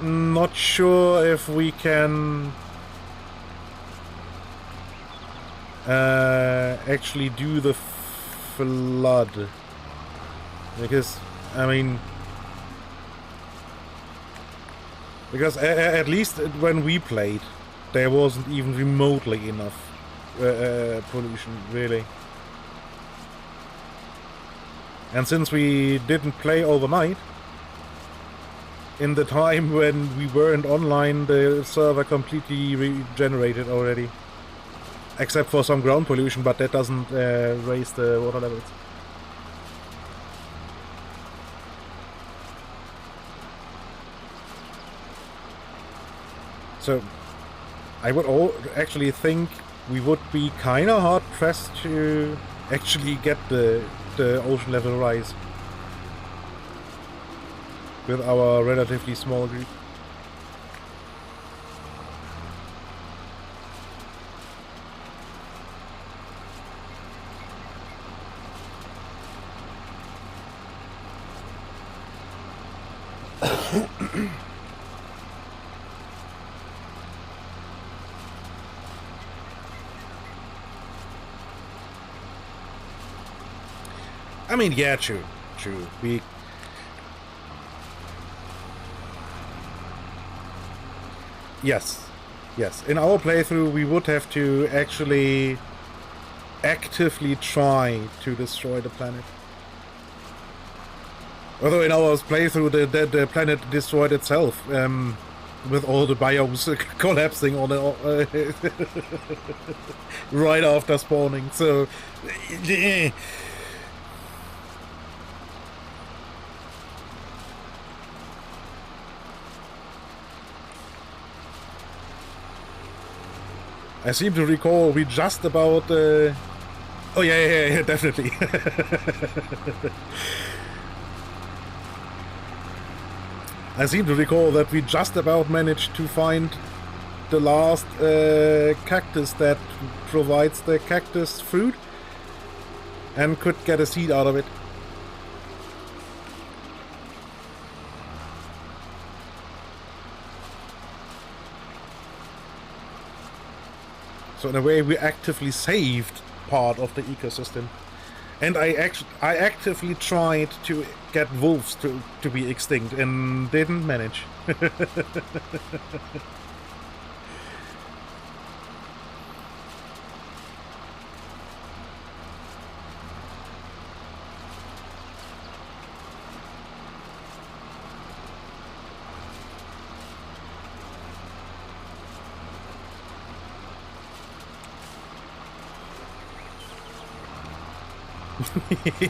Not sure if we can actually do the flood, because I mean, because at least when we played, there wasn't even remotely enough pollution, really. And since we didn't play overnight, in the time when we weren't online, the server completely regenerated already. Except for some ground pollution, but that doesn't raise the water levels. So, I would actually think we would be kinda hard pressed to actually get the ocean level rise with our relatively small group. I mean, yeah, true. Yes. In our playthrough, we would have to actually actively try to destroy the planet. Although in our playthrough, the planet destroyed itself, with all the biomes collapsing on it right after spawning. So, I seem to recall we just about... Oh yeah, definitely. I seem to recall that we just about managed to find the last cactus that provides the cactus fruit and could get a seed out of it. So in a way, we actively saved part of the ecosystem, and I actively tried to get wolves to be extinct and didn't manage.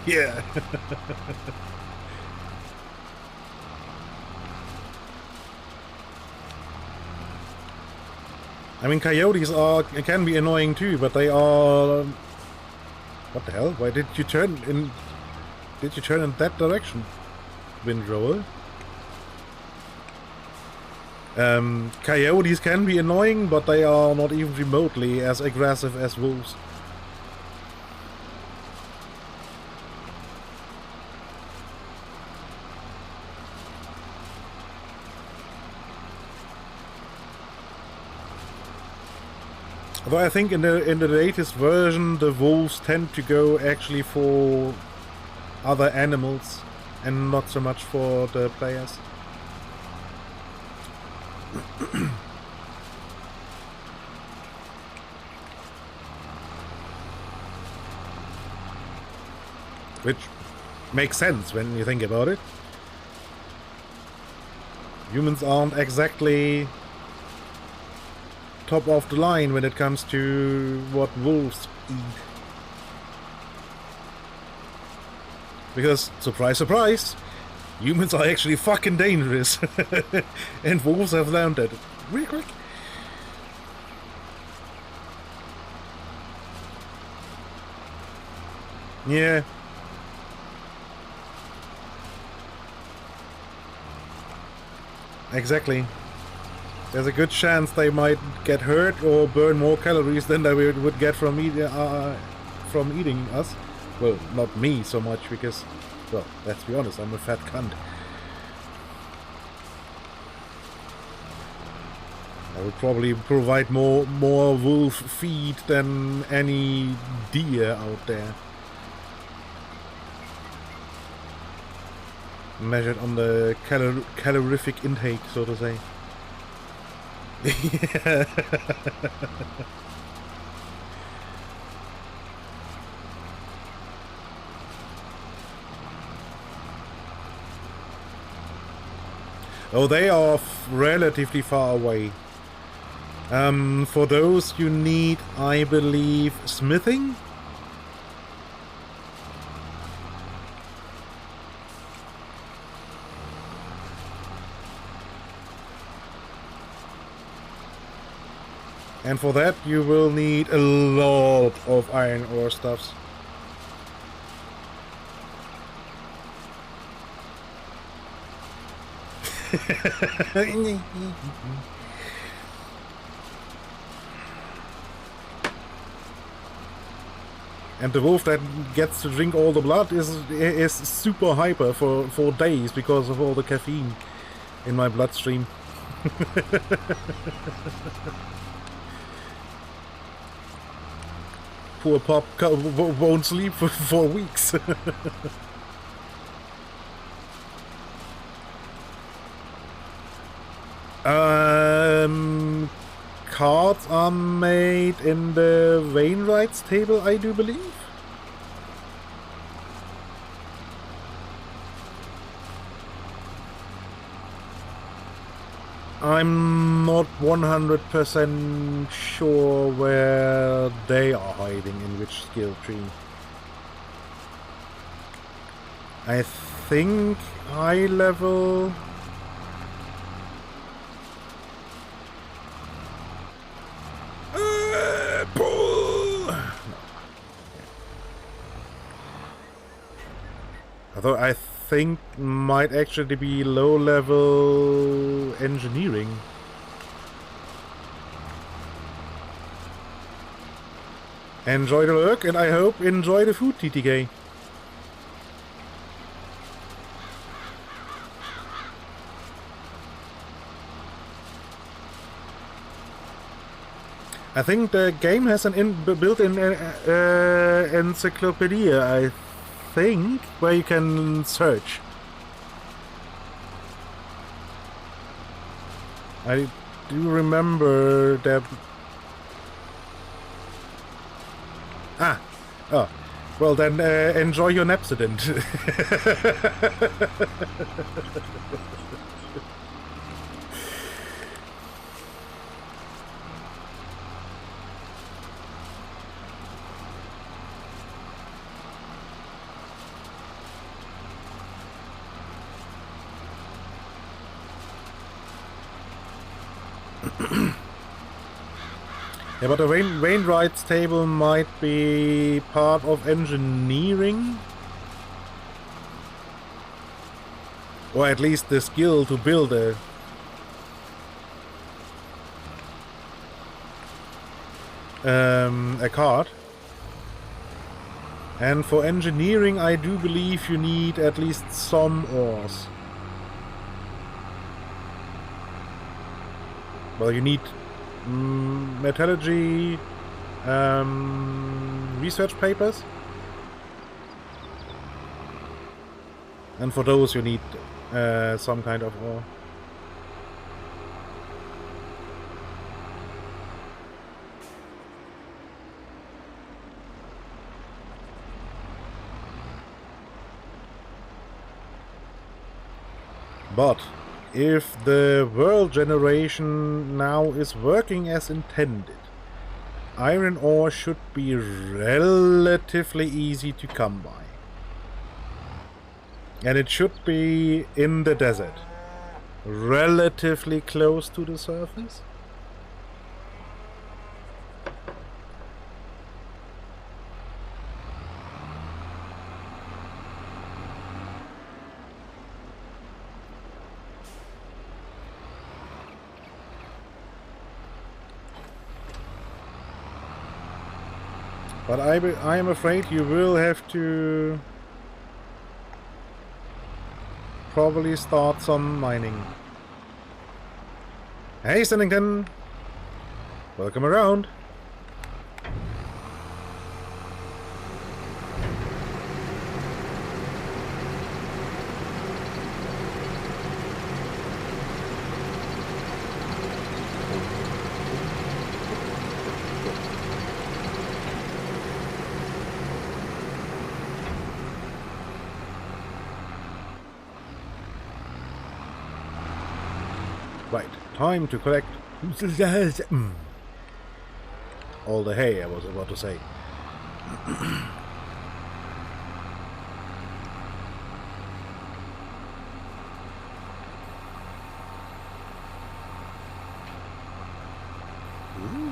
Yeah. I mean, coyotes can be annoying too, but they are... What the hell? Why did you turn in... Did you turn in that direction, Windrower? Coyotes can be annoying, but they are not even remotely as aggressive as wolves. Although I think in the latest version, the wolves tend to go actually for other animals and not so much for the players. Which makes sense when you think about it. Humans aren't exactly top of the line when it comes to what wolves eat. Because, surprise, surprise, humans are actually fucking dangerous. And wolves have learned that really quick. Yeah. Exactly. There's a good chance they might get hurt or burn more calories than they would get from eating us. Well, not me so much, because, well, let's be honest, I'm a fat cunt. I would probably provide more wolf feed than any deer out there. Measured on the calorific intake, so to say. Yeah. Oh, they are relatively far away. For those you need, I believe, smithing? And for that you will need a lot of iron ore stuffs. And the wolf that gets to drink all the blood is super hyper for days because of all the caffeine in my bloodstream. Poor pup won't sleep for weeks. Cards are made in the Wainwright's table, I do believe. I'm not 100% sure where they are hiding, in which skill tree. I think high level... Although I think might actually be low-level engineering. Enjoy the lurk, and I hope enjoy the food, TTK. I think the game has an built-in encyclopedia, I think, where you can search. I do remember that. Oh, well then enjoy your Napsident. Yeah, but the Wainwright's table might be part of engineering? Or at least the skill to build a card. And for engineering, I do believe you need at least some ores. Well, you need metallurgy, research papers. And for those you need some kind of ore. But if the world generation now is working as intended, iron ore should be relatively easy to come by. And it should be in the desert, relatively close to the surface. But I am afraid you will have to probably start some mining. Hey, Sennington! Welcome around. Right, time to collect all the hay, I was about to say. Ooh.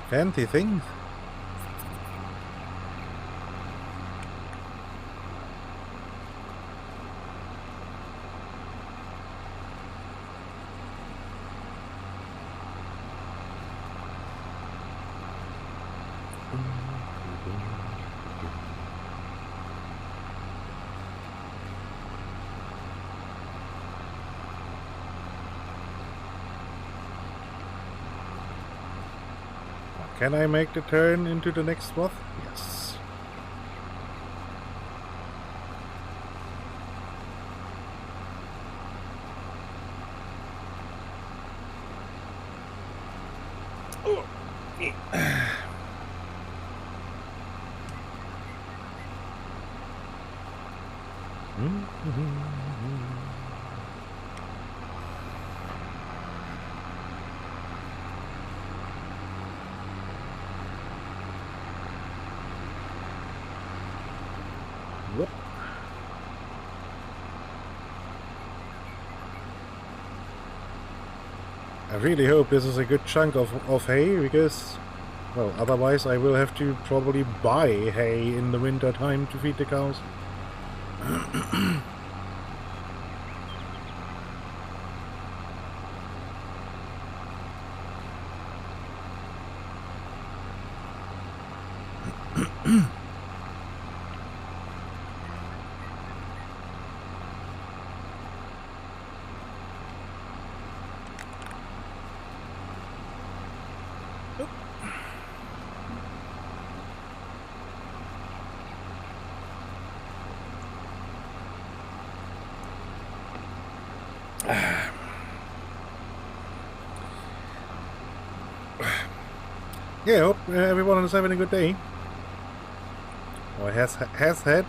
Fancy things. Can I make the turn into the next swath? Yes. Whoop. I really hope this is a good chunk of hay, because, well, otherwise I will have to probably buy hay in the winter time to feed the cows. Yeah, I hope everyone is having a good day. Or has had.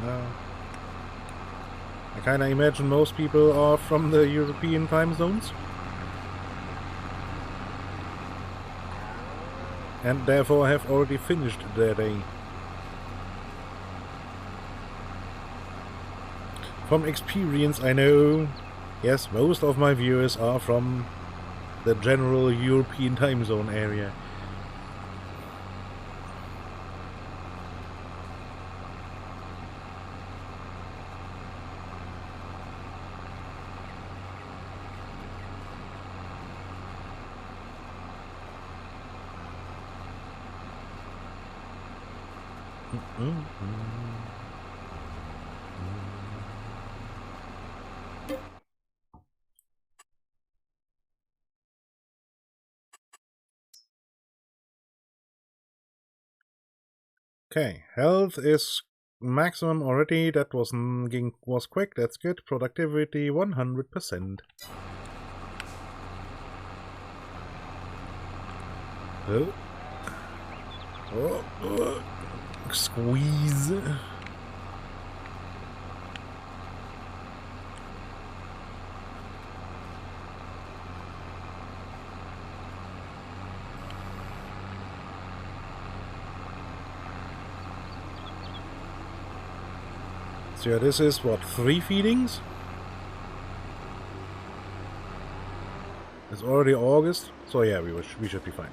I kinda imagine most people are from the European time zones. And therefore have already finished their day. From experience I know, yes, most of my viewers are from the general European time zone area. Okay, health is maximum already. That was quick. That's good. Productivity 100%. Oh. Oh. Squeeze. So yeah, this is what, 3 feedings? It's already August, so yeah, we should be fine.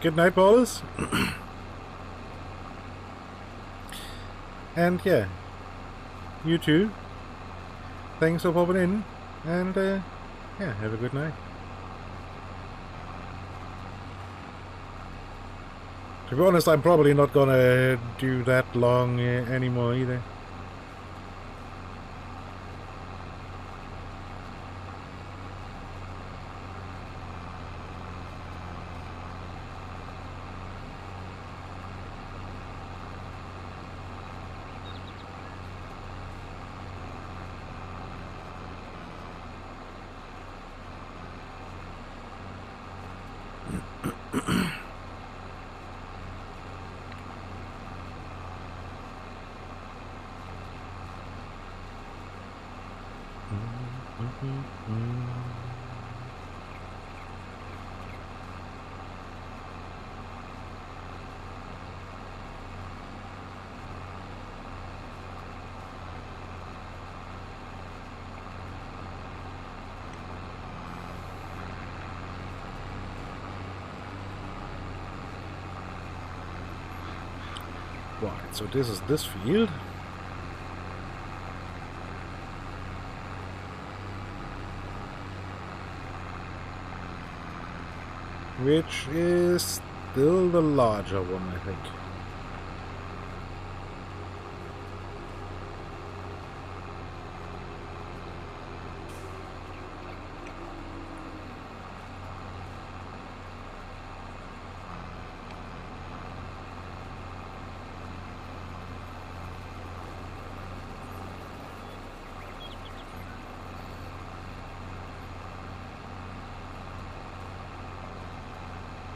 Good night, Paulus. And yeah, you too. Thanks for popping in, and yeah, have a good night. To be honest, I'm probably not gonna do that long anymore either. Right, so this is this field. Which is still the larger one, I think.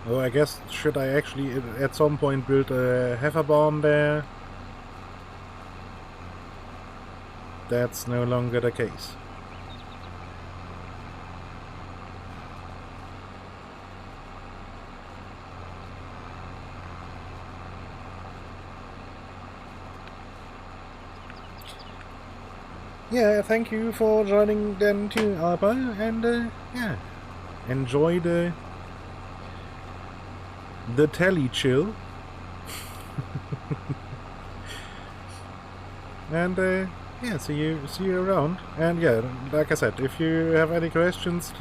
Oh, I guess, should I actually at some point build a heifer barn there? That's no longer the case. Yeah, thank you for joining then too, Arpa, and yeah, enjoy the telly chill. And yeah, see you around. And yeah, like I said, if you have any questions,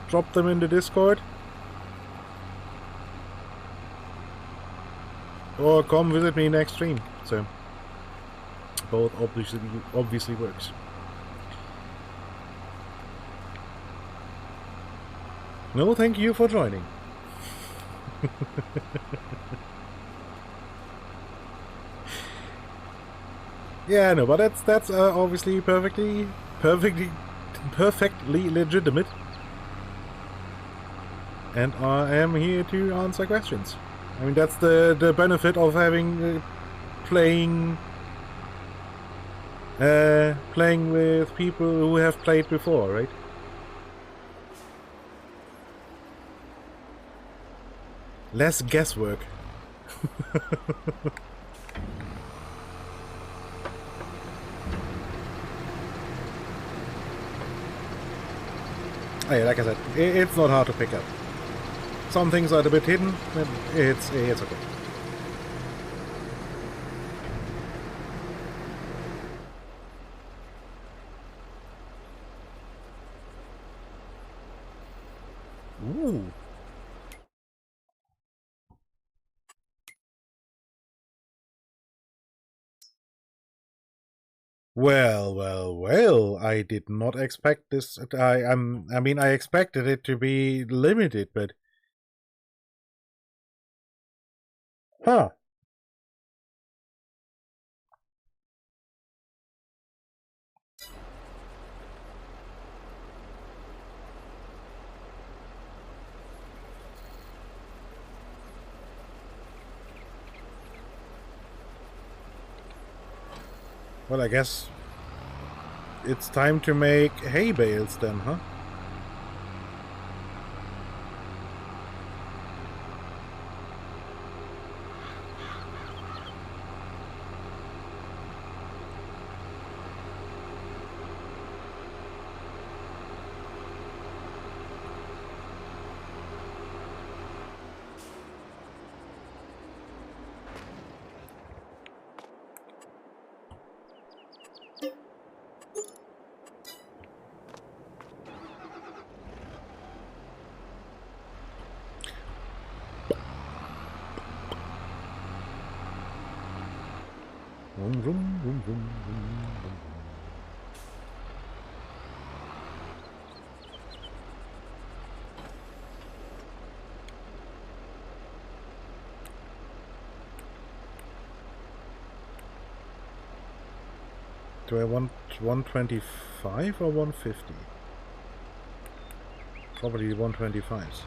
drop them in the Discord, or come visit me next stream. So both obviously works. No, thank you for joining. Yeah, no, but that's obviously perfectly legitimate. And I am here to answer questions. I mean, that's the benefit of having playing with people who have played before, right? Less guesswork. Hey, like I said, it's not hard to pick up. Some things are a bit hidden, but it's okay. Ooh. Well, I did not expect this. I mean, I expected it to be limited, but... Huh. Well, I guess it's time to make hay bales then, huh? Vroom, vroom, vroom, vroom, vroom, vroom. Do I want 125 or 150? Probably 125s.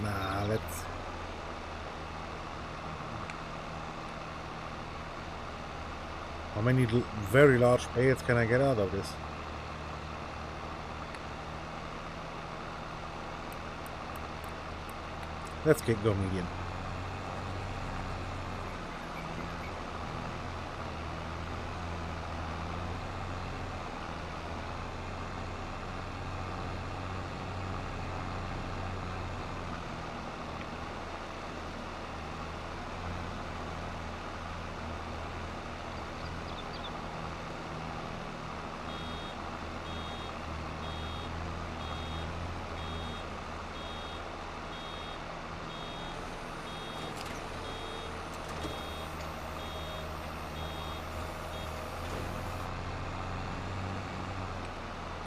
Nah, let's... How many very large bales can I get out of this? Let's go medium.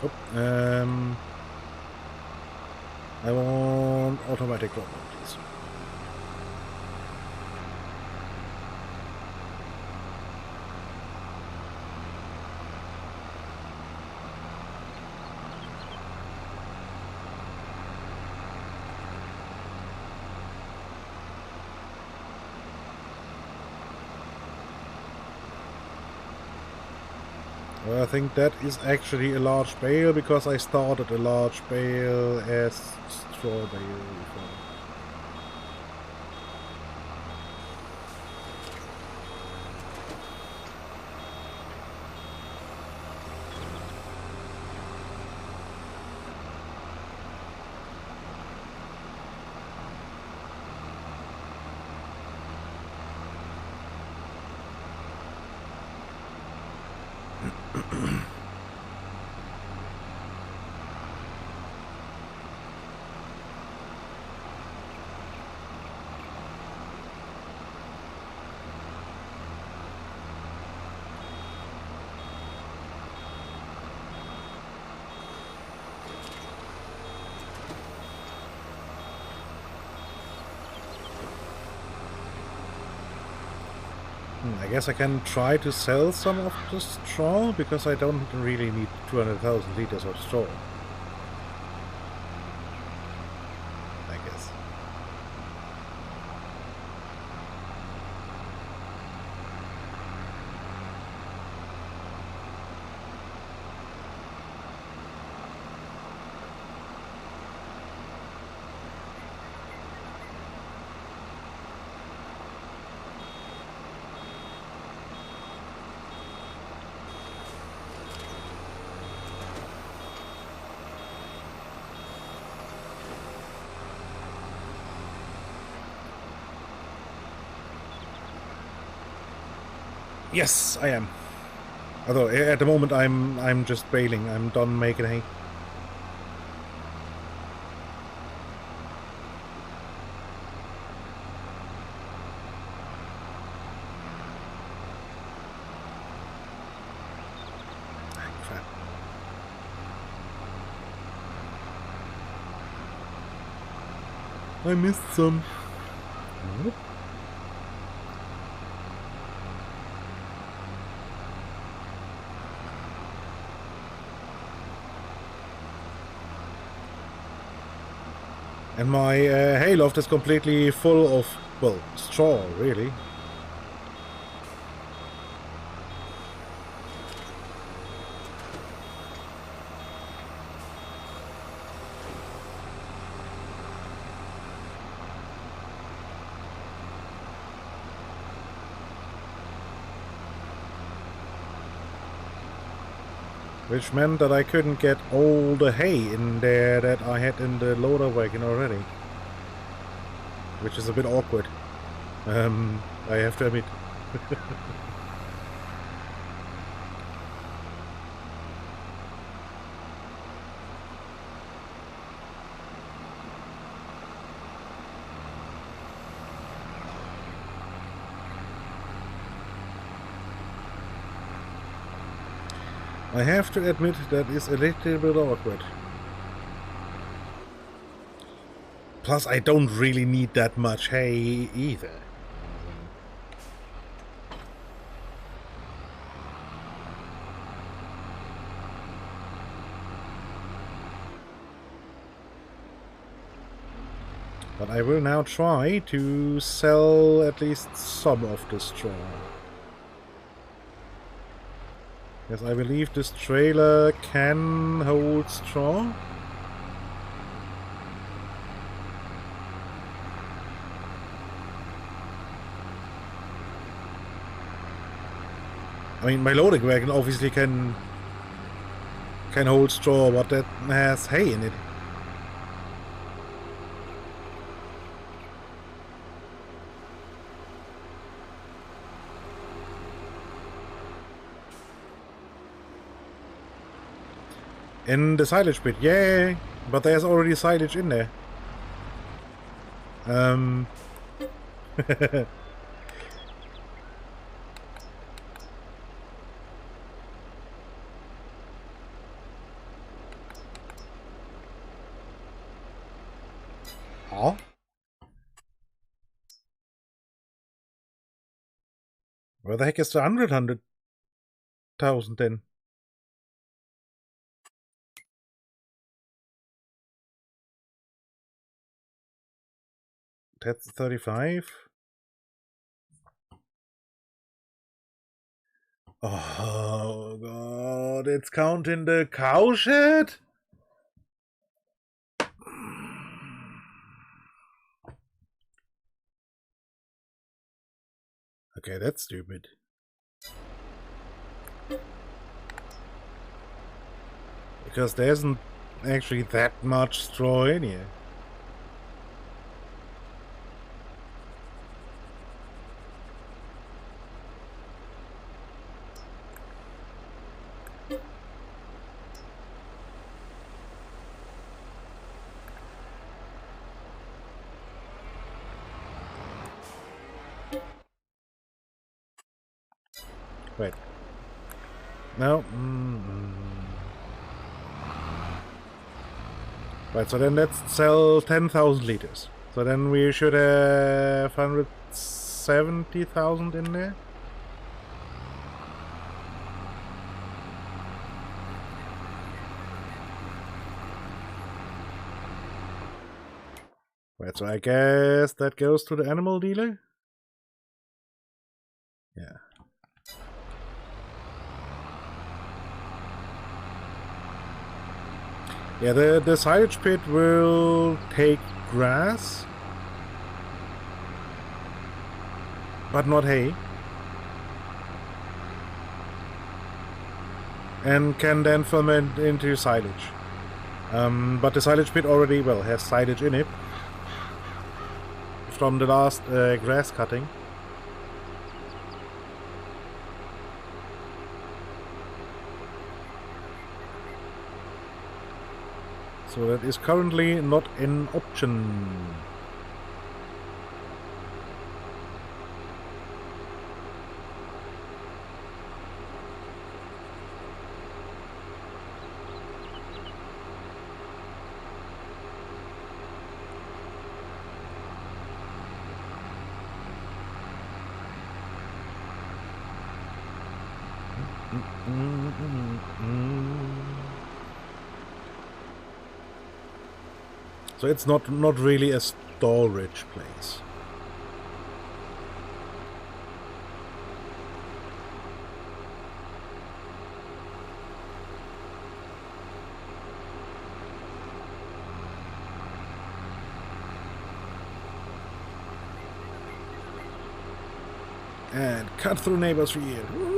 Oh, I want automatic loading, please. Well, I think that is actually a large bale because I started a large bale as straw bale before. I guess I can try to sell some of the straw, because I don't really need 200,000 liters of straw. I guess. Yes, I am. Although at the moment I'm just baling. I'm done making hay. Ah, crap. I missed some. Nope. And my hayloft is completely full of, well, straw, really. Which meant that I couldn't get all the hay in there that I had in the loader wagon already. Which is a bit awkward. I have to admit. I have to admit that is a little bit awkward. Plus, I don't really need that much hay either. But I will now try to sell at least some of the straw. Yes, I believe this trailer can hold straw. I mean, my loading wagon obviously can hold straw, but that has hay in it. In the silage pit, yeah, but there's already silage in there. Huh? Where the heck is the 100,000 then? That's 35. Oh god, it's counting the cow shed? Okay, that's stupid. Because there isn't actually that much straw in here. Wait. No. Right, so then let's sell 10,000 liters. So then we should have 170,000 in there. Right, so I guess that goes to the animal dealer? Yeah. Yeah, the silage pit will take grass, but not hay. And can then ferment into silage. But the silage pit already, well, has silage in it from the last grass cutting. So that is currently not an option. So it's not really a storage place. And cut through neighbors here. Woo!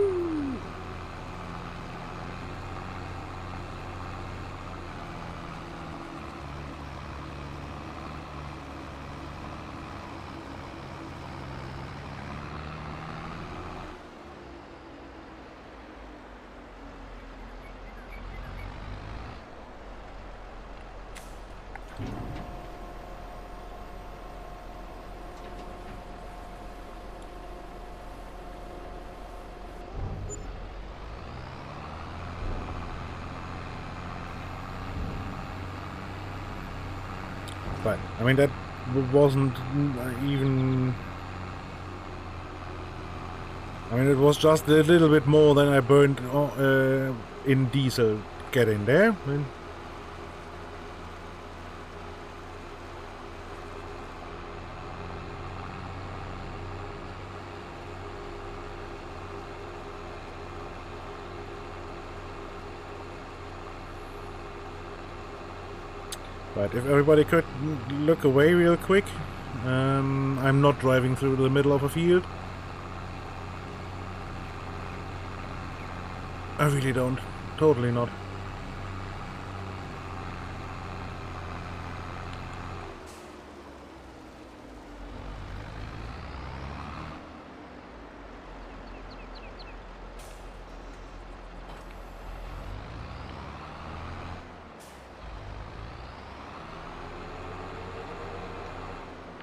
But I mean, that wasn't even... I mean, it was just a little bit more than I burned in diesel. Get in there. I mean, but if everybody could look away real quick. I'm not driving through the middle of a field. I really don't. Totally not.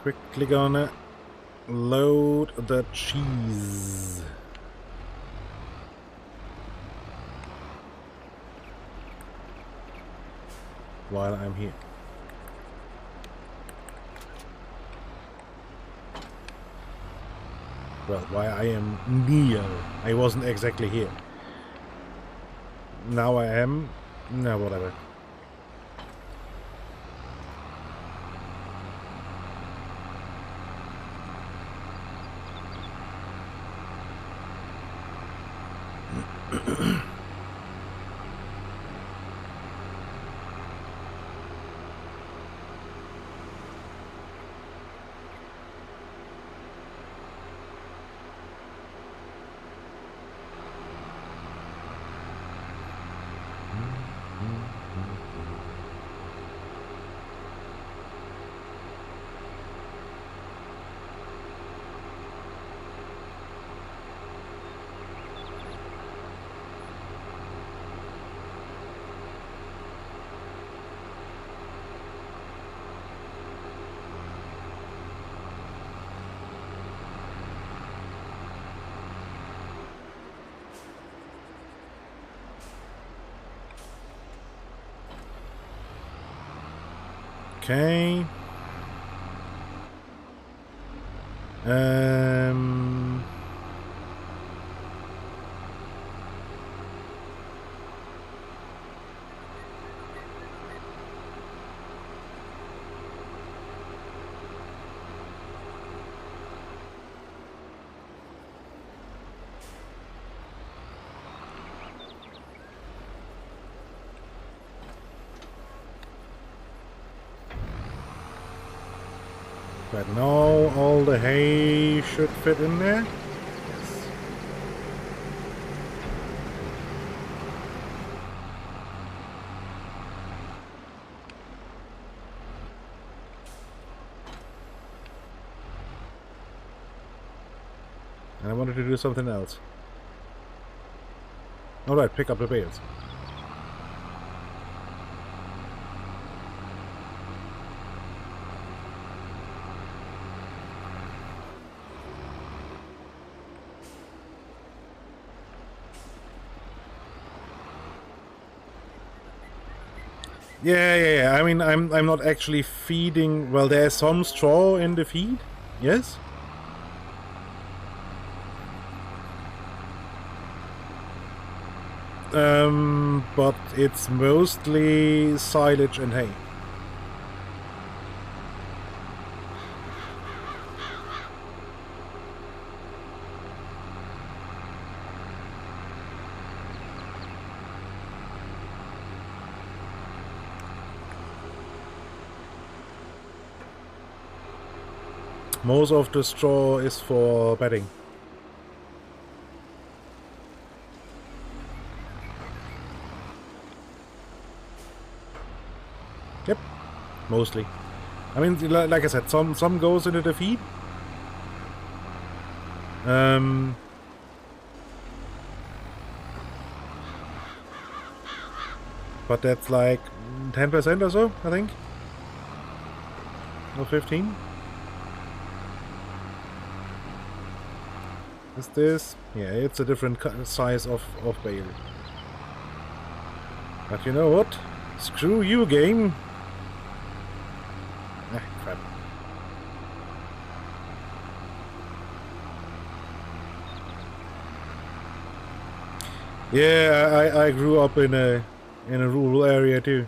Quickly gonna load the cheese. While I'm here. Well, while I am near. I wasn't exactly here. Now I am. No, whatever. Okay. But now all the hay should fit in there. Yes. And I wanted to do something else. Alright, pick up the bales. Yeah. I mean, I'm not actually feeding. Well, there's some straw in the feed. Yes. But it's mostly silage and hay. Most of the straw is for bedding. Yep, mostly. I mean, like I said, some goes into the feed. But that's like 10% or so, I think. Or 15. Is this? Yeah, it's a different size of bale. But you know what? Screw you, game. Ah, crap. Yeah, I grew up in a rural area too.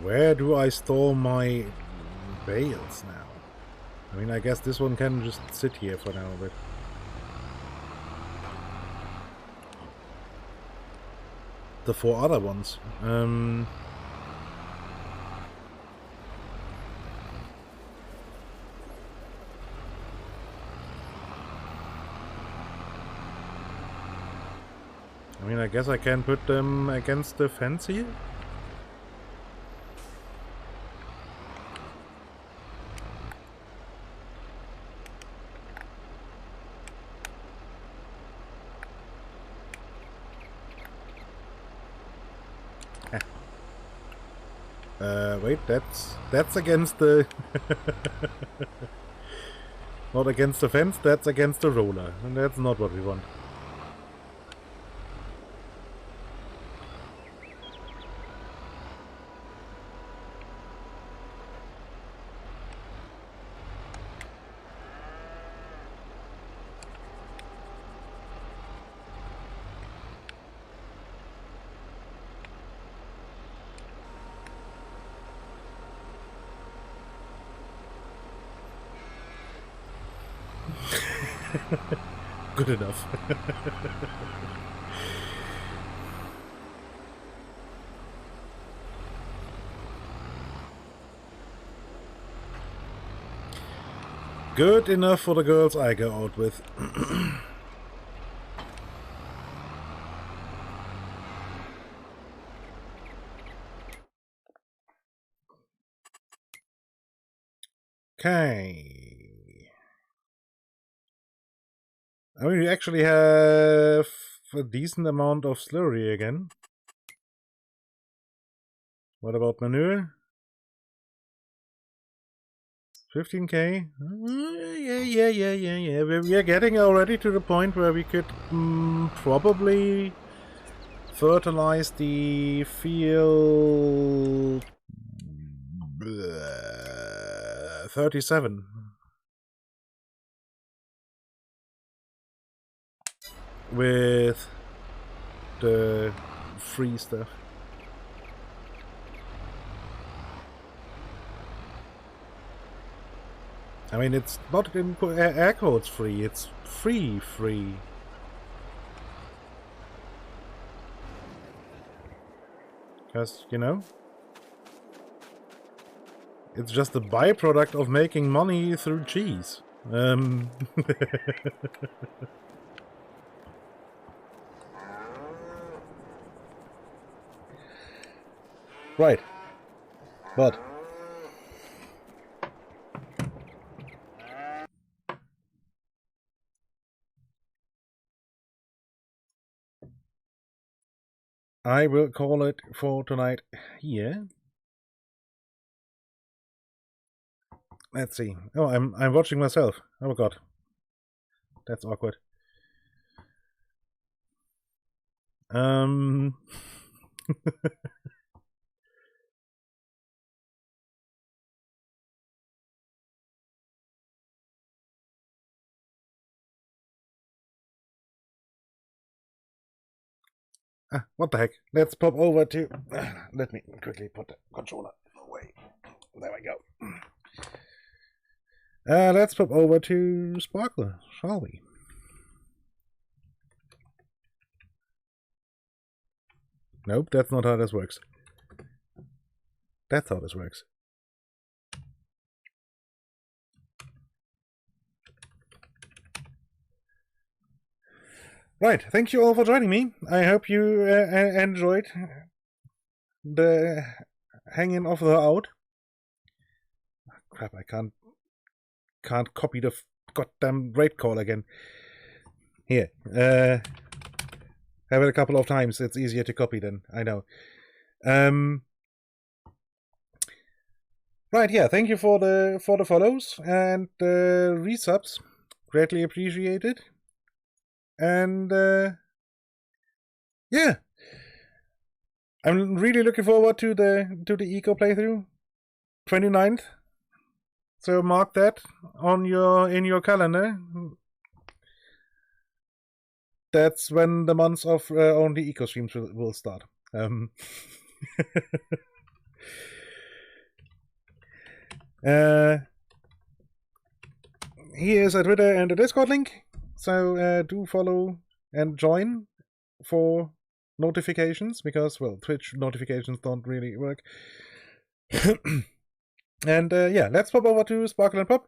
Where do I store my bales now? I mean, I guess this one can just sit here for now, but... The 4 other ones. I mean, I guess I can put them against the fence here? Wait, that's against the... Not against the fence, that's against the roller. And that's not what we want. Good enough. Good enough for the girls I go out with. Okay. I mean, we actually have a decent amount of slurry again. What about manure? 15k? Yeah. We are getting already to the point where we could probably fertilize the field 37. with the free stuff. I mean, it's not in air quotes free, it's free. Because, you know, it's just a byproduct of making money through cheese. Right. But I will call it for tonight here. Let's see. Oh, I'm watching myself. Oh god. That's awkward. What the heck? Let's pop over to... let me quickly put the controller away. There we go. Let's pop over to Sparkler, shall we? Nope, that's not how this works. That's how this works. Right, thank you all for joining me. I hope you enjoyed the hanging of the out. Crap, I can't copy the goddamn rate call again. Here, have it a couple of times. It's easier to copy then, I know. Right, yeah, thank you for the follows and the resubs. Greatly appreciated. And yeah, I'm really looking forward to the Eco playthrough, 29th. So mark that in your calendar. That's when the months of only Eco streams will start. Here's a Twitter and a Discord link. So do follow and join for notifications, because, well, Twitch notifications don't really work. And yeah, let's pop over to Sparkle and Pop.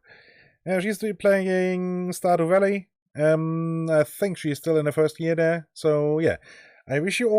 She's still playing Stardew Valley. I think she's still in the first year there. So yeah, I wish you all